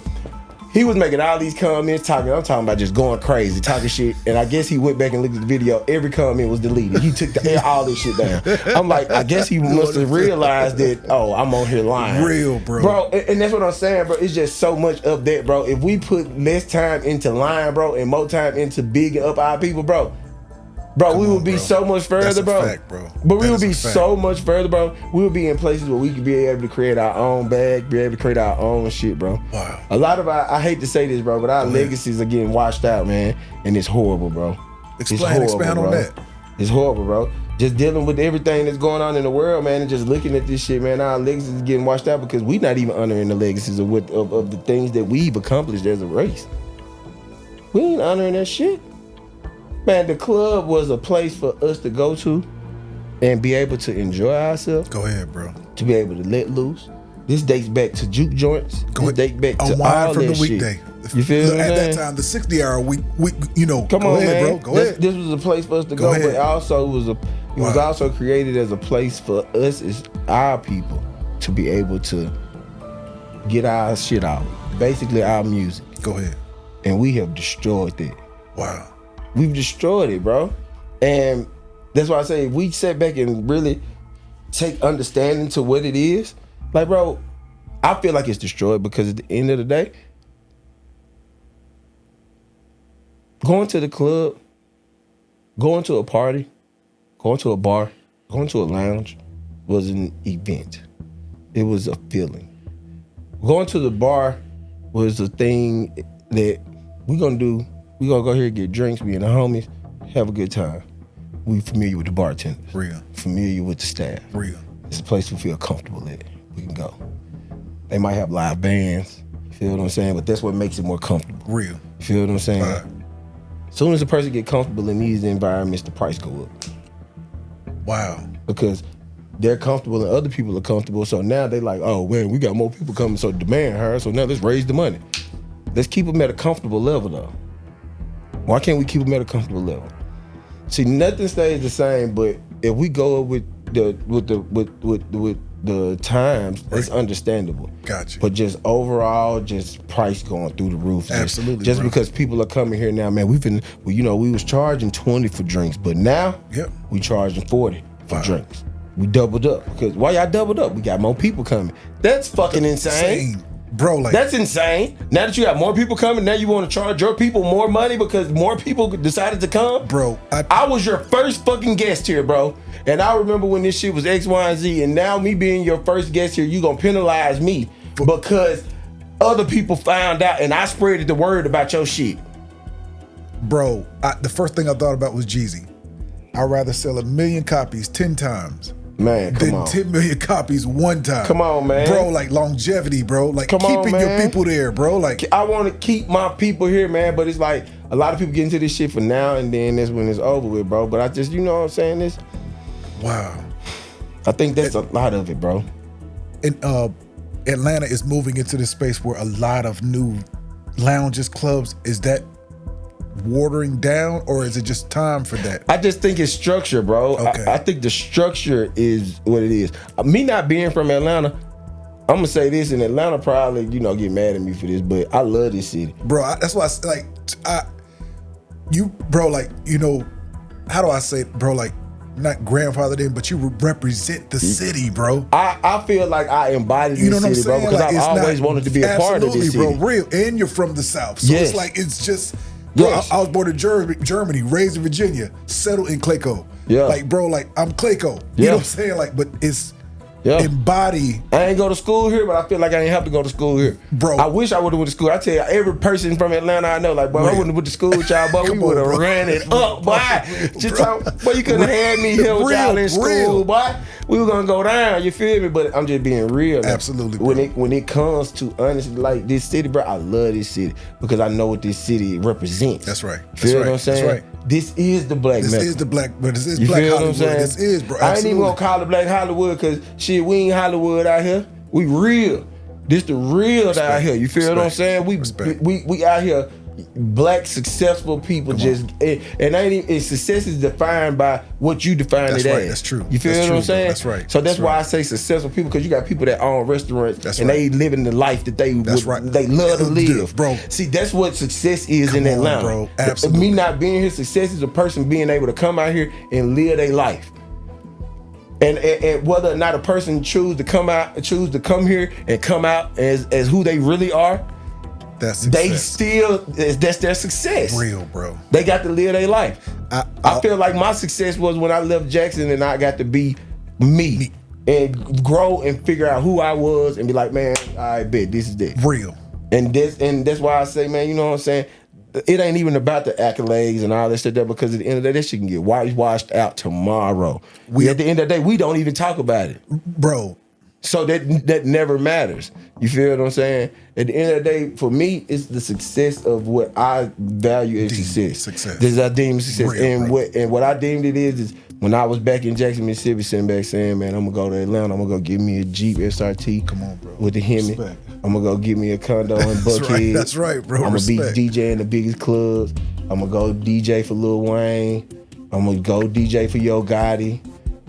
He was making all these comments, I'm talking about just going crazy, talking shit. And I guess he went back and looked at the video. Every comment was deleted. He took all this shit down. I'm like, I guess he must have realized that, I'm on here lying. Real, bro. Bro, and that's what I'm saying, bro. It's just so much of that, bro. If we put less time into lying, bro, and more time into bigging up our people, bro, we would be so much further, bro. Fact, bro. But we would be so much further, bro. We would be in places where we could be able to create our own bag, be able to create our own shit, bro. Wow. A lot of I hate to say this, bro, but our legacies are getting washed out, man. And it's horrible, bro. Expand on that. It's horrible, bro. Just dealing with everything that's going on in the world, man, and just looking at this shit, man. Our legacies is getting washed out because we not even honoring the legacies of the things that we've accomplished as a race. We ain't honoring that shit. Man, the club was a place for us to go to and be able to enjoy ourselves. Go ahead, bro. To be able to let loose. This dates back to juke joints. This dates back to all from that the weekday. Shit. You feel me? At that time, the 60 hour, we come on, ahead, man. Bro. Go ahead. This was a place for us to go, but also it was also created as a place for us as our people to be able to get our shit out. Basically our music. Go ahead. And we have destroyed that. Wow. We've destroyed it, bro. And that's why I say if we sit back and really take understanding to what it is, like, bro, I feel like it's destroyed because at the end of the day, going to the club, going to a party, going to a bar, going to a lounge was an event. It was a feeling. Going to the bar was a thing that we're gonna do. We gonna go here and get drinks, me and the homies, have a good time. We familiar with the bartenders. Real. Familiar with the staff. Real. It's a place we feel comfortable at. We can go. They might have live bands, you feel what I'm saying? But that's what makes it more comfortable. Real. You feel what I'm saying? Right. As soon as a person get comfortable in these environments, the price go up. Wow. Because they're comfortable and other people are comfortable. So now they like, oh, man, we got more people coming, so demand higher. So now let's raise the money. Let's keep them at a comfortable level, though. Why can't we keep them at a comfortable level? See, nothing stays the same, but if we go with the times, right, it's understandable. Gotcha. But just overall, just price going through the roof. Absolutely. Just because people are coming here now, man, we was charging 20 for drinks, but now we charging 40 for drinks. We doubled up because why y'all doubled up? We got more people coming. That's fucking insane. Bro, like that's insane. Now that you got more people coming, now you want to charge your people more money because more people decided to come? Bro, I was your first fucking guest here, bro. And I remember when this shit was X, Y, and Z, and now me being your first guest here, you gonna penalize me because other people found out and I spread the word about your shit. Bro, the first thing I thought about was Jeezy. I'd rather sell 1 million copies 10 times. Man, come on. 10 million copies one time. Come on, man. Bro, like longevity, bro. Like keeping your people there, bro. Like I want to keep my people here, man, but it's like a lot of people get into this shit for now and then that's when it's over with, bro. But I just, you know what I'm saying? This. Wow. I think that's a lot of it, bro. And Atlanta is moving into this space where a lot of new lounges, clubs, is that watering down or is it just time for that? I just think it's structure, bro. Okay. I think the structure is what it is. Me not being from Atlanta, I'm gonna say this, and Atlanta probably, get mad at me for this, but I love this city. Bro, that's why how do I say it, bro? Like, not grandfathered in, but you represent the city, bro. I feel like I embody this city, bro, because I've always wanted to be a part of this city. Bro, real. And you're from the South. So yes. It's like, it's just... Bro, yes. I was born in Germany, raised in Virginia, settled in Clayco. Yeah. Like, bro, like, I'm Clayco. You know what I'm saying? Like, but it's embody. I ain't go to school here, but I feel like I ain't have to go to school here. Bro. I wish I would have went to school. I tell you, every person from Atlanta I know, like, boy, I wouldn't have went to school with y'all, but we would have ran it up, boy. Boy, you could have had me here with y'all in school, boy. We were gonna go down, you feel me? But I'm just being real. Like, absolutely, bro. When it comes to honestly, like this city, bro, I love this city because I know what this city represents. That's right. Feel what I'm saying? That's right. This is the black Mecca. This is the black, but this is you black feel Hollywood. What I'm saying? This is, bro. Absolutely. I ain't even gonna call it black Hollywood because shit, we ain't Hollywood out here. We real. This the real out here. You feel what I'm saying? We out here. Black successful people and success is defined by what you define it as. That's true. You feel what I'm saying? That's right. So that's why I say successful people, because you got people that own restaurants they living the life that they they love to live, bro. See, that's what success is in Atlanta, bro. Absolutely. Me not being here, success is a person being able to come out here and live their life. And whether or not a person choose to come here and come out as who they really are. That's their success. Real, bro. They got to live their life. I feel like my success was when I left Jackson and I got to be me and grow and figure out who I was and be like, man, I bet this is it. Real. And that's why I say, man, you know what I'm saying? It ain't even about the accolades and all that shit there, because at the end of the day, that shit can get washed out tomorrow. At the end of the day, we don't even talk about it. Bro. So that never matters. You feel what I'm saying? At the end of the day, for me, it's the success of what I value as success. This is I deem success. And what I deemed it is when I was back in Jackson, Mississippi, sitting back saying, man, I'm gonna go to Atlanta, I'm gonna go get me a Jeep SRT. Come on, bro. With the Hemi. Respect. I'm gonna go get me a condo in Buckhead. That's right, bro. I'm gonna be DJ in the biggest clubs. I'm gonna go DJ for Lil Wayne. I'm gonna go DJ for Yo Gotti.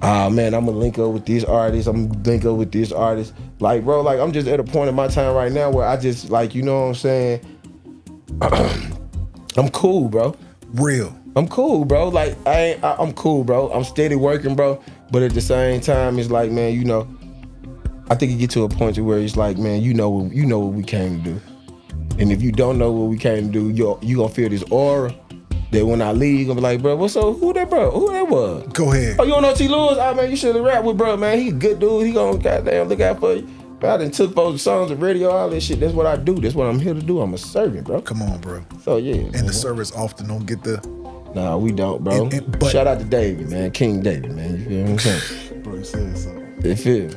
Man, I'm gonna link up with this artist. I'm gonna link up with this artist. Like, bro, like I'm just at a point in my time right now where I just like, you know what I'm saying? I'm cool, bro. Real. I'm cool, bro. Like I'm cool, bro. I'm steady working, bro. But at the same time, it's like, man, you know, I think you get to a point to where it's like, man, you know what we came to do. And if you don't know what we came to do, you gonna feel this aura. That when I leave, I'm like, bro, what's up? Who that was? Go ahead. Oh, you don't know T. Lewis? Oh, man, you should have rapped with bro, man. He a good dude. He gonna goddamn look out for you. I done took those songs of radio, all this shit. That's what I do. That's what I'm here to do. I'm a servant, bro. Come on, bro. So, yeah. And the service often don't get the... Nah, we don't, bro. But shout out to David, man. King David, man. You feel what I'm saying? Bro, you said something. It feel.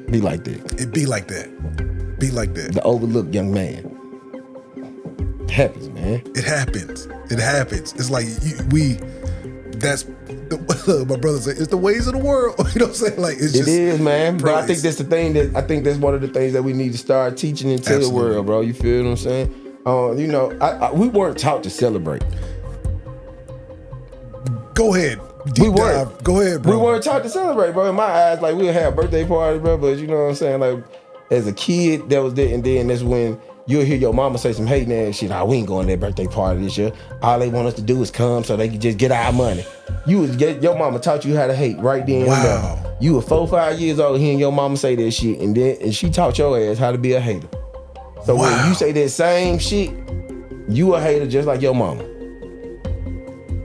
Be like that. It be like that. Be like that. The overlooked young man. It happens, man. It happens. It's like that's my brother said, it's the ways of the world. You know what I'm saying? Like it is, man. Bro, but I think that's the thing that's one of the things that we need to start teaching into the world, bro. You feel what I'm saying? You know, we weren't taught to celebrate. Go ahead. Go ahead, bro. We weren't taught to celebrate, bro. In my eyes, like we'll have birthday parties, bro. But you know what I'm saying? Like as a kid, that was it, and then that's when you'll hear your mama say some hating ass shit. We ain't going to that birthday party this year. All they want us to do is come so they can just get our money. Your mama taught you how to hate right then and there. You were 4-5 years old hearing your mama say that shit, and she taught your ass how to be a hater. So when you say that same shit, you a hater just like your mama.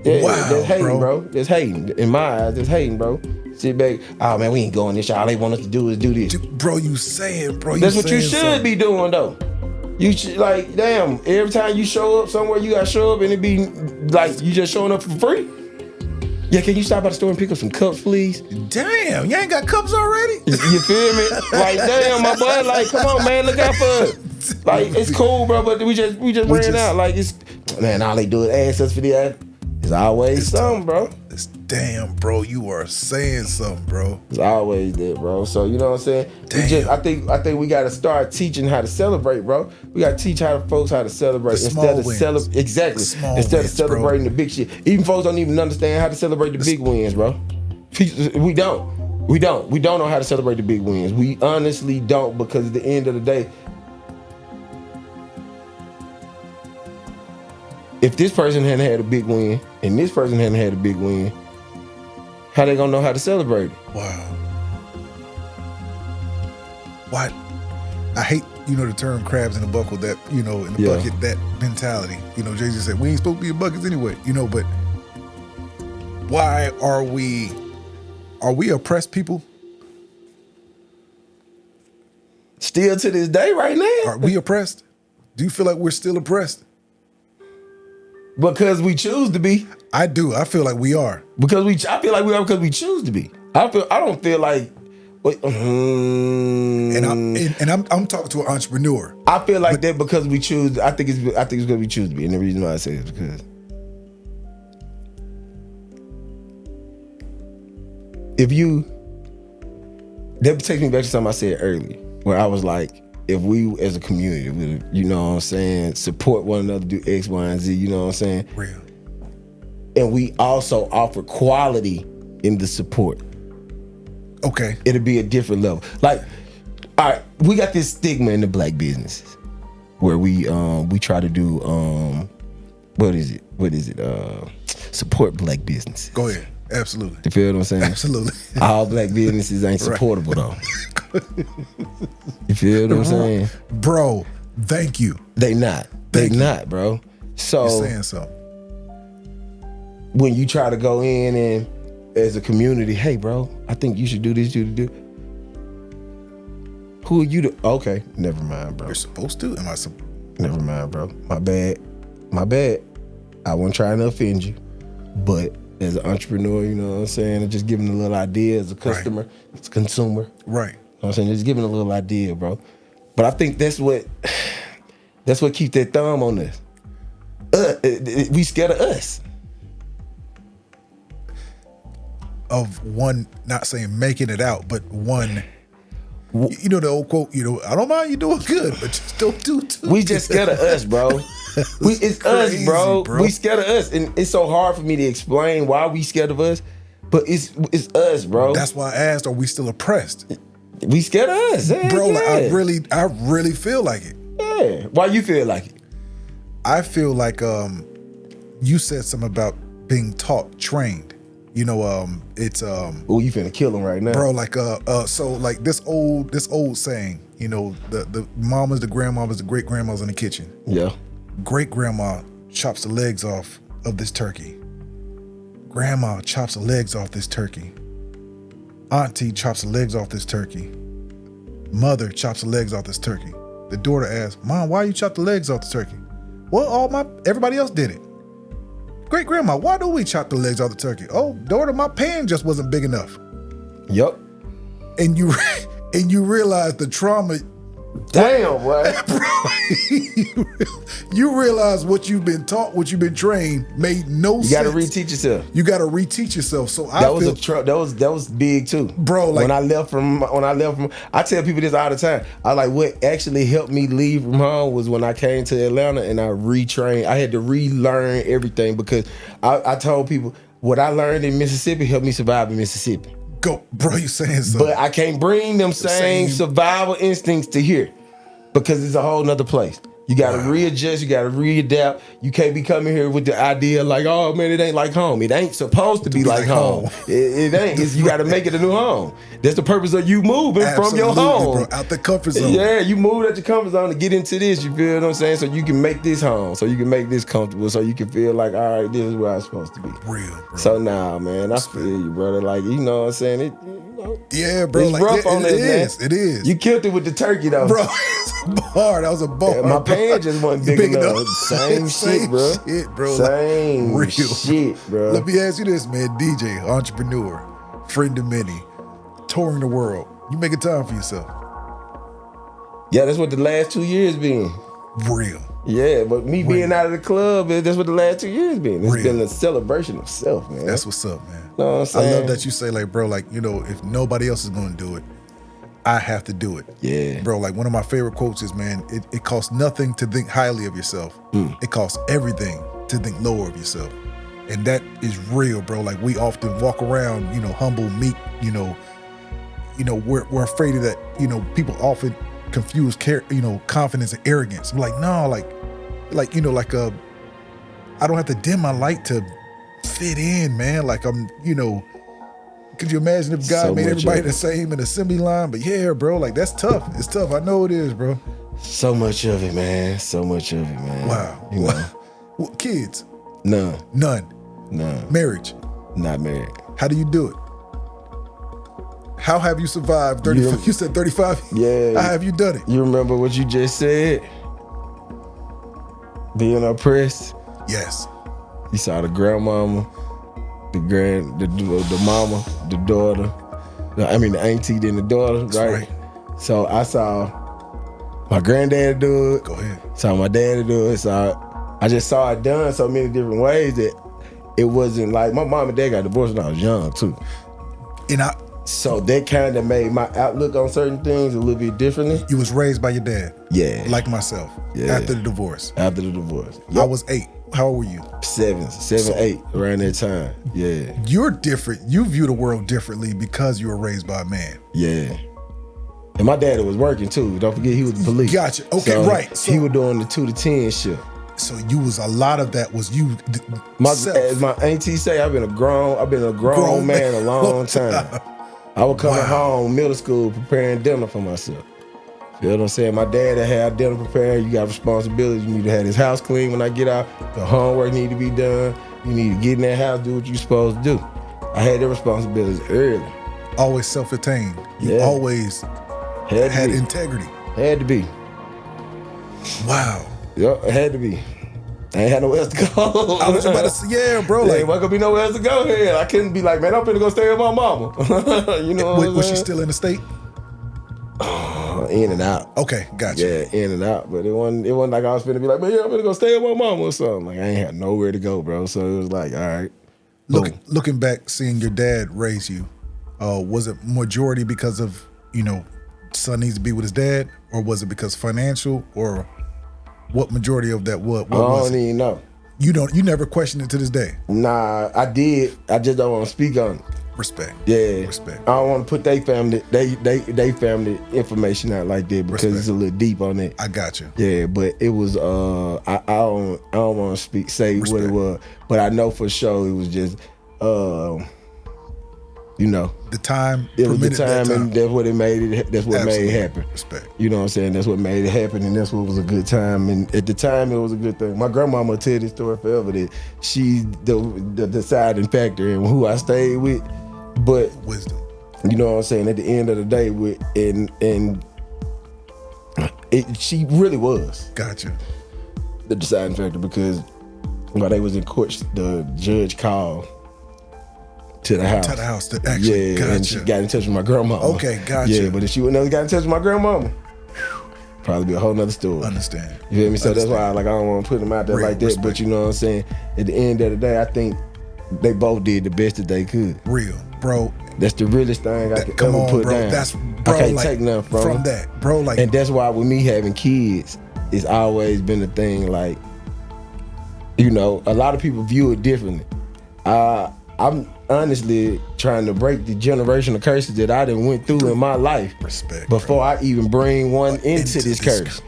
Yeah, that's hating, bro. That's hating. In my eyes, that's hating, bro. Sit back. Oh man, we ain't going this. All they want us to do is do this. Bro, you saying, bro. That's what you should be doing, though. You should, like, damn, every time you show up somewhere, you gotta show up and it be like you just showing up for free. Yeah, can you stop by the store and pick up some cups, please? Damn, you ain't got cups already? You feel me? Like, damn, my boy, like, come on, man, look out for us. Like, it's cool, bro, but we just ran out. Like, it's, man, all they do is ask us for the. It's always something, bro. It's damn, bro. You are saying something, bro. It's always that, bro. So you know what I'm saying? I think we gotta start teaching how to celebrate, bro. We gotta teach folks how to celebrate instead of celebrating the big shit. Even folks don't even understand how to celebrate the big wins, bro. We don't know how to celebrate the big wins. We honestly don't, because at the end of the day, if this person hadn't had a big win and this person hadn't had a big win, how they gonna know how to celebrate it? Wow. What? I hate, the term crabs in the bucket, that, in the bucket, that mentality. Jay-Z said, we ain't supposed to be in buckets anyway, but why are we oppressed people? Still to this day right now. Are we oppressed? Do you feel like we're still oppressed? Because we choose to be. I do. I feel like we are. I feel like we are because we choose to be. I don't feel like. And I'm talking to an entrepreneur. I feel like that because we choose. I think it's because we choose to be, and the reason why I say it is because that takes me back to something I said earlier, where I was like, if we as a community would, support one another, do X, Y, and Z, you know what I'm saying? Real. And we also offer quality in the support. Okay. It'll be a different level. Like, all right, we got this stigma in the black businesses where we try to do what is it? Support black businesses. Go ahead. Absolutely. You feel what I'm saying? Absolutely. All black businesses ain't supportable though. You feel what I'm saying? Bro, thank you. They not, bro. So you're saying something. When you try to go in and as a community, hey bro, I think you should do this, do. Who are you to? Okay, never mind, bro. You're supposed to? Never mind, bro. My bad. I wasn't trying to offend you, but as an entrepreneur, you know what I'm saying? I'm just giving a little idea as a customer, as a consumer. Right. You know what I'm saying? Just giving a little idea, bro. But I think that's what keeps that thumb on us. We scared of us. Of one, not saying making it out, but one, the old quote, I don't mind you doing good, but just don't do too We just scared of us, bro. It's crazy, us, bro. We scared of us. And it's so hard for me to explain why we scared of us, but it's us, bro. That's why I asked, are we still oppressed? We scared of us. Yeah, bro, yeah. I really feel like it. Yeah. Why you feel like it? I feel like you said something about being taught, trained. It's oh, you finna kill him right now, bro. Like so like this old saying, the mamas, the grandmamas, the great grandmas in the kitchen. Yeah. Great grandma chops the legs off of this turkey. Grandma chops the legs off this turkey. Auntie chops the legs off this turkey. Mother chops the legs off this turkey. The daughter asks, Mom, why you chop the legs off the turkey? Well, everybody else did it. Great grandma, why do we chop the legs off the turkey? Oh, daughter, my pan just wasn't big enough. Yup. And you realize the trauma. Damn, what? You realize what you've been taught, what you've been trained, made no sense. You gotta reteach yourself. You gotta reteach yourself. So that was big too, bro. Like when I left from, I tell people this all the time. What actually helped me leave from home was when I came to Atlanta and I retrained. I had to relearn everything because I told people what I learned in Mississippi helped me survive in Mississippi. Go, bro, you saying something. But I can't bring them same survival instincts to here because it's a whole nother place. You got to readjust. You got to readapt. You can't be coming here with the idea like, oh man, it ain't like home. It ain't supposed to be like home. It ain't. You got to make it a new home. That's the purpose of you moving from your home. Bro, out the comfort zone. Yeah, you moved out your comfort zone to get into this. You feel what I'm saying? So you can make this home. So you can make this comfortable. So you can feel like, all right, this is where I'm supposed to be. Real, bro. So now, man, I feel you, brother. Like, you know what I'm saying? It, yeah, bro. It's like, rough on it this, man. It is. You killed it with the turkey, though. Bro, it's a bar. That was a bar. Yeah, my pants just wasn't big enough. Same shit, bro. Same real shit, bro. Let me ask you this, man. DJ, entrepreneur, friend of many, touring the world. You making time for yourself? Yeah, that's what the last 2 years been. Real. Yeah, but me being out of the club, that's what the last 2 years been. It's been a celebration of self, man. That's what's up, man. You know what I'm saying? I love that you say, like, bro, like, you know, if nobody else is going to do it, I have to do it. Yeah. Bro, like, one of my favorite quotes is, man, it costs nothing to think highly of yourself. It costs everything to think lower of yourself. And that is real, bro. Like, we often walk around, you know, humble, meek, you know, we're afraid of that. You know, people often confuse, confidence and arrogance. I'm like, no, like, you know, like, I don't have to dim my light to fit in, man. Like, I'm, you know, could you imagine if God made everybody the same in assembly line? But yeah, bro, like, that's tough. It's tough. I know it is, bro. So much of it, man. So much of it, man. Wow. You know? Well, kids? None. Marriage? Not married. How do you do it? How have you survived 35? You said 35? Yeah. How have you done it? You remember what you just said? Being oppressed? Yes. You saw the grandmama, the mama, the daughter. The auntie, then the daughter, right? So I saw my granddad do it. Go ahead. Saw my daddy do it. So I just saw it done so many different ways that it wasn't like my mom and dad got divorced when I was young too. So that kind of made my outlook on certain things a little bit differently. You was raised by your dad? Yeah. Like myself? Yeah. After the divorce? After the divorce. Yep. I was 8. How old were you? 7, 8, around that time. Yeah. You're different. You view the world differently because you were raised by a man. Yeah. And my daddy was working too. Don't forget he was the police. Gotcha. Okay, so right. So he was doing the 2 to 10 shift. So you was, a lot of that was you. As my auntie say, I've been a grown man a long time. I was coming home, middle school, preparing dinner for myself. You know what I'm saying? My dad had dinner prepared. You got responsibilities. You need to have this house clean when I get out. The homework need to be done. You need to get in that house, do what you're supposed to do. I had the responsibilities early. Always self-attained. You always had integrity. Had to be. Wow. Yep, it had to be. I ain't had nowhere else to go. I was about to say, yeah, bro. Like, ain't gonna be nowhere else to go here. I couldn't be like, man, I'm finna go stay with my mama. You know what I'm was she still in the state? In and out. Okay, gotcha. Yeah, in and out. But it wasn't like I was finna be like, man, yeah, I'm finna go stay with my mama or something. Like, I ain't had nowhere to go, bro. So it was like, all right. Looking back, seeing your dad raise you, was it majority because of, you know, son needs to be with his dad, or was it because financial, or what majority of that what was it? I don't even know. You never questioned it to this day? Nah, I did. I just don't want to speak on it. Respect. Yeah. Respect. I don't want to put they family information out like that because it's a little deep on it. I got you. Yeah, but it was I don't want to say what it was, but I know for sure it was just you know, the time. It was the time, and that's what it made it. That's what made it happen. Respect. You know what I'm saying? That's what made it happen, and that's what was a good time. And at the time, it was a good thing. My grandmama tell this story forever that she's the deciding factor in who I stayed with. But wisdom. You know what I'm saying? At the end of the day, she really was. Gotcha. The deciding factor, because while they was in court, the judge called to the house. To the house. Actually, gotcha. And she got in touch with my grandmama. Okay, gotcha. Yeah, but if she wouldn't have got in touch with my grandmama, probably be a whole nother story. Understand. You feel me? So that's why I don't want to put them out there like that. Respect. But you know what I'm saying? At the end of the day, I think they both did the best that they could. Real, bro. That's the realest thing I could ever put down. That's, bro, I can't take nothing from that, bro. Like, and that's why with me having kids, it's always been a thing. Like, you know, a lot of people view it differently. I'm honestly trying to break the generational curses that I done went through in my life. Respect. Before I even bring one into this curse.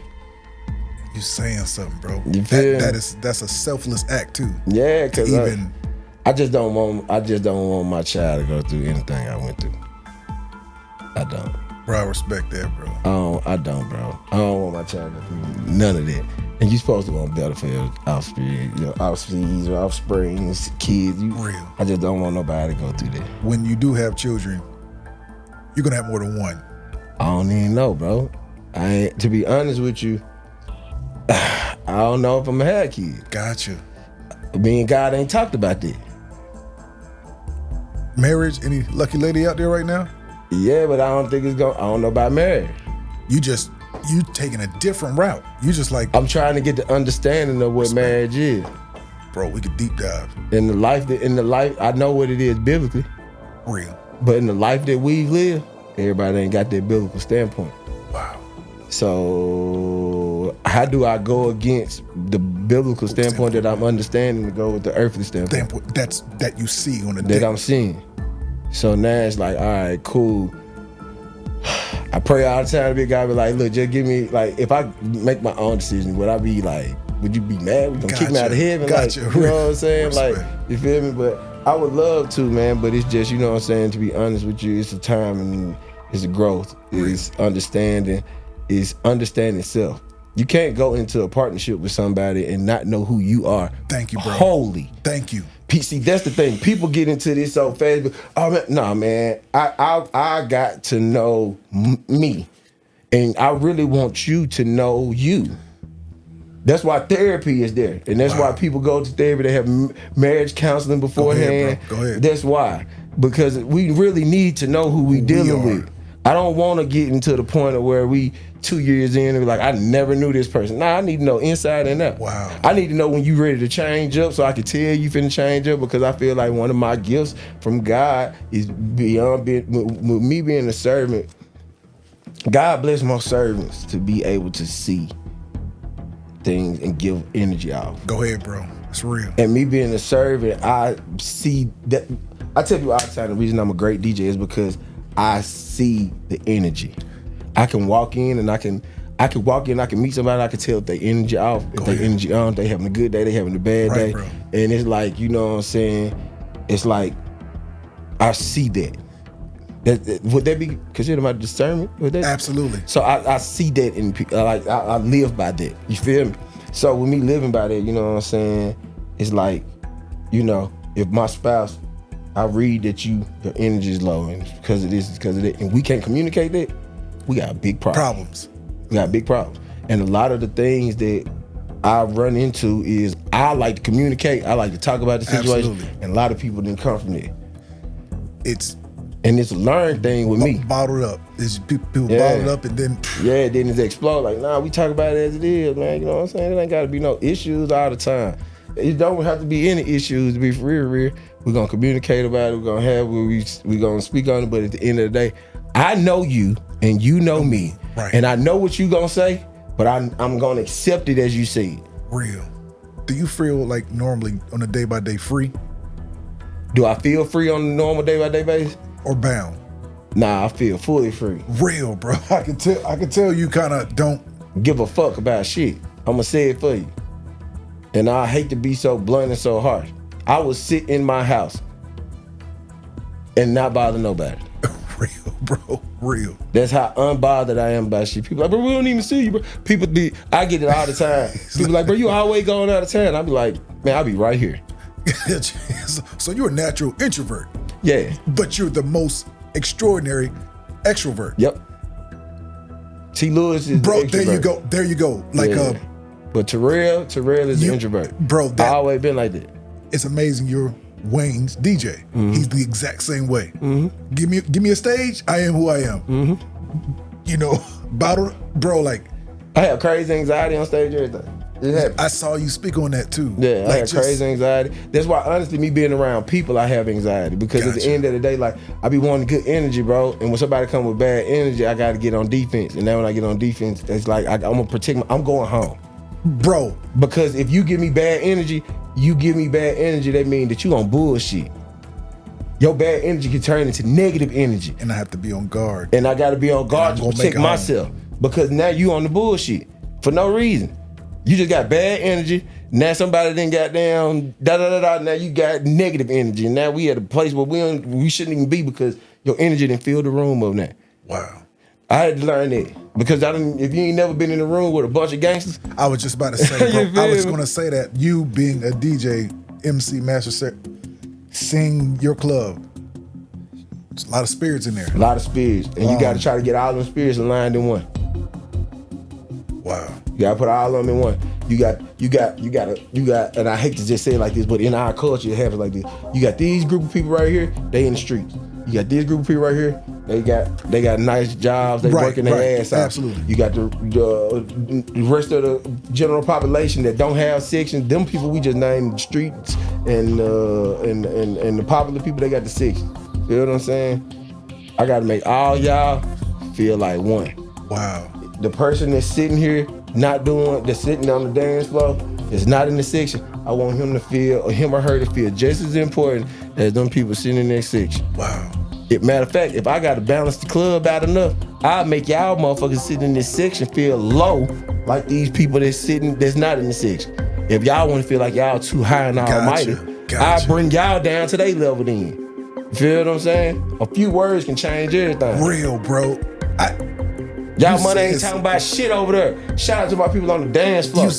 You saying something, bro. You feel that's a selfless act too. Yeah, because I just don't want my child to go through anything I went through. I don't. Bro, I respect that, bro. I don't, bro. I don't want my child to go through none of that. And you're supposed to want better for your offspring, offsprings, kids. Real. I just don't want nobody to go through that. When you do have children, you're gonna have more than one. I don't even know, bro. To be honest with you, I don't know if I'm gonna have kids. Gotcha. Me and God ain't talked about that. Marriage? Any lucky lady out there right now? Yeah, but I don't know about marriage. You taking a different route. You just like, I'm trying to get the understanding of what marriage is. Bro, we could deep dive. In the life, I know what it is biblically. Real. But in the life that we live, everybody ain't got that biblical standpoint. Wow. So how do I go against the biblical standpoint that I'm understanding to go with the earthly standpoint? That you see on the that I'm seeing. So now it's like, all right, cool. I pray all the time to be a guy, be like, look, just give me, like, if I make my own decision, would I be like, would you be mad? Would you kick me out of heaven? Like, you know what I'm saying? Respect. Like, you feel me? But I would love to, man, but it's just, you know what I'm saying, to be honest with you, it's a time and it's a growth. It's understanding self. You can't go into a partnership with somebody and not know who you are. Thank you, bro. Holy. Thank you. See, that's the thing. People get into this so fast, but I got to know me, and I really want you to know you. That's why therapy is there, and that's why people go to therapy. They have marriage counseling beforehand. Go ahead. That's why, because we really need to know who we dealing with. I don't want to get into the point of where we 2 years in and be like, I never knew this person. Nah, I need to know inside and out. Wow. I need to know when you ready to change up so I can tell you finna change up, because I feel like one of my gifts from God is beyond me being a servant. God bless my servants to be able to see things and give energy off. Go ahead, bro. It's real. And me being a servant, I see that. I tell you all the time, the reason I'm a great DJ is because I see the energy. I can walk in and I can meet somebody, I can tell if they energy off, if they energy on, if they having a good day, they having a bad day. Bro. And it's like, you know what I'm saying? It's like, I see that. Would that be considered my discernment? Absolutely. So I see that in people. Like I live by that. You feel me? So with me living by that, you know what I'm saying? It's like, you know, if my spouse, I read that your energy is low, and it's because of this, it's because of that, and we can't communicate that, we got big problems. We got big problems. And a lot of the things that I run into is I like to communicate, I like to talk about the situation, and a lot of people didn't come from there. It's a learned thing with me. Bottled up. It's people bottled up and then... Yeah, then it explode. Like, nah, we talk about it as it is, man. You know what I'm saying? It ain't got to be no issues all the time. It don't have to be any issues to be for real. We're going to communicate about it. We're going to have we're going to speak on it. But at the end of the day, I know you and you know me. Right. And I know what you're going to say, but I'm going to accept it as you say it. Real. Do you feel like normally on a day-by-day free? Do I feel free on a normal day-by-day basis? Or bound? Nah, I feel fully free. Real, bro. I can tell you kind of don't give a fuck about shit. I'm gonna say it for you. And I hate to be so blunt and so harsh. I would sit in my house and not bother nobody. Real, bro. Real. That's how unbothered I am about shit. People like, bro, we don't even see you, bro. I get it all the time. People like, bro, you always going out of town. I be like, man, I'll be right here. So you're a natural introvert. Yeah. But you're the most extraordinary extrovert. Yep. T. Lewis is bro, the extrovert. There you go. Like but Terrell is the introvert. Bro, I always been like that. It's amazing you're Wayne's DJ. Mm-hmm. He's the exact same way. Mm-hmm. Give me a stage, I am who I am. Mm-hmm. You know, bro, like I have crazy anxiety on stage every day. I saw you speak on that too. Yeah, I have crazy anxiety. That's why, honestly, me being around people, I have anxiety. Because at the end of the day, like, I be wanting good energy, bro. And when somebody come with bad energy, I got to get on defense. And now when I get on defense, it's like, I'm going to protect I'm going home. Bro. Because if you give me bad energy, that means that you on bullshit. Your bad energy can turn into negative energy. And I have to be on guard. And I got to be on guard to protect myself. Because now you on the bullshit for no reason. You just got bad energy. Now somebody then got down, now you got negative energy. And now we at a place where we shouldn't even be because your energy didn't fill the room up now. Wow. I had to learn that because if you ain't never been in a room with a bunch of gangsters. I was just about to say, bro, I was going to say that you being a DJ, MC, master, sing your club, there's a lot of spirits in there. A lot of spirits. And you got to try to get all them spirits aligned in one. Wow. You got to put all of them in one. You got, and I hate to just say it like this, but in our culture, it happens like this. You got these group of people right here, they in the streets. You got this group of people right here, they got nice jobs, they working their ass out. Absolutely. You got the rest of the general population that don't have sections. Them people we just named the streets and the popular people, they got the sections. Feel what I'm saying? I gotta make all y'all feel like one. Wow. The person that's sitting here that's sitting on the dance floor, is not in the section. I want him to feel, or him or her to feel just as important as them people sitting in their section. Wow. Matter of fact, if I gotta balance the club out enough, I'll make y'all motherfuckers sitting in this section feel low like these people that's not in the section. If y'all wanna feel like y'all too high and almighty, I'll bring y'all down to their level then. You feel what I'm saying? A few words can change everything. Real, bro. Y'all money ain't talking about shit over there. Shout out to my people on the dance floor.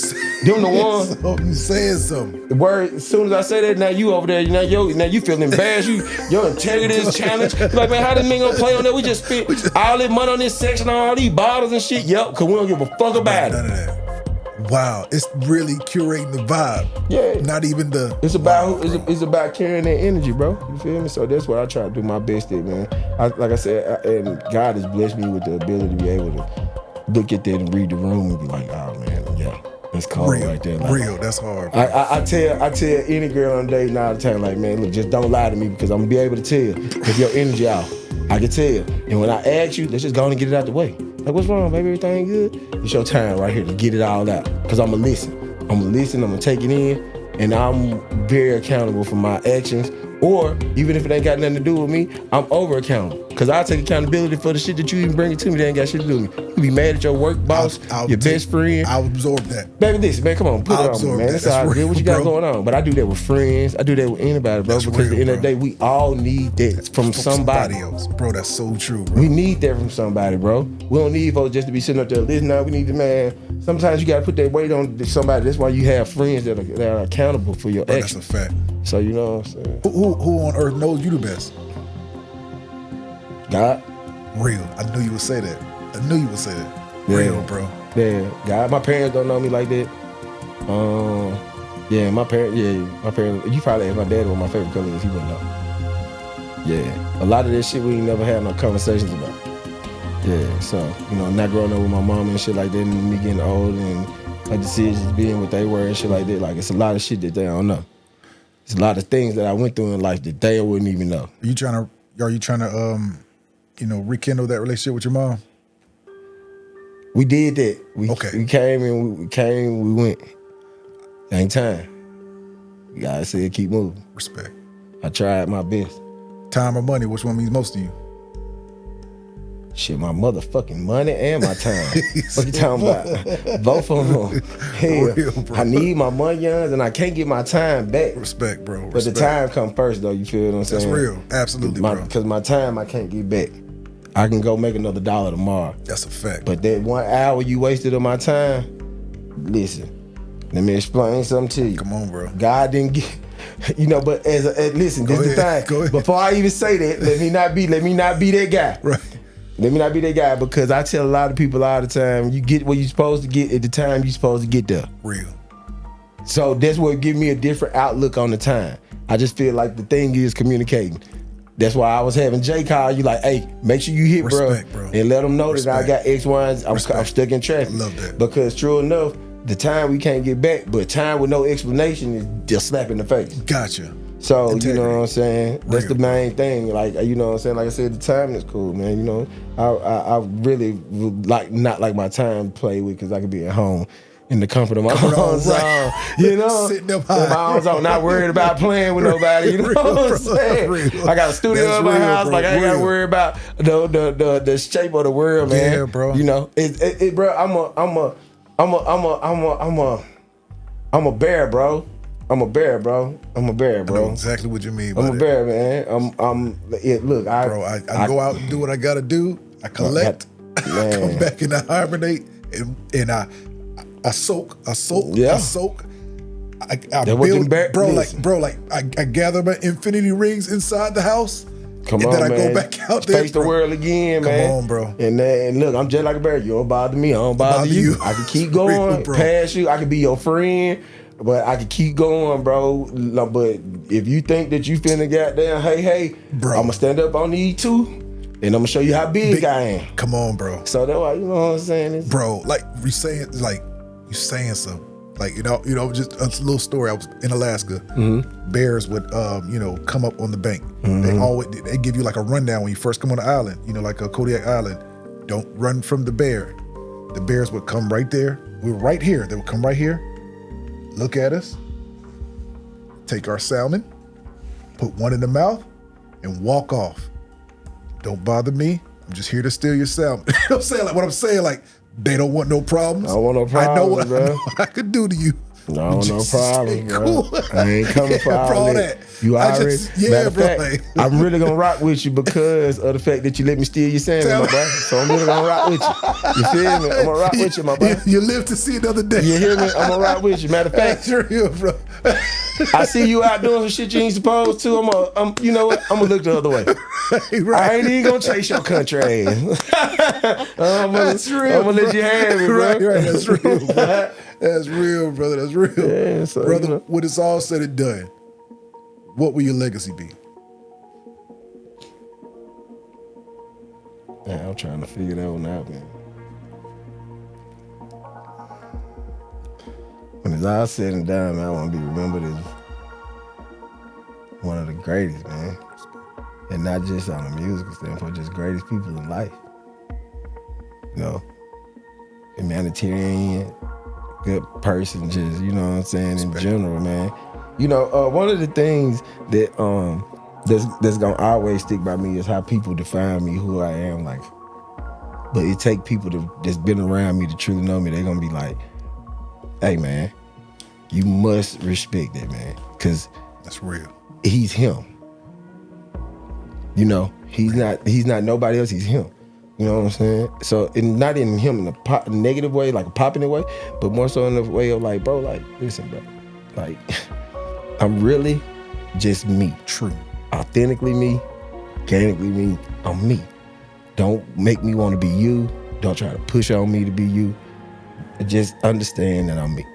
Them the ones. You saying something. The word, as soon as I say that, now you over there, now you feel embarrassed. Your integrity is challenged. You're like, man, how this nigga gonna play on that? We just spent all this money on this section, on all these bottles and shit. Yep, because we don't give a fuck about None it. of that. Wow, it's really curating the vibe. Yeah. Not even the... It's about carrying that energy, bro. You feel me? So that's what I try to do my best at, man. Like I said, and God has blessed me with the ability to be able to look at that and read the room and be like, oh, man, yeah. That's cold right there. Like, real, that's hard. I tell any girl on date now all the time, like, man, look, just don't lie to me because I'm gonna be able to tell if your energy out. I can tell. And when I ask you, let's just go on and get it out the way. Like, what's wrong, baby? Everything good? It's your time right here to get it all out. Because I'm gonna listen. I'm gonna take it in, and I'm very accountable for my actions. Or, even if it ain't got nothing to do with me, I'm over accountable. Because I take accountability for the shit that you even bring it to me that ain't got shit to do with me. You be mad at your work boss, your best friend. I'll absorb that. Baby, listen, man, come on, put it on me, man. That's all good. What you got going on? But I do that with friends. I do that with anybody, bro. Because at the end of the day, we all need that from somebody else. Bro, that's so true, bro. We need that from somebody, bro. We don't need folks just to be sitting up there listening. Now we need the man. Sometimes you gotta put that weight on somebody. That's why you have friends that are accountable for your actions. That's a fact. So you know what I'm saying? Who on earth knows you the best? God. Real. I knew you would say that. Yeah. Real, bro. Yeah. God. My parents don't know me like that. My parents. You probably asked my dad what my favorite color is. He wouldn't know. Yeah. A lot of that shit we ain't never had no conversations about. Yeah. So not growing up with my mom and shit like that, and me getting old and my decisions being what they were and shit like that. Like it's a lot of shit that they don't know. It's a lot of things that I went through in life that they wouldn't even know. Are you trying to rekindle that relationship with your mom? We did that. We came, we went. Ain't time. God said keep moving. Respect. I tried my best. Time or money, which one means most to you? Shit, my motherfucking money and my time. What you talking about? Both of them. Hell, real, I need my money, and I can't get my time back. Respect, bro. But the time come first, though. You feel what I'm saying? That's real. Absolutely, bro. Because my time I can't get back. I can go make another $1 tomorrow. That's a fact. But that 1 hour you wasted of my time, listen, let me explain something to you. Come on, bro. God didn't get, but listen, this is the thing. Go ahead. Before I even say that, let me not be that guy. Right. Let me not be that guy because I tell a lot of people all the time, you get what you're supposed to get at the time you're supposed to get there. Real. So that's what give me a different outlook on the time. I just feel like the thing is communicating. That's why I was having Jay call you like, hey, make sure you hit, bro. And let them know that I got X, Y, and I'm stuck in traffic. I love that. Because true enough, the time we can't get back, but time with no explanation is just slap in the face. Gotcha. So, Integrity. you know what I'm saying? That's Real. the main thing. Like, you know what I'm saying? Like I said, the timing is cool, man. I really would not like my time to play with because I could be at home in the comfort of my own zone. Sitting up high. In my own zone, not worried about playing with nobody. You know what I'm saying? I got a studio in my house. Bro, like, I ain't got to worry about the shape of the world, man. Yeah, bro. Bro, I'm a bear, bro. I'm a bear, bro. I know exactly what you mean. I'm a bear, man. Look, I go out and do what I gotta do. I collect. I come back and I hibernate, and I soak. Yeah. I soak. I build, I gather my infinity rings inside the house. Come and on, then I man. go back out there. Face the world again, man. Come on, bro. And look, I'm just like a bear. You don't bother me. I don't bother you. I can keep going past you. I can be your friend, but I can keep going, bro. But if you think that you finna goddamn, hey, bro, I'm gonna stand up on these two, and I'm gonna show you how big I am. Come on, bro. So that's why, you know what I'm saying? Bro, like you saying something. Like, you know, just a little story. I was in Alaska. Mm-hmm. Bears would, come up on the bank. Mm-hmm. They give you like a rundown when you first come on the island. You know, like a Kodiak Island. Don't run from the bear. The bears would come right there. We were right here. They would come right here, look at us, take our salmon, put one in the mouth, and walk off. Don't bother me. I'm just here to steal your salmon. You know what I'm saying? Like what I'm saying, like, they don't want no problems. I don't want no problems, I know bro. what I could do to you. No problems, bro. Cool. I ain't coming for all that. You already. Matter of fact, I'm really gonna rock with you because of the fact that you let me steal your salmon, my boy. So I'm really gonna rock with you. You feel me? I'm gonna rock with you, my boy. You live to see another day. You hear me? I'm gonna rock with you. Matter of fact, that's real, bro. I see you out doing some shit you ain't supposed to. You know what? I'm gonna look the other way. Right. I ain't even gonna chase your country ass. That's real. I'm gonna let you have it, bro. Right. That's real, bro. That's real, brother. That's real. Yeah, so, brother, when it's all said and done, what will your legacy be? Man, I'm trying to figure that one out, man. When it's all said and done, man, I want to be remembered as one of the greatest, man. And not just on a musical standpoint, just greatest people in life. You know, humanitarian, good person, just, you know what I'm saying, in general, man. You know, one of the things that that's gonna always stick by me is how people define me, who I am, like. But it take people that's been around me to truly know me. They're gonna be like, hey, man, you must respect that, man, because that's real. He's him. You know, he's not nobody else. He's him. You know what I'm saying? So, and not in him in a negative way, like a popular way, but more so in the way of like, bro, like, listen, bro, like, I'm really just me. True. Authentically me, organically me, I'm me. Don't make me want to be you. Don't try to push on me to be you. Just understand that I'm me.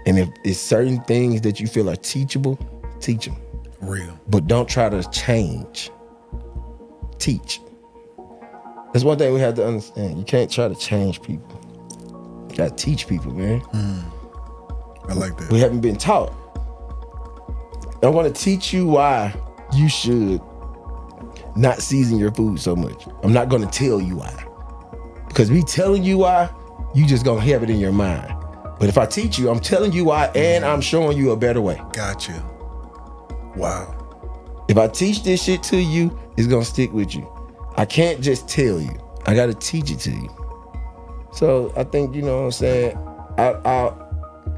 And if it's certain things that you feel are teachable, teach them. Real. But don't try to change. Teach. That's one thing we have to understand. You can't try to change people. You gotta teach people, man. I like that. We haven't been taught. I want to teach you why you should not season your food so much. I'm not gonna tell you why. Because me telling you why, you just gonna have it in your mind. But if I teach you, I'm telling you why and I'm showing you a better way. Gotcha. Wow. If I teach this shit to you, it's gonna stick with you. I can't just tell you. I gotta teach it to you. So I think, you know what I'm saying, I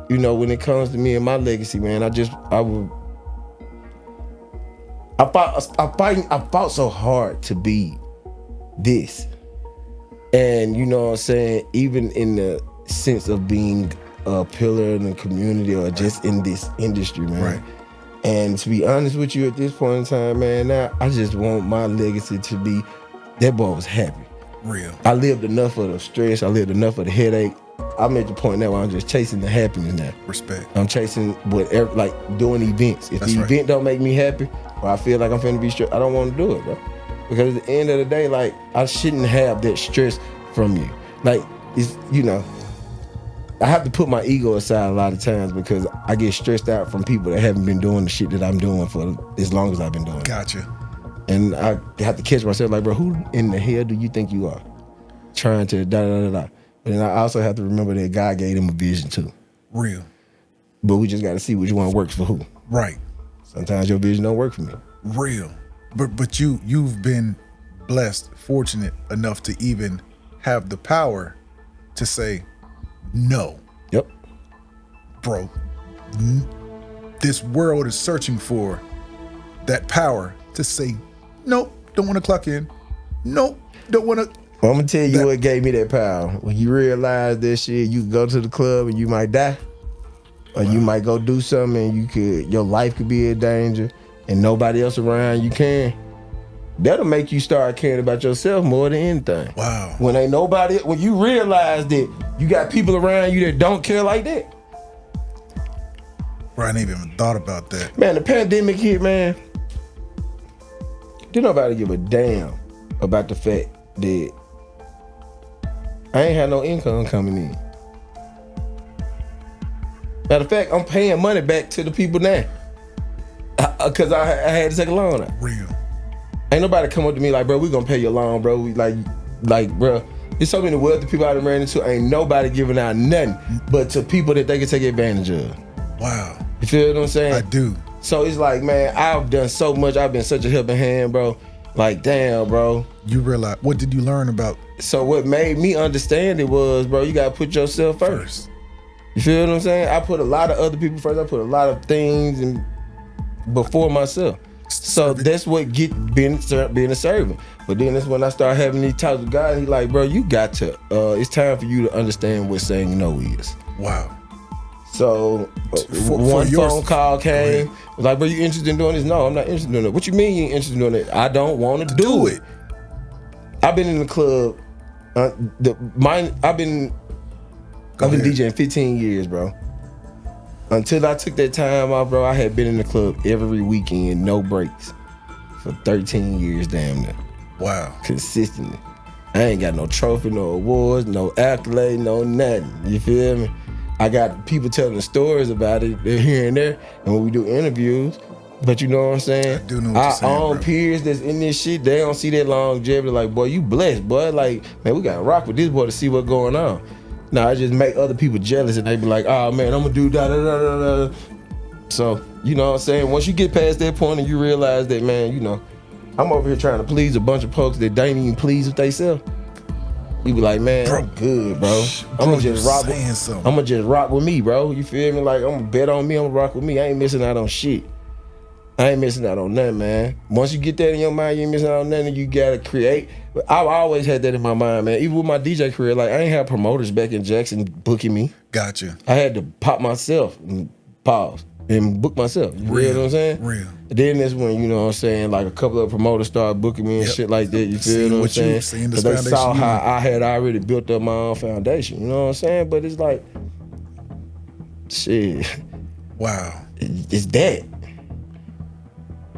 you know, when it comes to me and my legacy, man, I fought so hard to be this. And you know what I'm saying, even in the sense of being a pillar in the community or just in this industry, man. Right. And to be honest with you at this point in time, man, now I just want my legacy to be, that boy was happy. Real. I lived enough of the stress, I lived enough of the headache. I'm at the point now where I'm just chasing the happiness now. Respect. I'm chasing whatever, like doing events. If That's the right. event don't make me happy, or I feel like I'm finna be stressed, I don't want to do it, bro. Because at the end of the day, like, I shouldn't have that stress from you. Like, it's, you know, I have to put my ego aside a lot of times because I get stressed out from people that haven't been doing the shit that I'm doing for as long as I've been doing it. Gotcha. And I have to catch myself like, bro, who in the hell do you think you are? Trying to da-da-da-da. But then I also have to remember that God gave them a vision too. Real. But we just got to see which one works for who. Right. Sometimes your vision don't work for me. Real. But you've been blessed, fortunate enough to even have the power to say, no. Yep. Bro, this world is searching for that power to say, nope, don't want to clock in. Nope, don't want to. Well, I'm going to tell you what gave me that power. When you realize that shit, you go to the club and you might die. Or you might go do something and your life could be in danger and nobody else around you can. That'll make you start caring about yourself more than anything. Wow. When you realize that you got people around you that don't care like that. Bro, I ain't even thought about that. Man, the pandemic hit, man. Didn't nobody give a damn about the fact that I ain't had no income coming in. Matter of fact, I'm paying money back to the people now. Cause I had to take a loan out. Real. Ain't nobody come up to me like, bro, we gonna pay your loan, bro. We like, bro, there's so many wealthy people I done ran into. Ain't nobody giving out nothing but to people that they can take advantage of. Wow. You feel what I'm saying? I do. So it's like, man, I've done so much. I've been such a helping hand, bro. Like, damn, bro. You realize, what did you learn about? So what made me understand it was, bro, you gotta put yourself first. You feel what I'm saying? I put a lot of other people first. I put a lot of things before myself. So that's what being a servant. But then that's when I start having these talks with God. He's like, bro, you got to, it's time for you to understand what saying no is. Wow. So one phone call came. Was like, bro, you interested in doing this? No, I'm not interested in doing it. What you mean you ain't interested in doing it? I don't want to do it. I've been in the club. I've been DJing 15 years, bro. Until I took that time off, bro, I had been in the club every weekend, no breaks, for 13 years, damn near. Wow. Consistently. I ain't got no trophy, no awards, no accolade, no nothing. You feel me? I got people telling stories about it here and there, and when we do interviews, but you know what I'm saying? I do know what you're saying, our own peers that's in this shit, they don't see that longevity. Like, boy, you blessed, boy. Like, man, we gotta rock with this boy to see what's going on. Now, I just make other people jealous and they be like, oh man, I'm gonna do da-da-da-da-da. So, you know what I'm saying? Once you get past that point and you realize that, man, you know, I'm over here trying to please a bunch of folks that ain't even pleased with themselves. You be like, man, bro, I'm good, bro. I'm gonna just rock with me, bro. You feel me? Like, I'm gonna bet on me, I'm gonna rock with me. I ain't missing out on shit. I ain't missing out on nothing, man. Once you get that in your mind, you ain't missing out on nothing. You gotta create. But I've always had that in my mind, man. Even with my DJ career, like, I ain't have promoters back in Jackson booking me. Gotcha. I had to pop myself and pause and book myself. You know what I'm saying? Real. Then that's when, you know what I'm saying, like a couple of promoters started booking me and shit like that. You feel what I'm saying? Because they saw how I had already built up my own foundation. You know what I'm saying? But it's like, shit. Wow. It's that.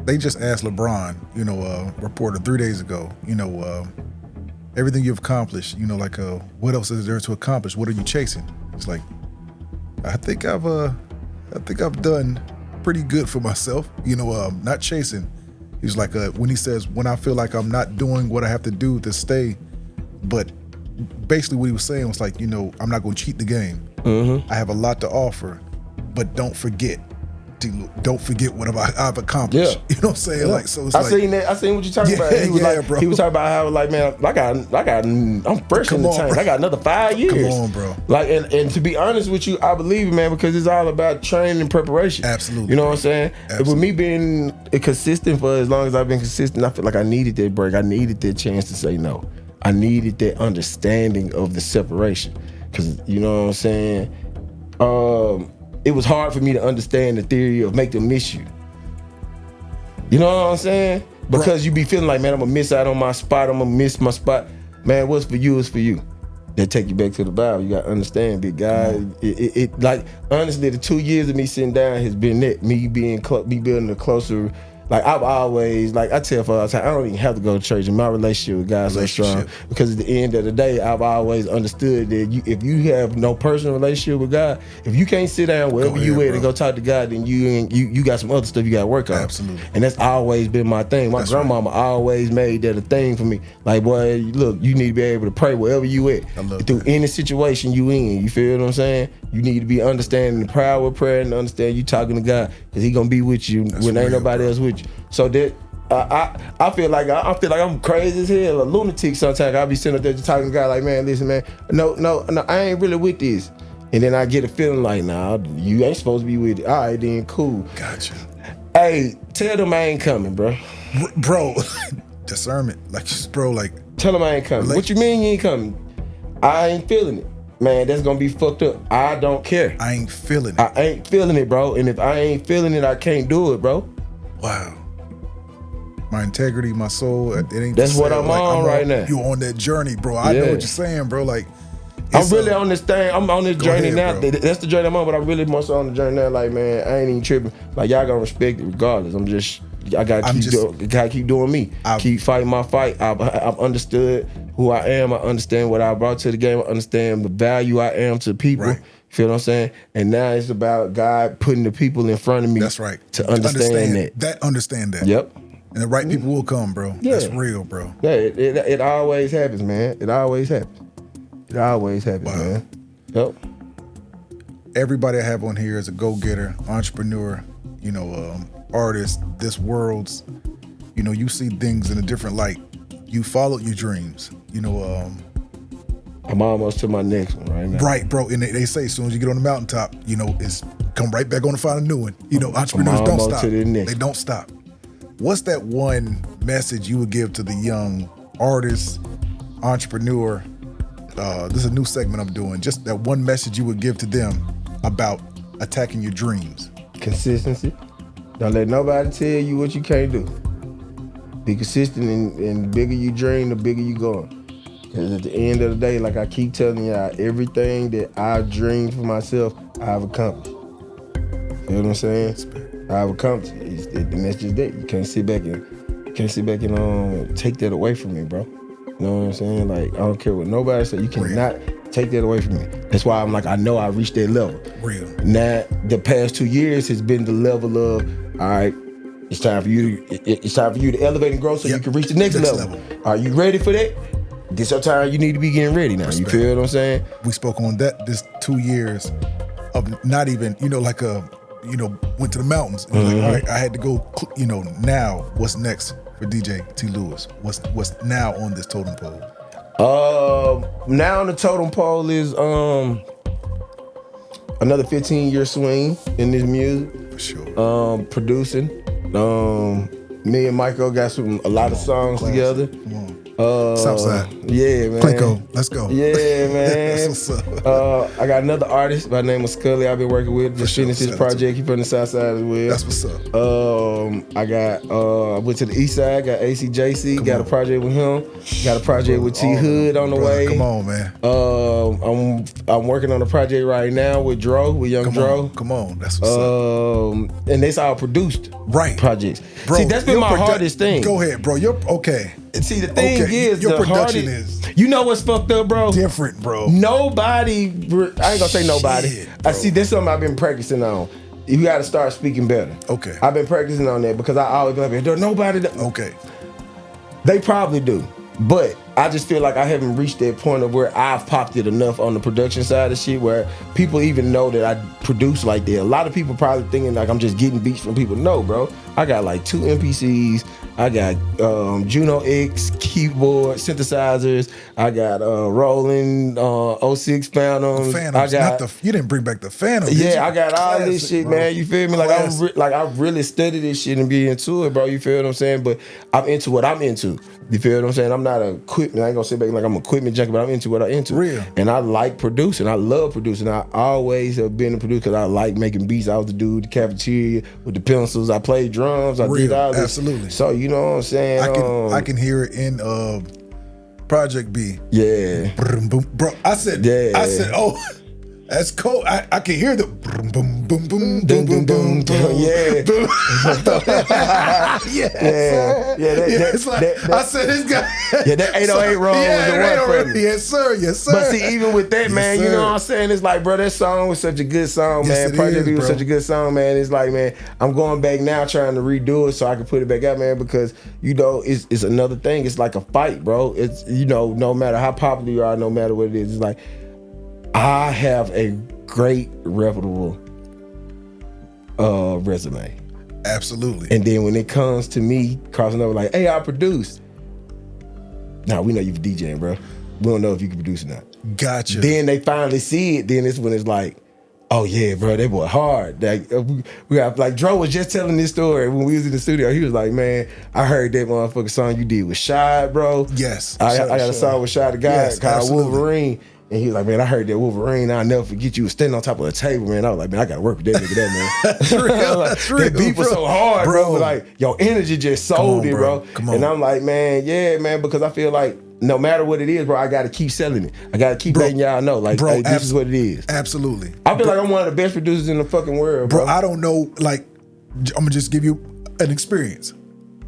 They just asked LeBron, reporter 3 days ago, everything you've accomplished, like, what else is there to accomplish? What are you chasing? It's like, I think I've done pretty good for myself, not chasing. He's like, when he says, when I feel like I'm not doing what I have to do to stay, but basically what he was saying was like, I'm not gonna cheat the game. Mm-hmm. I have a lot to offer, but don't forget what I've accomplished. Yeah. You know what I'm saying? Yeah. Like, so it's seen that. I seen what you're talking about. He was bro. He was talking about how, like, man, I'm fresh in the tank. Bro. I got another 5 years. Come on, bro. Like, and to be honest with you, I believe it, man, because it's all about training and preparation. Absolutely. You know what I'm saying? Absolutely. With me being consistent for as long as I've been consistent, I feel like I needed that break. I needed that chance to say no. I needed that understanding of the separation. Because, you know what I'm saying? It was hard for me to understand the theory of make them miss you. You know what I'm saying? Because you be feeling like, man, I'm gonna miss out on my spot. I'm gonna miss my spot. Man, what's for you is for you. That take you back to the Bible. You gotta understand, big guy. It like, honestly, the 2 years of me sitting down has been that. Me building a closer. Like, I've always, like I tell folks all the time, I don't even have to go to church, and my relationship with God is so strong. Because at the end of the day, I've always understood that if you have no personal relationship with God, if you can't sit down wherever you at and go talk to God, then you got some other stuff you got to work on. Absolutely. And that's always been my thing. My grandmama always made that a thing for me. Like, boy, look, you need to be able to pray wherever you at. Through any situation you in. You feel what I'm saying? You need to be understanding the power of prayer and understand you talking to God, because He gonna be with you when ain't nobody else with you. So that I feel like I'm crazy as hell, a lunatic sometimes. I'll be sitting up there just talking to God like, man, listen, man, no, I ain't really with this. And then I get a feeling like, nah, you ain't supposed to be with it. All right, then cool. Gotcha. Hey, tell them I ain't coming, bro. Bro, discernment. Like, bro, like. Tell them I ain't coming. What you mean you ain't coming? I ain't feeling it. Man, that's gonna be fucked up. I don't care. I ain't feeling it. I ain't feeling it, bro. And if I ain't feeling it, I can't do it, bro. Wow. My integrity, my soul, it ain't. That's what I'm on right now. You on that journey, bro. I know what you're saying, bro. Like, I'm really on this thing. I'm on this journey now. Bro. That's the journey I'm on, but I'm really more so on the journey now. Like, man, I ain't even tripping. Like, y'all gonna respect it regardless. I gotta keep doing me. Keep fighting my fight. I've understood who I am. I understand what I brought to the game. I understand the value I am to people. Right. Feel what I'm saying? And now it's about God putting the people in front of me. That's right. To understand that. Understand that. Yep. And the right people will come, bro. Yeah. That's real, bro. Yeah, it always happens, man. It always happens. It always happens, man. Yep. Everybody I have on here is a go-getter, entrepreneur, artist, this world's, you see things in a different light. You followed your dreams, I'm almost to my next one right now. Right, bro. And they say as soon as you get on the mountaintop, it's come right back on to find a new one. Entrepreneurs don't stop. They don't stop. What's that one message you would give to the young artist, entrepreneur? This is a new segment I'm doing. Just that one message you would give to them about attacking your dreams. Consistency. Don't let nobody tell you what you can't do. Be consistent, and the bigger you dream, the bigger you going. Because at the end of the day, like I keep telling y'all, everything that I dreamed for myself, I've accomplished. You know what I'm saying? I've accomplished it. And that's just that. You can't sit back and take that away from me, bro. You know what I'm saying? Like, I don't care what nobody says. You cannot take that away from me. That's why I'm like, I know I reached that level. Real. Now, the past 2 years has been the level of, all right, it's time for you to elevate and grow so you can reach the next level. Are you ready for that? This your time. You need to be getting ready now. Respect. You feel what I'm saying? We spoke on that. This 2 years of not even, went to the mountains. And like, all right, I had to go. Now what's next for DJ T. Lewis? What's now on this totem pole? Now on the totem pole is another 15-year swing in this music. For sure. Producing. Me and Michael got a lot of songs together. Come on. Southside. Yeah, man. Plinko, let's go. Yeah, man. That's what's up. I got another artist by the name of Scully I've been working with. Just finished his project. He from the South Side as well. That's what's up. I went to the East Side, got ACJC, got a project with him. Got a project with T Hood on the way. Come on, man. I'm working on a project right now with Young Dro. Come on, that's what's up. And that's all produced projects. Bro, see, that's been my hardest thing. Go ahead, bro. You're okay. See, the thing is, your the production hardest, is. You know what's fucked up, bro? Different, bro. Nobody, I ain't gonna say nobody. I see, this is something I've been practicing on. You gotta start speaking better. Okay. I've been practicing on that because I always be like, there's nobody. Okay. They probably do. But I just feel like I haven't reached that point of where I've popped it enough on the production side of shit where people even know that I produce like that. A lot of people probably thinking like I'm just getting beats from people. No, bro. I got like 2 MPCs. I got Juno X keyboard synthesizers. I got Roland 06 Phantoms. The Phantoms. You didn't bring back the Phantoms. Yeah, I got all this shit, bro. Man. You feel me? Like I really study this shit and be into it, bro. You feel what I'm saying? But I'm into what I'm into. You feel what I'm saying? I'm not a equipment. I ain't gonna sit back like I'm an equipment junkie, but I'm into what I'm into. Real. And I like producing. I love producing. I always have been a producer because I like making beats. I was the dude in the cafeteria with the pencils. I played drums. I did all this. Absolutely. So you know what I'm saying? I can hear it in Project B. Yeah. Boom, boom, bro. I said, oh, that's cool. I can hear the boom, boom, boom, boom, boom, boom, boom, boom. Yeah. It's like, I said this guy. Yeah, that 808 roll was the one for me. Yes, sir. Yes, sir. But see, even with that, man, you know what I'm saying? It's like, bro, that song was such a good song, man. Project B was such a good song, man. It's like, man, I'm going back now trying to redo it so I can put it back out, man, because, it's another thing. It's like a fight, bro. It's, no matter how popular you are, no matter what it is, it's like, I have a great, reputable resume. Absolutely. And then when it comes to me crossing over like, hey, I produce. Now, we know you for DJing, bro. We don't know if you can produce or not. Gotcha. Then they finally see it. Then it's when it's like, oh yeah, bro, that boy hard. Like we got like Dro was just telling this story when we was in the studio. He was like, man, I heard that motherfucking song you did with Shad, bro. Yes, I got a song with Shad, the guy called Wolverine. And he was like, man, I heard that Wolverine. I'll never forget you was standing on top of a table, man. I was like, man, I gotta work with that nigga, that man. That's real. Like, That's real. That beat was so hard, bro. Like your energy just sold it, bro. Come on. And I'm like, man, yeah, man, because I feel like no matter what it is, bro, I gotta keep selling it. I gotta keep letting y'all know, like, hey, this is what it is. Absolutely. I feel like I'm one of the best producers in the fucking world, bro. I don't know, like, I'm gonna just give you an experience.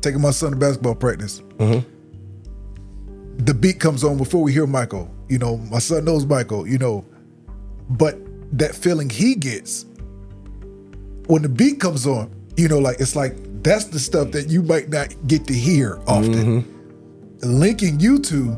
Taking my son to basketball practice. Mm-hmm. The beat comes on before we hear Michael. You know, my son knows Michael, you know, but that feeling he gets when the beat comes on, you know, like, it's like, that's the stuff that you might not get to hear often. Mm-hmm. Linking you two,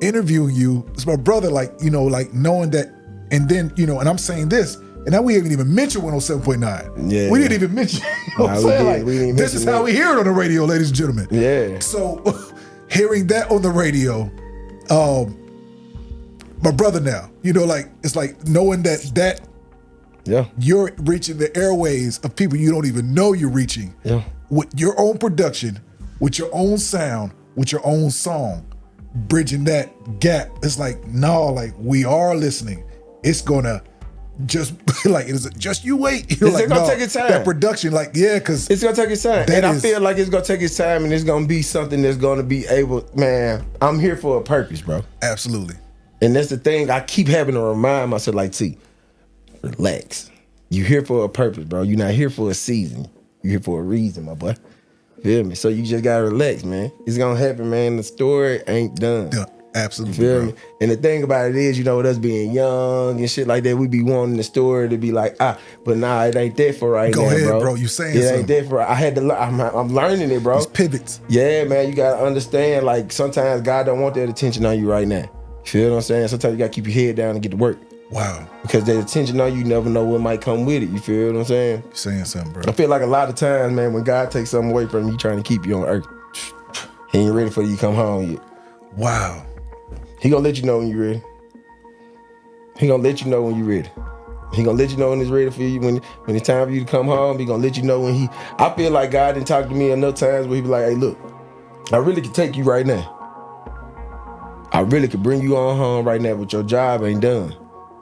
interviewing you, it's my brother, like, you know, like knowing that, and then, you know, and I'm saying this, and now we haven't even mentioned 107.9. Yeah. We didn't even mention, you know what I'm saying? Like, this is how we hear it on the radio, ladies and gentlemen. Yeah. So, hearing that on the radio, my brother now, you know, like, it's like knowing that you're reaching the airways of people you don't even know you're reaching with your own production, with your own sound, with your own song, bridging that gap. It's like, no, like, we are listening. It's gonna just like, is it just you wait? You're like, gonna take its time. That production, like, yeah, because it's gonna take its time. And I feel like it's gonna take its time, and it's gonna be something that's gonna be able, man, I'm here for a purpose, bro. Absolutely. And that's the thing, I keep having to remind myself, like, T, relax. You're here for a purpose, bro. You're not here for a season. You're here for a reason, my boy. Feel me? So you just gotta relax, man. It's gonna happen, man. The story ain't done. Yeah, absolutely. You feel bro. me? And the thing about it is, you know, with us being young and shit like that, we be wanting the story to be like, but nah, it ain't that for right now, Go ahead, bro. You saying it something. ain't that for. I had to. I'm learning it, bro. These pivots. Yeah, man. You gotta understand. Like, sometimes God don't want that attention on you right now. You feel what I'm saying? Sometimes you gotta keep your head down and get to work. Wow. Because that attention on you never know what might come with it. You feel what I'm saying? You're saying something, bro. I feel like a lot of times, man, when God takes something away from you, he trying to keep you on earth. He ain't ready for you to come home yet. Wow. He gonna let you know when you're ready. He gonna let you know when you're ready. He gonna let you know when it's ready for you. When it's time for you to come home, he gonna let you know when I feel like God didn't talk to me enough times where he be like, hey, look, I really could take you right now. I really could bring you on home right now, but your job ain't done.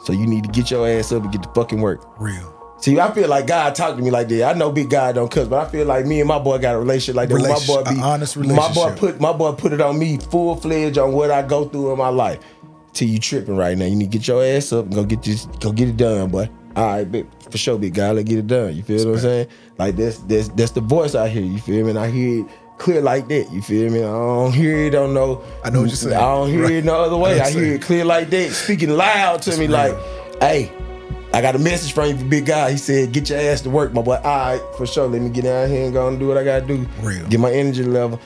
So you need to get your ass up and get to fucking work. Real. See, I feel like God talked to me like that. I know big God don't cuss, but I feel like me and my boy got a relationship like that. An honest relationship. My boy put it on me full-fledged on what I go through in my life. Till you tripping right now. You need to get your ass up and go get it done, boy. All right, for sure, big guy, let's get it done. You feel what I'm saying? Like, that's the voice I hear, you feel me? And I hear it clear like that, you feel me? I don't hear it, don't know. I know what you're saying. I don't hear it no other way. I hear it clear like that, speaking loud to me like, hey, I got a message from you for big guy. He said, get your ass to work, my boy. All right, for sure. Let me get down here and go and do what I got to do. Real. Get my energy level.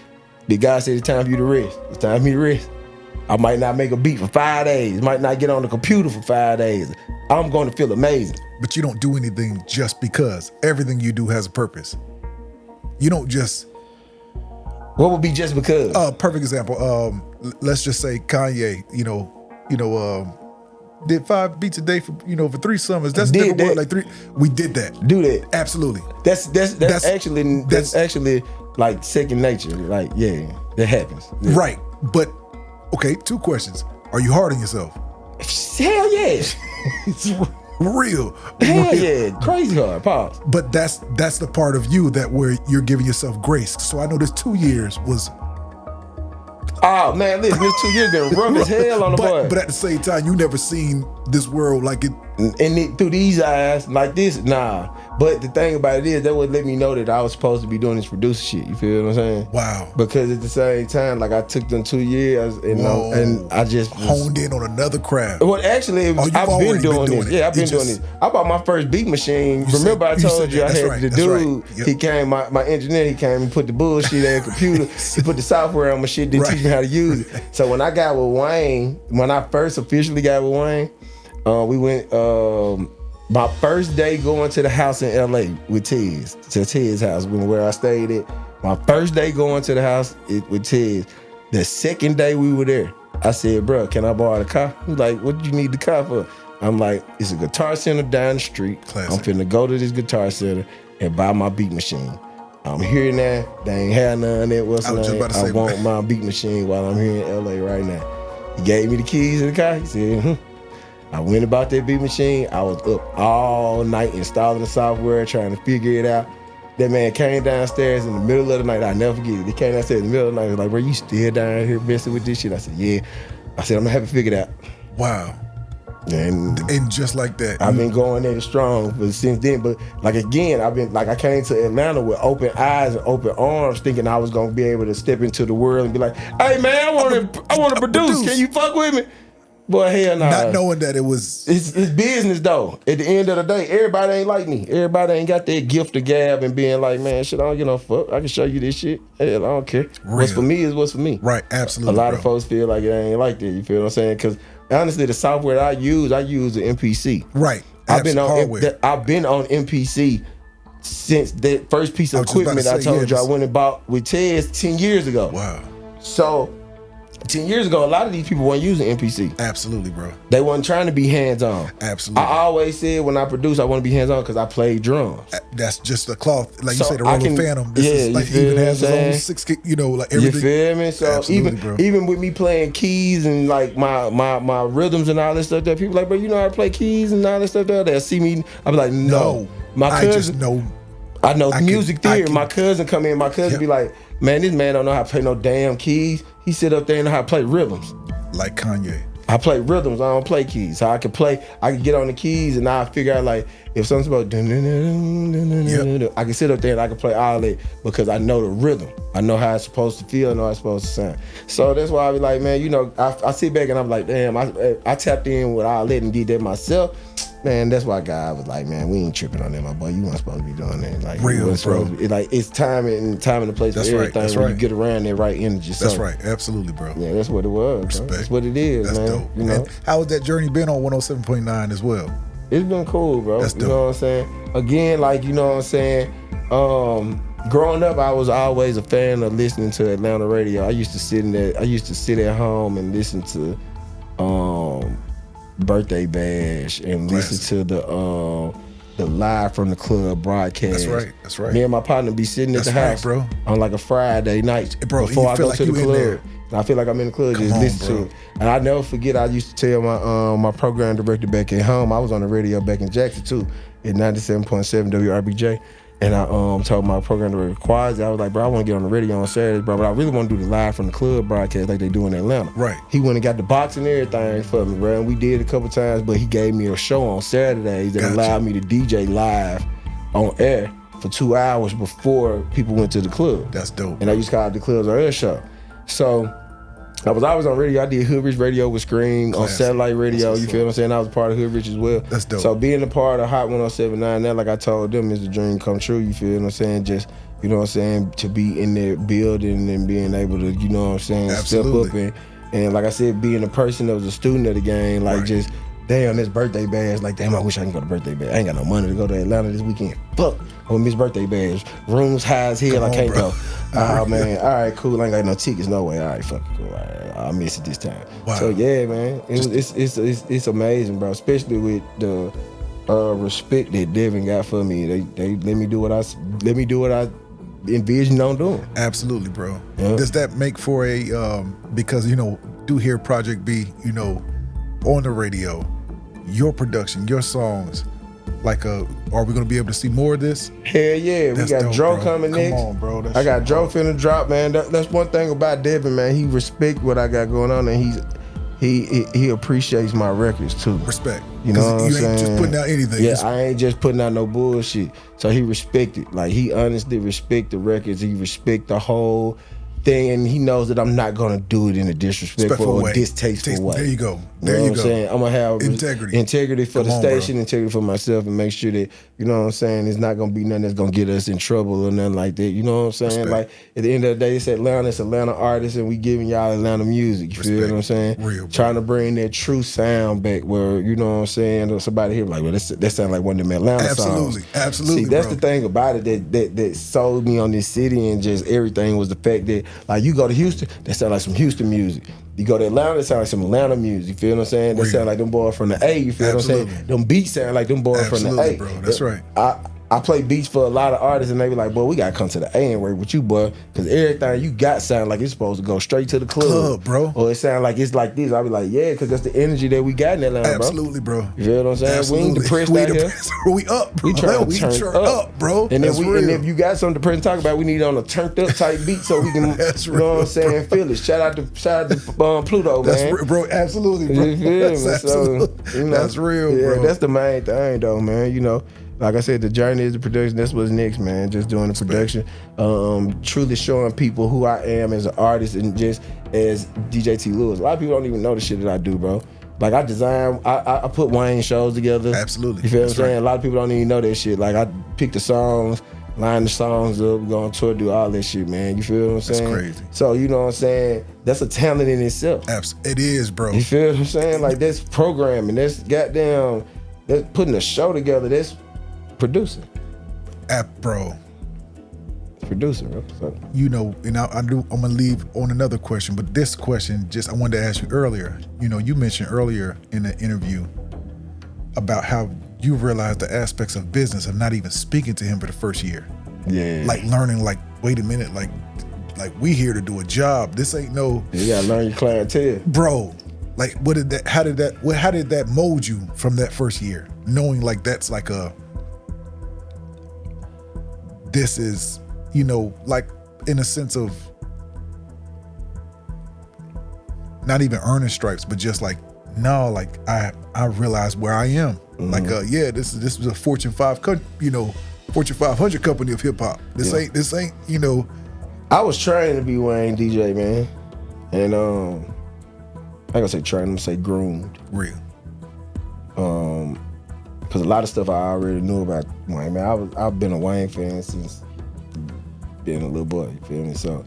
Big guy said it's time for you to rest. It's time for me to rest. I might not make a beat for 5 days. Might not get on the computer for 5 days. I'm going to feel amazing. But you don't do anything just because. Everything you do has a purpose. You don't just... What would be just because? Perfect example. Let's just say Kanye, did 5 beats a day for 3 summers. That's different word, like 3. We did that. Do that. Absolutely. That's actually like second nature. Like, yeah, that happens. Yeah. Right. But okay, 2 questions. Are you hard on yourself? Hell yeah. It's real. Hell yeah. Crazy hard. Pause. But that's the part of you that where you're giving yourself grace. So I know this 2 years was... Oh man, listen, this 2 years been rough as hell on the boy. But at the same time, you never seen this world like it. And through these eyes, like this, nah. But the thing about it is, that would let me know that I was supposed to be doing this producer shit. You feel what I'm saying? Wow. Because at the same time, like, I took them 2 years and I just honed in on another craft. Well, actually, I've been doing this. Yeah, I've been doing this. I bought my first beat machine. Remember I told you I had the dude, he came, my engineer, he came and put the bullshit in the computer. He put the software on my shit, didn't teach me how to use it. So when I got with Wayne, when I first officially got with Wayne, we went, my first day going to the house in LA with Tiz, to Tiz's house, where I stayed at. My first day going to the house with Tiz. The second day we were there, I said, bro, can I borrow the car? He's like, what do you need the car for? I'm like, it's a guitar center down the street. Classic. I'm finna go to this guitar center and buy my beat machine. I'm here now. They ain't had none that was I want my beat machine while I'm here in LA right now. He gave me the keys to the car. He said, I went about that beat machine. I was up all night installing the software, trying to figure it out. That man came downstairs in the middle of the night. I'll never forget it. He came downstairs in the middle of the night. He was like, bro, you still down here messing with this shit? I said, yeah. I said, I'm gonna have it figured out. Wow. And just like that. I've been going there strong since then. But like again, I came to Atlanta with open eyes and open arms, thinking I was gonna be able to step into the world and be like, hey man, I wanna produce. Can you fuck with me? Boy, hell nah. Not knowing that it was... It's business, though. At the end of the day, everybody ain't like me. Everybody ain't got that gift of gab and being like, man, shit, I don't give no fuck. I can show you this shit. Hell, I don't care. Real. What's for me is what's for me. Right, absolutely, A lot of folks feel like it ain't like that. You feel what I'm saying? Because honestly, the software I use the MPC. Right. I've been on MPC since that first piece of equipment I told you I went and bought with Tez 10 years ago. Wow. So 10 years ago, a lot of these people weren't using MPC. Absolutely, bro. They wasn't trying to be hands-on. Absolutely. I always said when I produce, I want to be hands-on because I play drums. That's just a cloth. Like you say, the Roller Phantom. This is like even has his own 6, like everything. You feel me? So even with me playing keys and like my rhythms and all this stuff that people like, bro, you know how to play keys and all this stuff there? They'll see me. I'll be like, no. My cousin, I just know. I know music theory. My cousin come in. My cousin be like, man, this man don't know how to play no damn keys. He sit up there and know how to play rhythms. Like Kanye. I play rhythms. I don't play keys. So I can get on the keys and I figure out like if something's about I can sit up there and I can play all that because I know the rhythm. I know how it's supposed to feel. I know how it's supposed to sound. So that's why I be like, man, you know, I sit back and I'm like, damn, I tapped in with all that and did that myself. Man, that's why God was like, man, we ain't tripping on that, my boy. You weren't supposed to be doing that. Like, real, bro. It's time and the place for everything. That's when right. You get around that right energy. That's right. Absolutely, bro. Yeah, that's what it was. Respect. Bro. That's what it is, that's man. Dope. You know? How has that journey been on 107.9 as well? It's been cool, bro. That's dope. You know what I'm saying? Again, like, you know what I'm saying? Growing up, I was always a fan of listening to Atlanta radio. I used to sit at home and listen to Birthday Bash and listen to the live from the club broadcast. That's right. Me and my partner be sitting at the house, bro, on like a Friday night before I go to the club. I feel like I'm in the club, just listen to it. And I never forget, I used to tell my program director back at home, I was on the radio back in Jackson too, at 97.7 WRBJ. And I told my program director, Quasi, I was like, bro, I want to get on the radio on Saturdays, bro, but I really want to do the live from the club broadcast like they do in Atlanta. Right. He went and got the box and everything for me, bro. And we did it a couple times, but he gave me a show on Saturdays that allowed me to DJ live on air for 2 hours before people went to the club. That's dope. And I used to call it the Clubs on Air show. So I was always on radio. I did Hood Rich Radio with Scream on satellite radio. You feel what I'm saying? I was a part of Hood Rich as well. That's dope. So being a part of Hot 107.9, that, like I told them, is a dream come true. You feel what I'm saying? Just, you know what I'm saying, to be in there building and being able to, you know what I'm saying, absolutely. Step up and like I said, being a person that was a student of the game, like just, damn, this birthday bash, like, damn, I wish I can go to birthday bash. I ain't got no money to go to Atlanta this weekend. Fuck, I want Miss Birthday Bash. Rooms high as hell, I can't go. Oh, man, all right, cool, I ain't got no tickets, no way. All right, fuck it, cool, all right, I'll miss it this time. Wow. So, yeah, man, it's amazing, bro, especially with the respect that Devin got for me. They let me do what I envisioned on doing. Absolutely, bro. Yeah. Does that make for a, because, you know, do hear Project B, you know, on the radio, your production, your songs, like are we gonna be able to see more of this? Hell yeah, we got Dro coming next. Come on, bro. I got Dro finna drop, man. That's one thing about Devin, man. He respect what I got going on, and he appreciates my records too. Respect. You know what I'm saying? You ain't just putting out anything. Yeah, I ain't just putting out no bullshit. So he respect it. Like, he honestly respect the records. He respect the whole thing, and he knows that I'm not gonna do it in a disrespectful or distasteful way. There you go. You know what I'm saying? I'm gonna have integrity for the station, integrity for myself, and make sure that, you know what I'm saying, it's not gonna be nothing that's gonna get us in trouble or nothing like that. You know what I'm saying? Like, at the end of the day, it's Atlanta artists, and we giving y'all Atlanta music. You feel what I'm saying? Real, trying to bring that true sound back where, you know what I'm saying, somebody here like, well, that sound like one of them Atlanta songs. Absolutely. See, that's the thing about it that sold me on this city, and just everything was the fact that, like, you go to Houston, that sound like some Houston music. You go to Atlanta, it sound like some Atlanta music. You feel what I'm saying? They sound like them boys from the A. You feel what I'm saying? Them beats sound like them boys from the A. Bro. That's right. I play beats for a lot of artists, and they be like, boy, we gotta come to the A and work with you, boy, because everything you got sound like it's supposed to go straight to the club, bro. Or it sound like it's like this. I be like, yeah, because that's the energy that we got in Atlanta, Absolutely, bro. You feel what I'm saying? Absolutely. We ain't depressed out here. We up, bro. We trying to turn up, bro. And if you got something depressing to talk about, we need on a turned up type beat so we can, you know what I'm saying, feel it. Shout out to Pluto, man. That's bro, absolutely, bro. You feel me? So, you know, that's real, yeah, bro. That's the main thing, though, man. You know. Like I said, the journey is the production. That's what's next, man. Just doing the production, truly showing people who I am as an artist and just as DJ T. Lewis. A lot of people don't even know the shit that I do, bro. Like I design, I put Wayne shows together. Absolutely. You feel what I'm saying? A lot of people don't even know that shit. Like I pick the songs, line the songs up, go on tour, do all that shit, man. You feel what I'm saying? That's crazy. So you know what I'm saying? That's a talent in itself. It is, bro. You feel what I'm saying? Like that's programming. That's goddamn. That's putting a show together. That's producing. Bro. It's producing, bro. So. You know, and I'm gonna leave on another question, but this question I wanted to ask you earlier. You know, you mentioned earlier in the interview about how you realized the aspects of business of not even speaking to him for the first year. Yeah. Like learning, like, wait a minute, like we here to do a job. This ain't no. You gotta learn your clientele, bro. Like, how did that mold you from that first year, knowing like that's like this is, you know, like in a sense of not even earning stripes, but just like, no, like I realized where I am. Mm-hmm. Like, this was a Fortune 500 company of hip hop. This ain't, you know. I was trying to be Wayne DJ, man. And I ain't gonna say trained, I'm gonna say groomed. Real. Because a lot of stuff I already knew about Wayne, man. I've been a Wayne fan since being a little boy, you feel me? So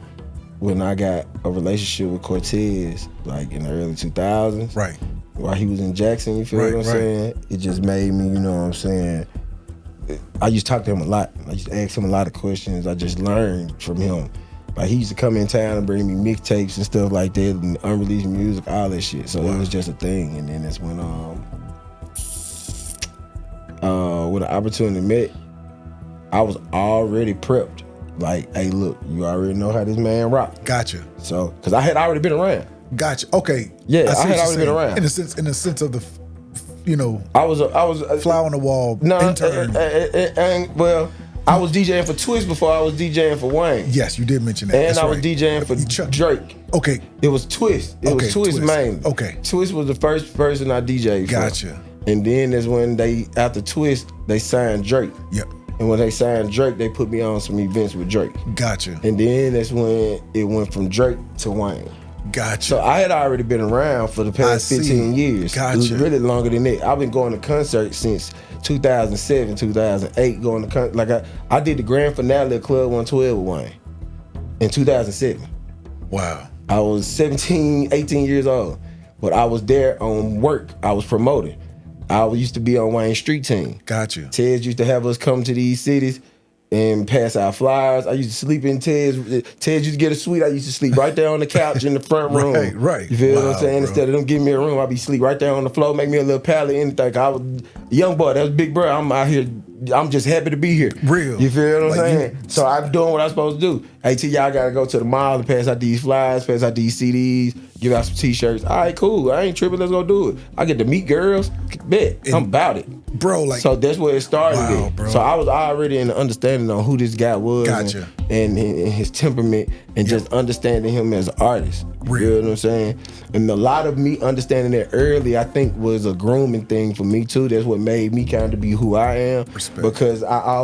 when I got a relationship with Cortez, like in the early 2000s, right, while he was in Jackson, you feel what I'm saying? It just made me, you know what I'm saying? I used to talk to him a lot. I used to ask him a lot of questions. I just learned from him. Like he used to come in town and bring me mixtapes and stuff like that, and unreleased music, all that shit. So it was just a thing. And then that's when the opportunity met, I was already prepped. Like, hey, look, you already know how this man rock. Gotcha. So, because I had already been around. Gotcha. Okay. Yeah, I had already been around. In the sense of the, you know, I was a fly on the wall intern. Well, I was DJing for Twist before I was DJing for Wayne. Yes, you did mention that. And that's I was DJing for Drake. Okay. It was Twist. It was Twist mainly. Okay. Twist was the first person I DJed for. Gotcha. And then that's when after Twist, they signed Drake. Yep. And when they signed Drake, they put me on some events with Drake. Gotcha. And then that's when it went from Drake to Wayne. Gotcha. So I had already been around for the past 15 years. Gotcha. It was really longer than that. I've been going to concerts since 2007, 2008, going to concerts. Like I did the grand finale of Club 112 with Wayne in 2007. Wow. I was 17, 18 years old, but I was there on work. I was promoting. I used to be on Wayne's street team. Gotcha. Ted's used to have us come to these cities and pass out flyers. I used to sleep in Ted's. Ted's used to get a suite. I used to sleep right there on the couch in the front room. Right. You feel what I'm saying? Bro. Instead of them giving me a room, I'd be sleep right there on the floor, make me a little pallet, anything. I was a young boy. That was big bro. I'm out here. I'm just happy to be here. Real. You feel what I'm saying? So I'm doing what I'm supposed to do. Hey, y'all gotta go to the mall and pass out these flyers, pass out these CDs, give out some t-shirts. All right, cool. I ain't tripping. Let's go do it. I get to meet girls. Bet. I'm about it. Bro, like. So that's where it started. Wow, bro. So I was already in the understanding on who this guy was. Gotcha. And his temperament and just understanding him as an artist. You feel what I'm saying? And a lot of me understanding that early, I think, was a grooming thing for me too. That's what made me kind of be who I am. Respect. Because I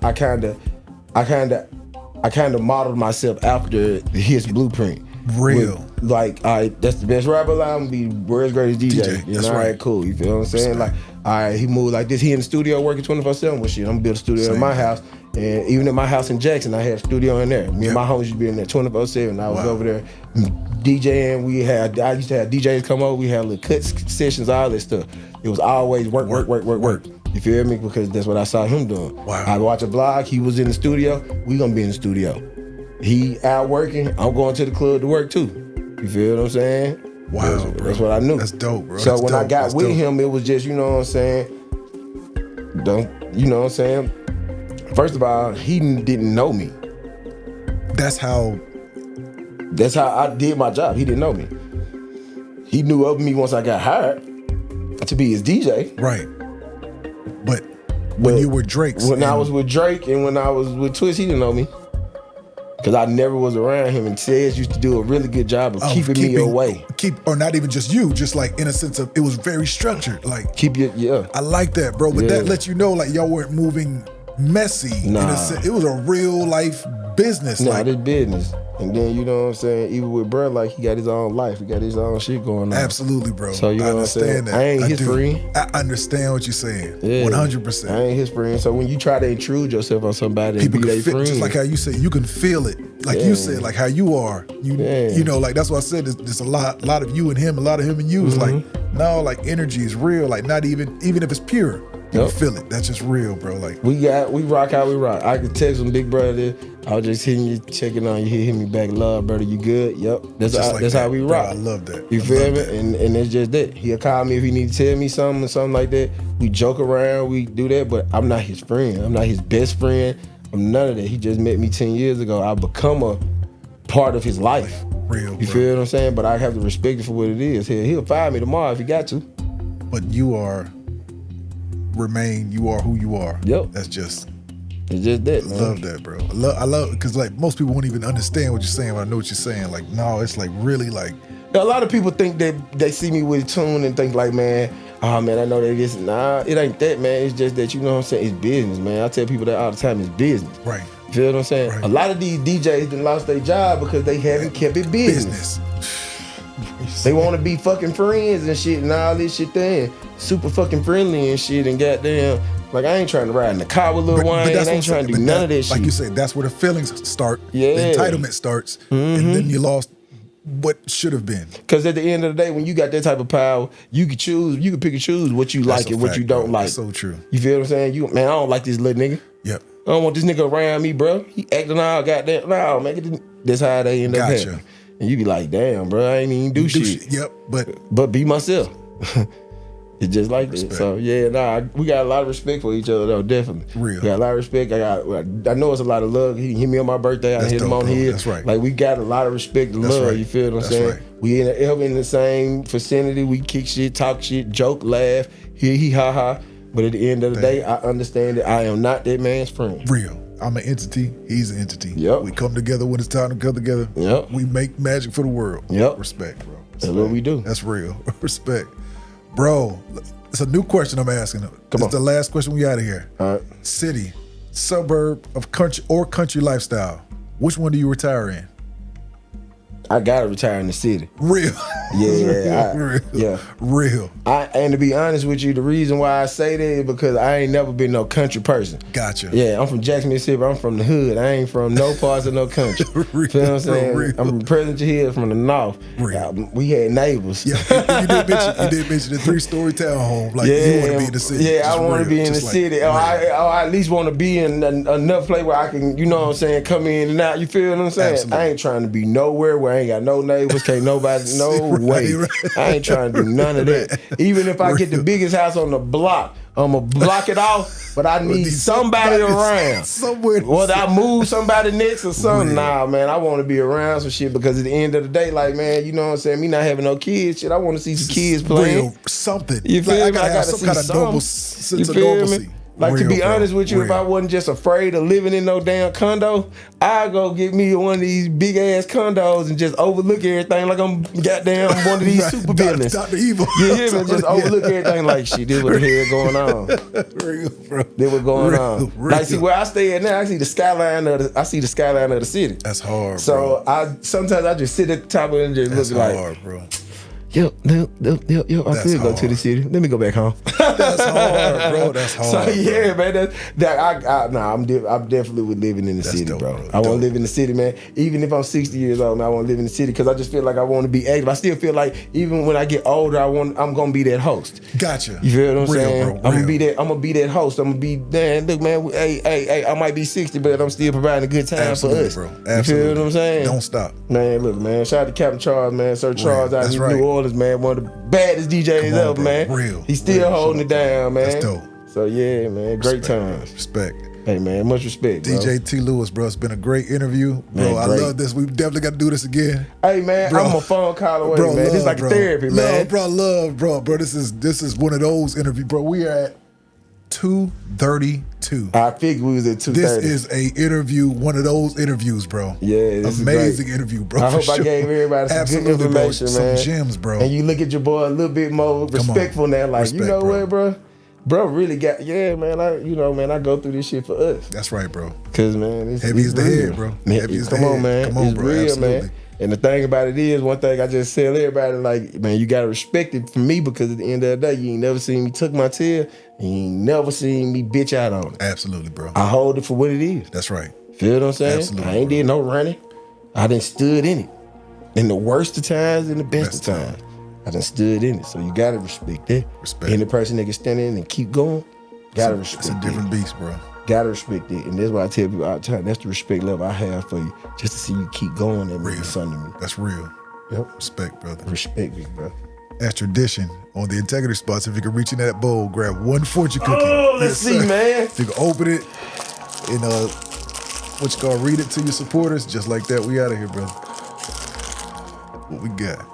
kind of modeled myself after his blueprint. Real. Like, all right, that's the best rapper alive. I'm gonna be world's greatest DJ. You know, that's all right, cool. You feel what I'm saying? Like, all right, he moved like this. He in the studio working 24/7 with shit. I'm gonna build a studio in my house. And even at my house in Jackson, I had a studio in there. Me and my homies used to be in there 24/7. I was over there DJing. I used to have DJs come over. We had little cut sessions, all this stuff. It was always work. You feel me? Because that's what I saw him doing. Wow. I watch a blog. He was in the studio. We gonna be in the studio. He out working. I'm going to the club to work too. You feel what I'm saying? Wow, that's what I knew. That's dope, bro. So when I got with him, it was just, you know what I'm saying? You know what I'm saying? First of all, he didn't know me. That's how I did my job. He didn't know me. He knew of me once I got hired to be his DJ. Right. But when you were Drake's. When I was with Drake and when I was with Twist, he didn't know me. Because I never was around him, and Tez used to do a really good job of keeping me away. Or not even just you, just like in a sense of, it was very structured. Like, yeah. I like that, bro. But that lets you know, like, y'all weren't moving messy. Nah. In a sense. It was a real life business. Nah, this business. And then, you know what I'm saying, even with bro, like, he got his own life. He got his own shit going on. Absolutely, bro. So, you know what I'm saying? That. I ain't his friend. I understand what you're saying. Yeah. 100%. I ain't his friend. So when you try to intrude yourself on somebody and be their friend. Just like how you said, you can feel it. Like you said, like how you are. You know, like that's what I said, there's a lot of you and him, a lot of him and you. It's like, no, like energy is real. Like not even if it's pure, you can feel it. That's just real, bro. Like we rock how we rock. I could text him, big brother. I was just hitting you, checking on you. He hit me back, love, brother. You good? Yep. That's how we rock. Bro, I love that. You feel me? And it's just that. He'll call me if he need to tell me something like that. We joke around, we do that, but I'm not his friend. I'm not his best friend. I'm none of that. He just met me 10 years ago. I become a part of his life. Real. You feel what I'm saying? But I have to respect it for what it is. He'll fire me tomorrow if he got to. But you are who you are. Yep. That's just. It's just that, man. I love that, bro. I love because like most people won't even understand what you're saying, but I know what you're saying. Like, no, it's like really like. A lot of people think that they see me with tune and think like, man, oh man, I know that this. Nah, it ain't that, man. It's just that, you know what I'm saying? It's business, man. I tell people that all the time. It's business. Right. You feel what I'm saying? Right. A lot of these DJs done lost their job because they haven't kept it business. They want to be fucking friends and shit and all this shit there. Super fucking friendly and shit and goddamn. Like, I ain't trying to ride in the car with Lil Wayne. I ain't trying to do none of that shit. Like you said, that's where the feelings start. Yeah. The entitlement starts. And then you lost what should have been. Because at the end of the day, when you got that type of power, you can pick and choose what you like and what you don't like. That's so true. You feel what I'm saying? Man, I don't like this little nigga. Yep. I don't want this nigga around me, bro. He acting all goddamn. No, man, that's how they end up happening. And you be like, damn, bro, I ain't even do shit. Yep, but be myself. It's just like that. So yeah, we got a lot of respect for each other though, definitely. Real. We got a lot of respect. I know it's a lot of love. He hit me on my birthday. I hit him on his. That's right. Like we got a lot of respect and love. Right. You feel what I'm saying? Right. We in the same vicinity. We kick shit, talk shit, joke, laugh, hee ha ha. But at the end of the day, I understand that I am not that man's friend. Real. I'm an entity. He's an entity. Yep. We come together when it's time to come together. Yep. We make magic for the world. Yep. Respect, bro. That's what we do. That's real. Respect. Bro, it's a new question I'm asking. Come on. It's the last question we out of here. All right. City, suburb of country lifestyle. Which one do you retire in? I gotta retire in the city. Real. Yeah. Real. And to be honest with you, the reason why I say that is because I ain't never been no country person. Gotcha. Yeah, I'm from Jackson, Mississippi. I'm from the hood. I ain't from no parts of no country. Real, feel what I'm saying? Real. I'm from President Hill from the north. We had neighbors. Yeah, you did mention the 3-story townhome. Like you want to be in the city. Yeah, I want to be in the city. Or I at least want to be in enough place where I can, you know what I'm saying, come in and out. You feel what I'm saying? Absolutely. I ain't trying to be nowhere where I ain't got no neighbors, can't nobody, no way. Right. I ain't trying to do none of that. Even if I get the biggest house on the block, I'm going to block it off, but I need somebody around. Somewhere. Whether I move somebody next or something, nah, man, I want to be around some shit because at the end of the day, like, man, you know what I'm saying, me not having no kids, shit, I want to see some kids playing. Real, something. You feel me? I gotta have some kind of noble sense of normalcy. Like, to be honest with you, if I wasn't just afraid of living in no damn condo, I'd go get me one of these big ass condos and just overlook everything like I'm goddamn one of these super villains. Dr. Evil. You hear me? Just overlook everything like, shit, this what the hell going on. Real, bro. This what going on. Real. Like, see, where I stay at now, I see the skyline of the city. That's hard, so bro. sometimes I just sit at the top of it and just That's look like, hard, bro. Yep. I could go to the city. Let me go back home. That's hard, bro. That's hard. So yeah, man. I'm definitely with living in the city, dope, bro. I want to live in the city, man. Even if I'm 60 years old, man, I want to live in the city because I just feel like I want to be active. I still feel like even when I get older, I'm gonna be that host. Gotcha. You feel what I'm saying? Bro, I'm gonna be that host. I'm gonna be, man. Look, man. Hey. I might be 60, but I'm still providing a good time for us, bro. Absolutely. You feel what I'm saying? Don't stop, man. Look, man. Shout out to Captain Charles, man. Sir Charles out in New Orleans, man. One of the baddest DJs ever, man. Real. He's still holding it down, man. That's dope. So yeah, man. Great times. Respect. Hey, man. Much respect, bro. DJ T. Lewis, bro. It's been a great interview, bro. Man, I love this. We definitely got to do this again. Hey, man. Bro, I'm a phone call away, bro, man. This is like a therapy, man. Bro. This is one of those interviews, bro. We are at 2:32. I figured we was at 2:30. This is a interview, one of those interviews, bro. Yeah, this amazing interview, bro. I hope I gave everybody some good information, bro. man. Some gems, bro. And you look at your boy a little bit more respectful now, like respect, you know what, bro? Bro really got man. I go through this shit for us. That's right, bro. Cause man, it's heavy as the head, bro. Heavy as the head. Come on, man. Come on, it's bro. real, Absolutely. Man. And the thing about it is, one thing I just tell everybody, like, man, you gotta respect it for me because at the end of the day, you ain't never seen me tuck my tail, and you ain't never seen me bitch out on it. Absolutely, bro. I hold it for what it is. That's right. Feel what I'm saying? Absolutely, I ain't did no running. I done stood in it. In the worst of times and the best of times. I done stood in it. So you gotta respect that. Respect. Any person that can stand in and keep going, gotta respect it. It's a different beast, bro. Gotta respect it. And that's why I tell people all the time, that's the respect level I have for you. Just to see you keep going and means something to me. That's real. Yep. Respect, brother. Respect me, bro. As tradition, on the integrity spots, if you can reach in that bowl, grab one fortune cookie. Oh, let's see, man. If you can open it and what you call read it to your supporters, just like that, we out of here, brother. What we got?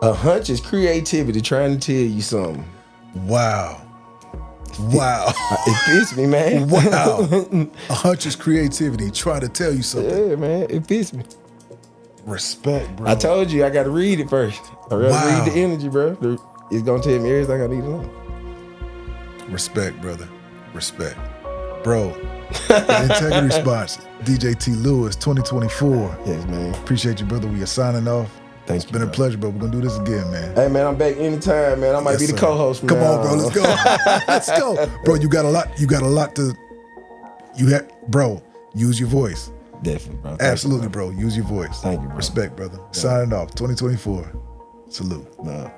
A hunch is creativity trying to tell you something. Wow. It fits me, man. Wow. A hunch is creativity trying to tell you something. Yeah, man. It fits me. Respect, bro. I told you I got to read it first. I got to read the energy, bro. It's going to tell me everything I need to know. Respect, brother. Respect. Bro, the integrity spots, DJ T. Lewis, 2024. Yes, man. Appreciate you, brother. We are signing off. Thanks, It's been a pleasure, bro. We're going to do this again, man. Hey, man, I'm back anytime, man. I might be the co-host, man. Come on, bro. Let's go. Let's go. Bro, you got a lot to, bro, use your voice. Definitely, bro. Absolutely, bro. Use your voice. Thank you, bro. Respect, brother. Signing off, 2024. Salute. No.